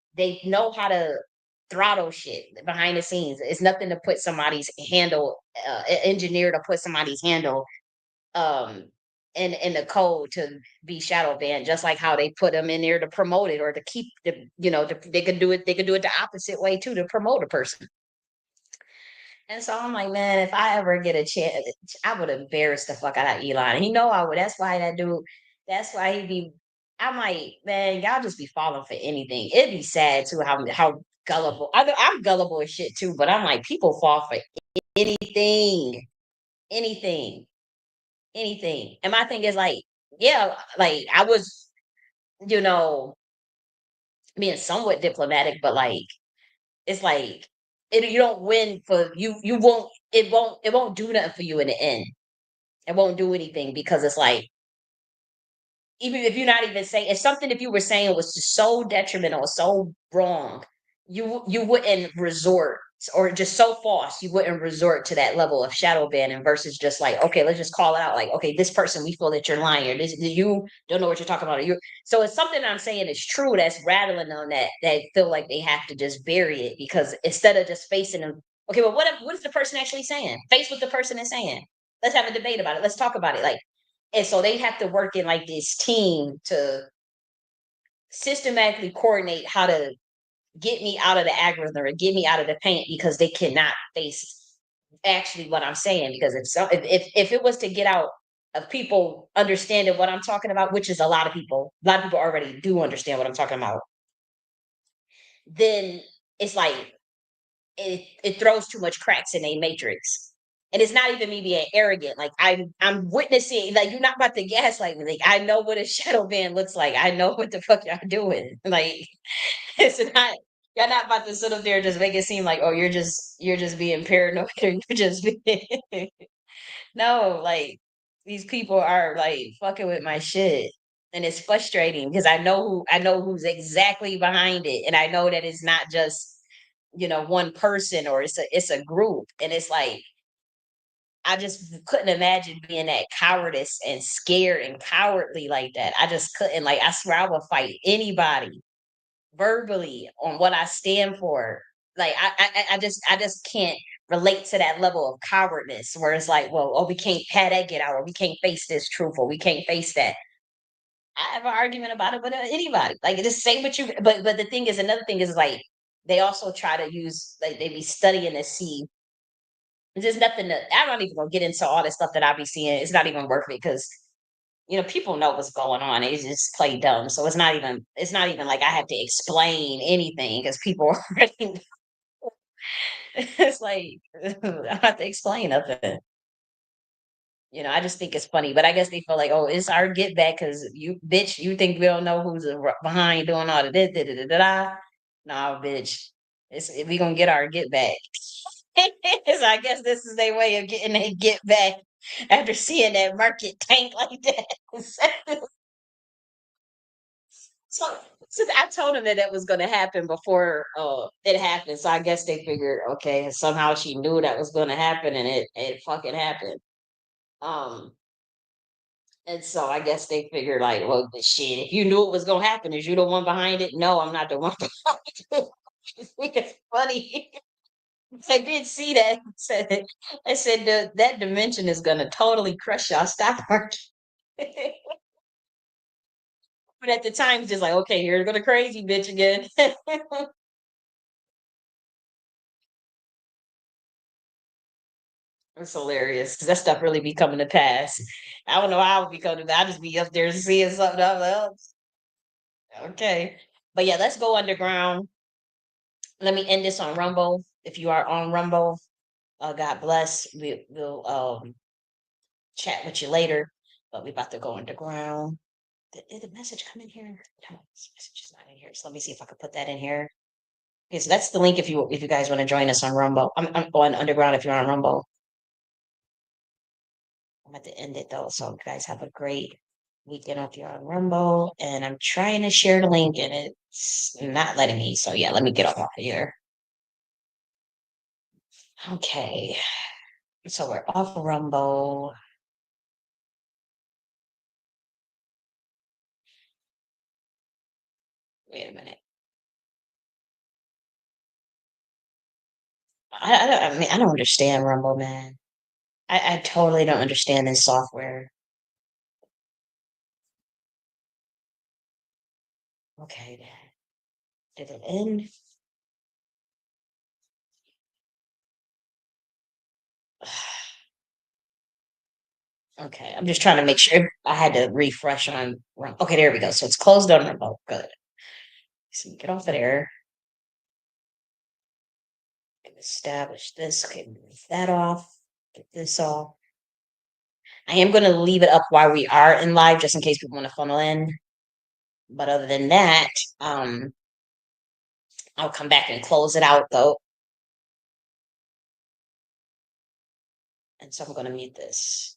know how to throttle shit behind the scenes. It's nothing to put somebody's handle, engineer to put somebody's handle um in the code to be shadow banned, just like how they put them in there to promote it or to keep the, they could do it, the opposite way too, to promote a person. And so I'm like, man, if I ever get a chance, I would embarrass the fuck out of Elon. And I would. That's why that dude, that's why he be, I'm like, man, y'all just be falling for anything. It'd be sad too how gullible. I'm gullible as shit too, but I'm like, people fall for anything, anything, anything. And my thing is like, yeah, like I was, you know, being somewhat diplomatic, but like, it's like, you don't win for you. You won't. It won't do nothing for you in the end. It won't do anything because it's like, even if you're not even saying, if something, if you were saying was just so detrimental, so wrong, you wouldn't resort, or just so false, you wouldn't resort to that level of shadow banning versus just like, okay, let's just call it out. Like, okay, this person, we feel that you're lying, or this, you don't know what you're talking about. Or you, so it's something I'm saying is true that's rattling on that, they feel like they have to just bury it because instead of just facing them, okay, well, what is the person actually saying? Face what the person is saying. Let's have a debate about it. Let's talk about it. Like, and so they have to work in like this team to systematically coordinate how to get me out of the algorithm or get me out of the paint because they cannot face actually what I'm saying. Because if it was to get out of people understanding what I'm talking about, which is a lot of people already do understand what I'm talking about, then it's like it throws too much cracks in a matrix. And it's not even me being arrogant. Like I'm witnessing, like, you're not about to gaslight me. Like, I know what a shadow ban looks like. I know what the fuck y'all doing. Like, it's not, y'all not about to sit up there and just make it seem like, oh, you're just being paranoid or you're just being no, like, these people are like fucking with my shit. And it's frustrating because I know who's exactly behind it. And I know that it's not just, one person, or it's a group. And it's like, I just couldn't imagine being that cowardice and scared and cowardly like that. I just couldn't. Like, I swear I would fight anybody verbally on what I stand for. Like, I just can't relate to that level of cowardness where it's like, well, oh, we can't have that get out, or we can't face this truth, or we can't face that. I have an argument about it with anybody. Like, just say what you. But the thing is, another thing is like, they also try to use, like, they be studying to see. There's nothing that, I'm not even gonna get into all this stuff that I be seeing. It's not even worth it because, people know what's going on. They just play dumb. So it's not even like I have to explain anything because people already know. It's like I don't have to explain nothing. I just think it's funny, but I guess they feel like, oh, it's our get back because you, bitch, you think we don't know who's behind doing all of this, da, da, da, da, da. Nah, bitch, we gonna get our get back. So I guess this is their way of getting a get back after seeing that market tank like that. So, since I told him that that was going to happen before it happened, so I guess they figured, okay, somehow she knew that was going to happen, and it fucking happened. Um, and so I guess they figured, like, well, the shit, if you knew it was going to happen, is you the one behind it? No, I'm not the one behind it. I think it's funny. I did see that. I said that dimension is going to totally crush y'all stock market. But at the time, it's just like, okay, here go the crazy bitch again. It's hilarious because that stuff really be coming to pass. I don't know how it be coming to pass. I just be up there seeing something. I'm like, "Oh, okay." But yeah, let's go underground. Let me end this on Rumble. If you are on Rumble, God bless. We'll chat with you later. But we about to go underground. Did the message come in here? No, this message is not in here. So let me see if I can put that in here. Okay, so that's the link if you guys want to join us on Rumble. I'm on Underground if you're on Rumble. I'm at to end it though. So you guys have a great weekend if you're on Rumble. And I'm trying to share the link and it's not letting me. So yeah, let me get off of here. Okay. So we're off Rumble. Wait a minute. I mean, I don't understand Rumble, man. I totally don't understand this software. Okay, did it end? Okay, I'm just trying to make sure. I had to refresh on. Okay, there we go. So it's closed on Rumble. Good. So get off of there. Establish this. Okay, move that off. Get this off. I am going to leave it up while we are in live, just in case people want to funnel in. But other than that, I'll come back and close it out though. And so I'm going to mute this.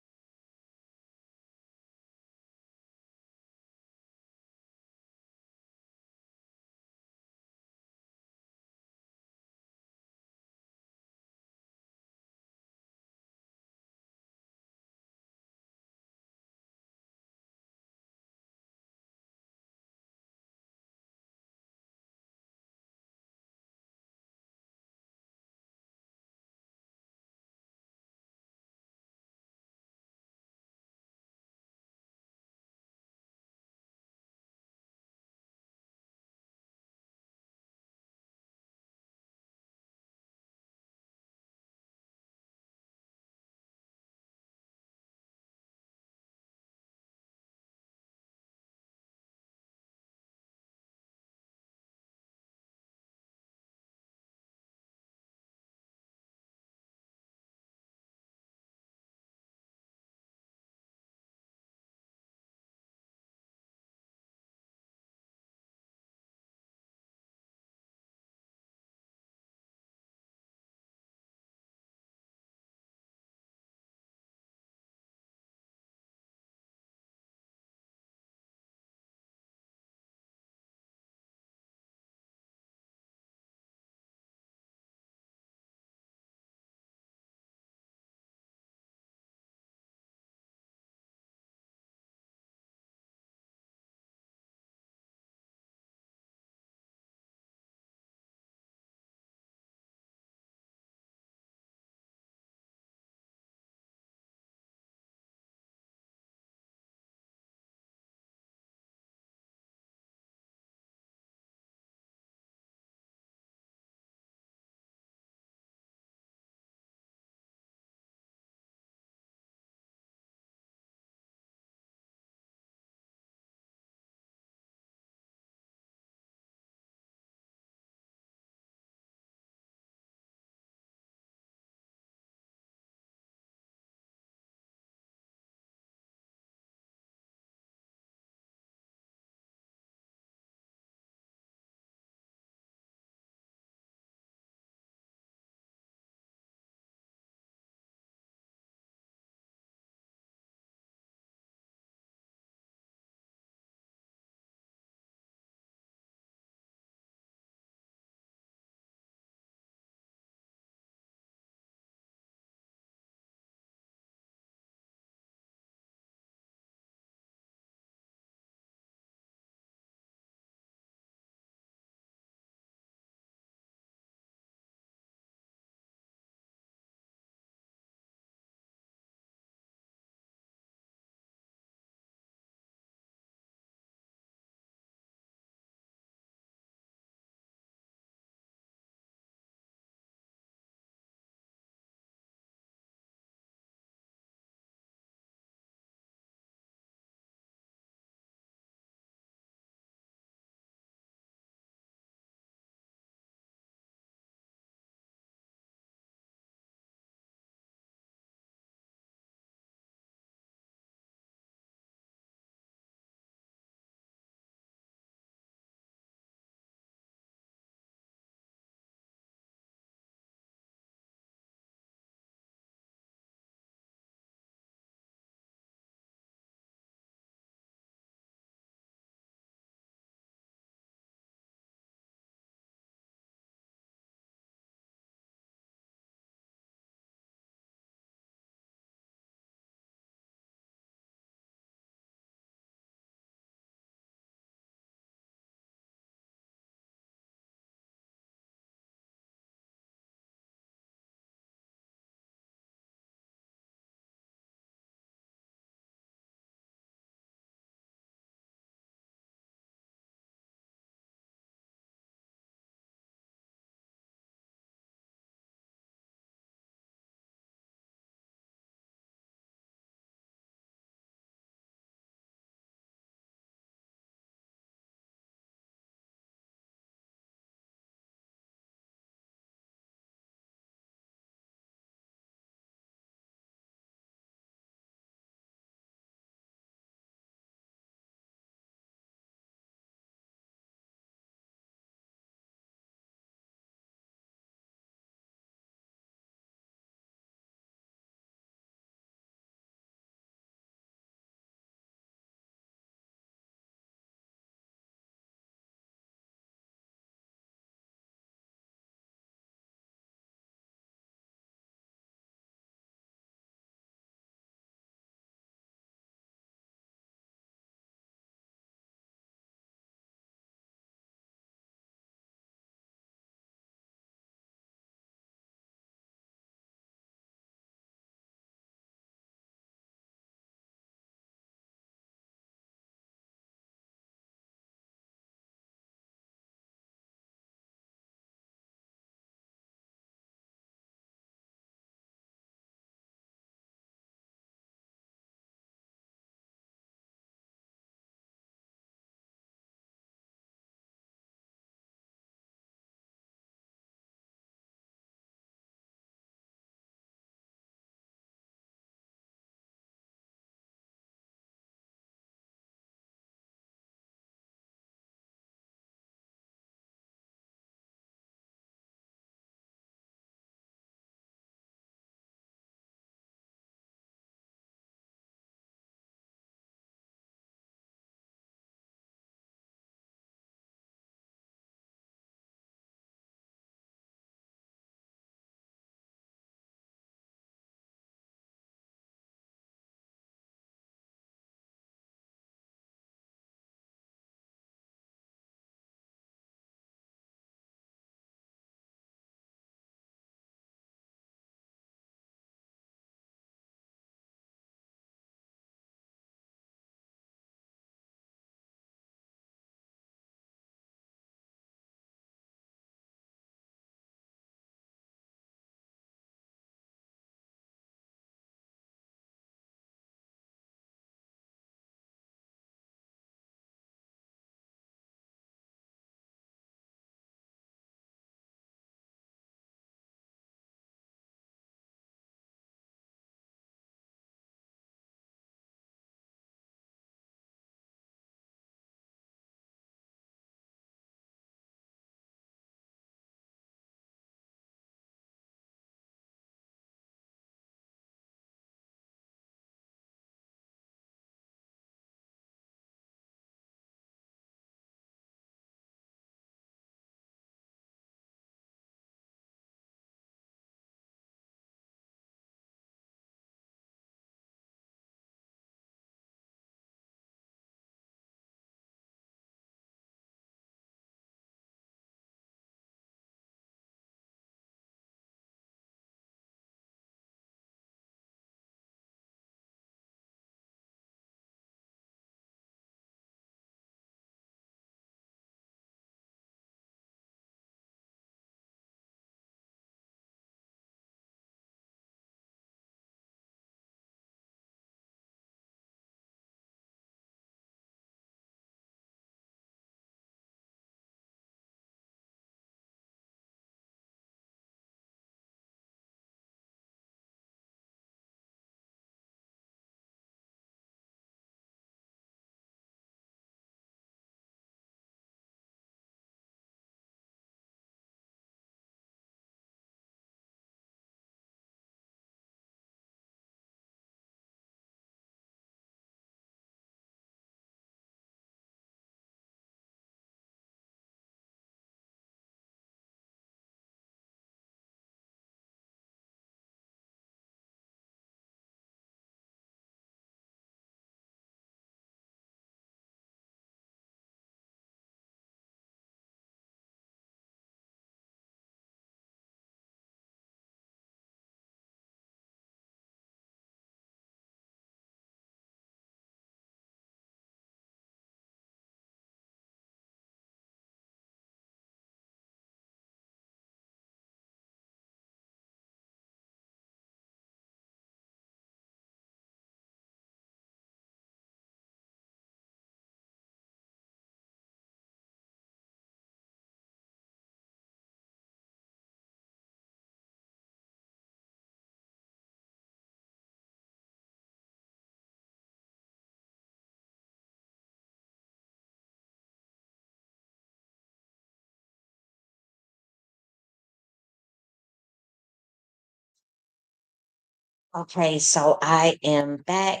Okay, so I am back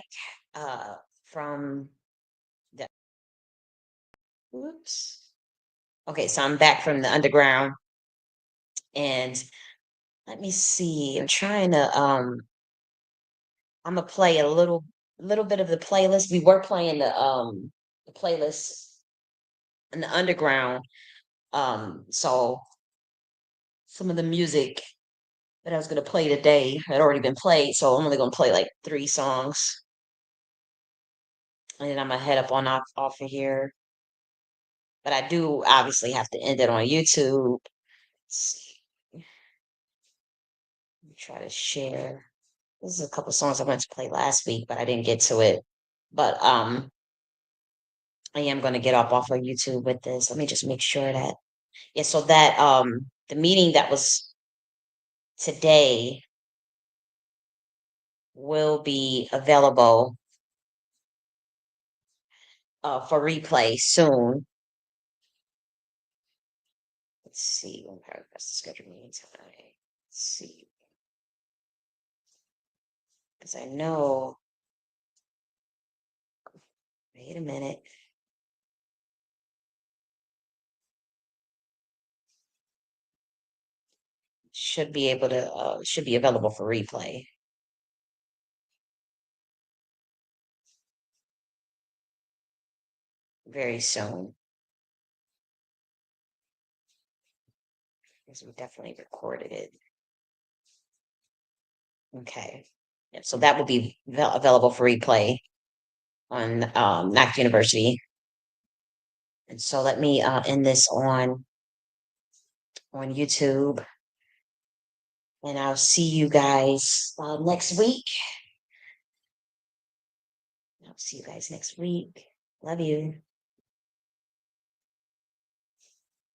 from the whoops. Okay, so I'm back from the underground and let me see. I'm trying to I'm gonna play a little bit of the playlist. We were playing the playlist in the underground. So some of the music that I was gonna play today had already been played, so I'm only gonna play like 3 songs. And then I'm gonna head up on off of here. But I do obviously have to end it on YouTube. Let's see. Let me try to share. This is a couple songs I meant to play last week, but I didn't get to it. But I am gonna get off of YouTube with this. Let me just make sure that yeah, so that the meeting that was today will be available for replay soon. Let's see when paragraphs to schedule meeting time. Let's see. Because I know, wait a minute. Should be able to should be available for replay very soon. Because we definitely recorded it. Okay. Yep, so that will be available for replay on Nakhti University. And so let me end this on YouTube. And I'll see you guys next week. I'll see you guys next week. Love you.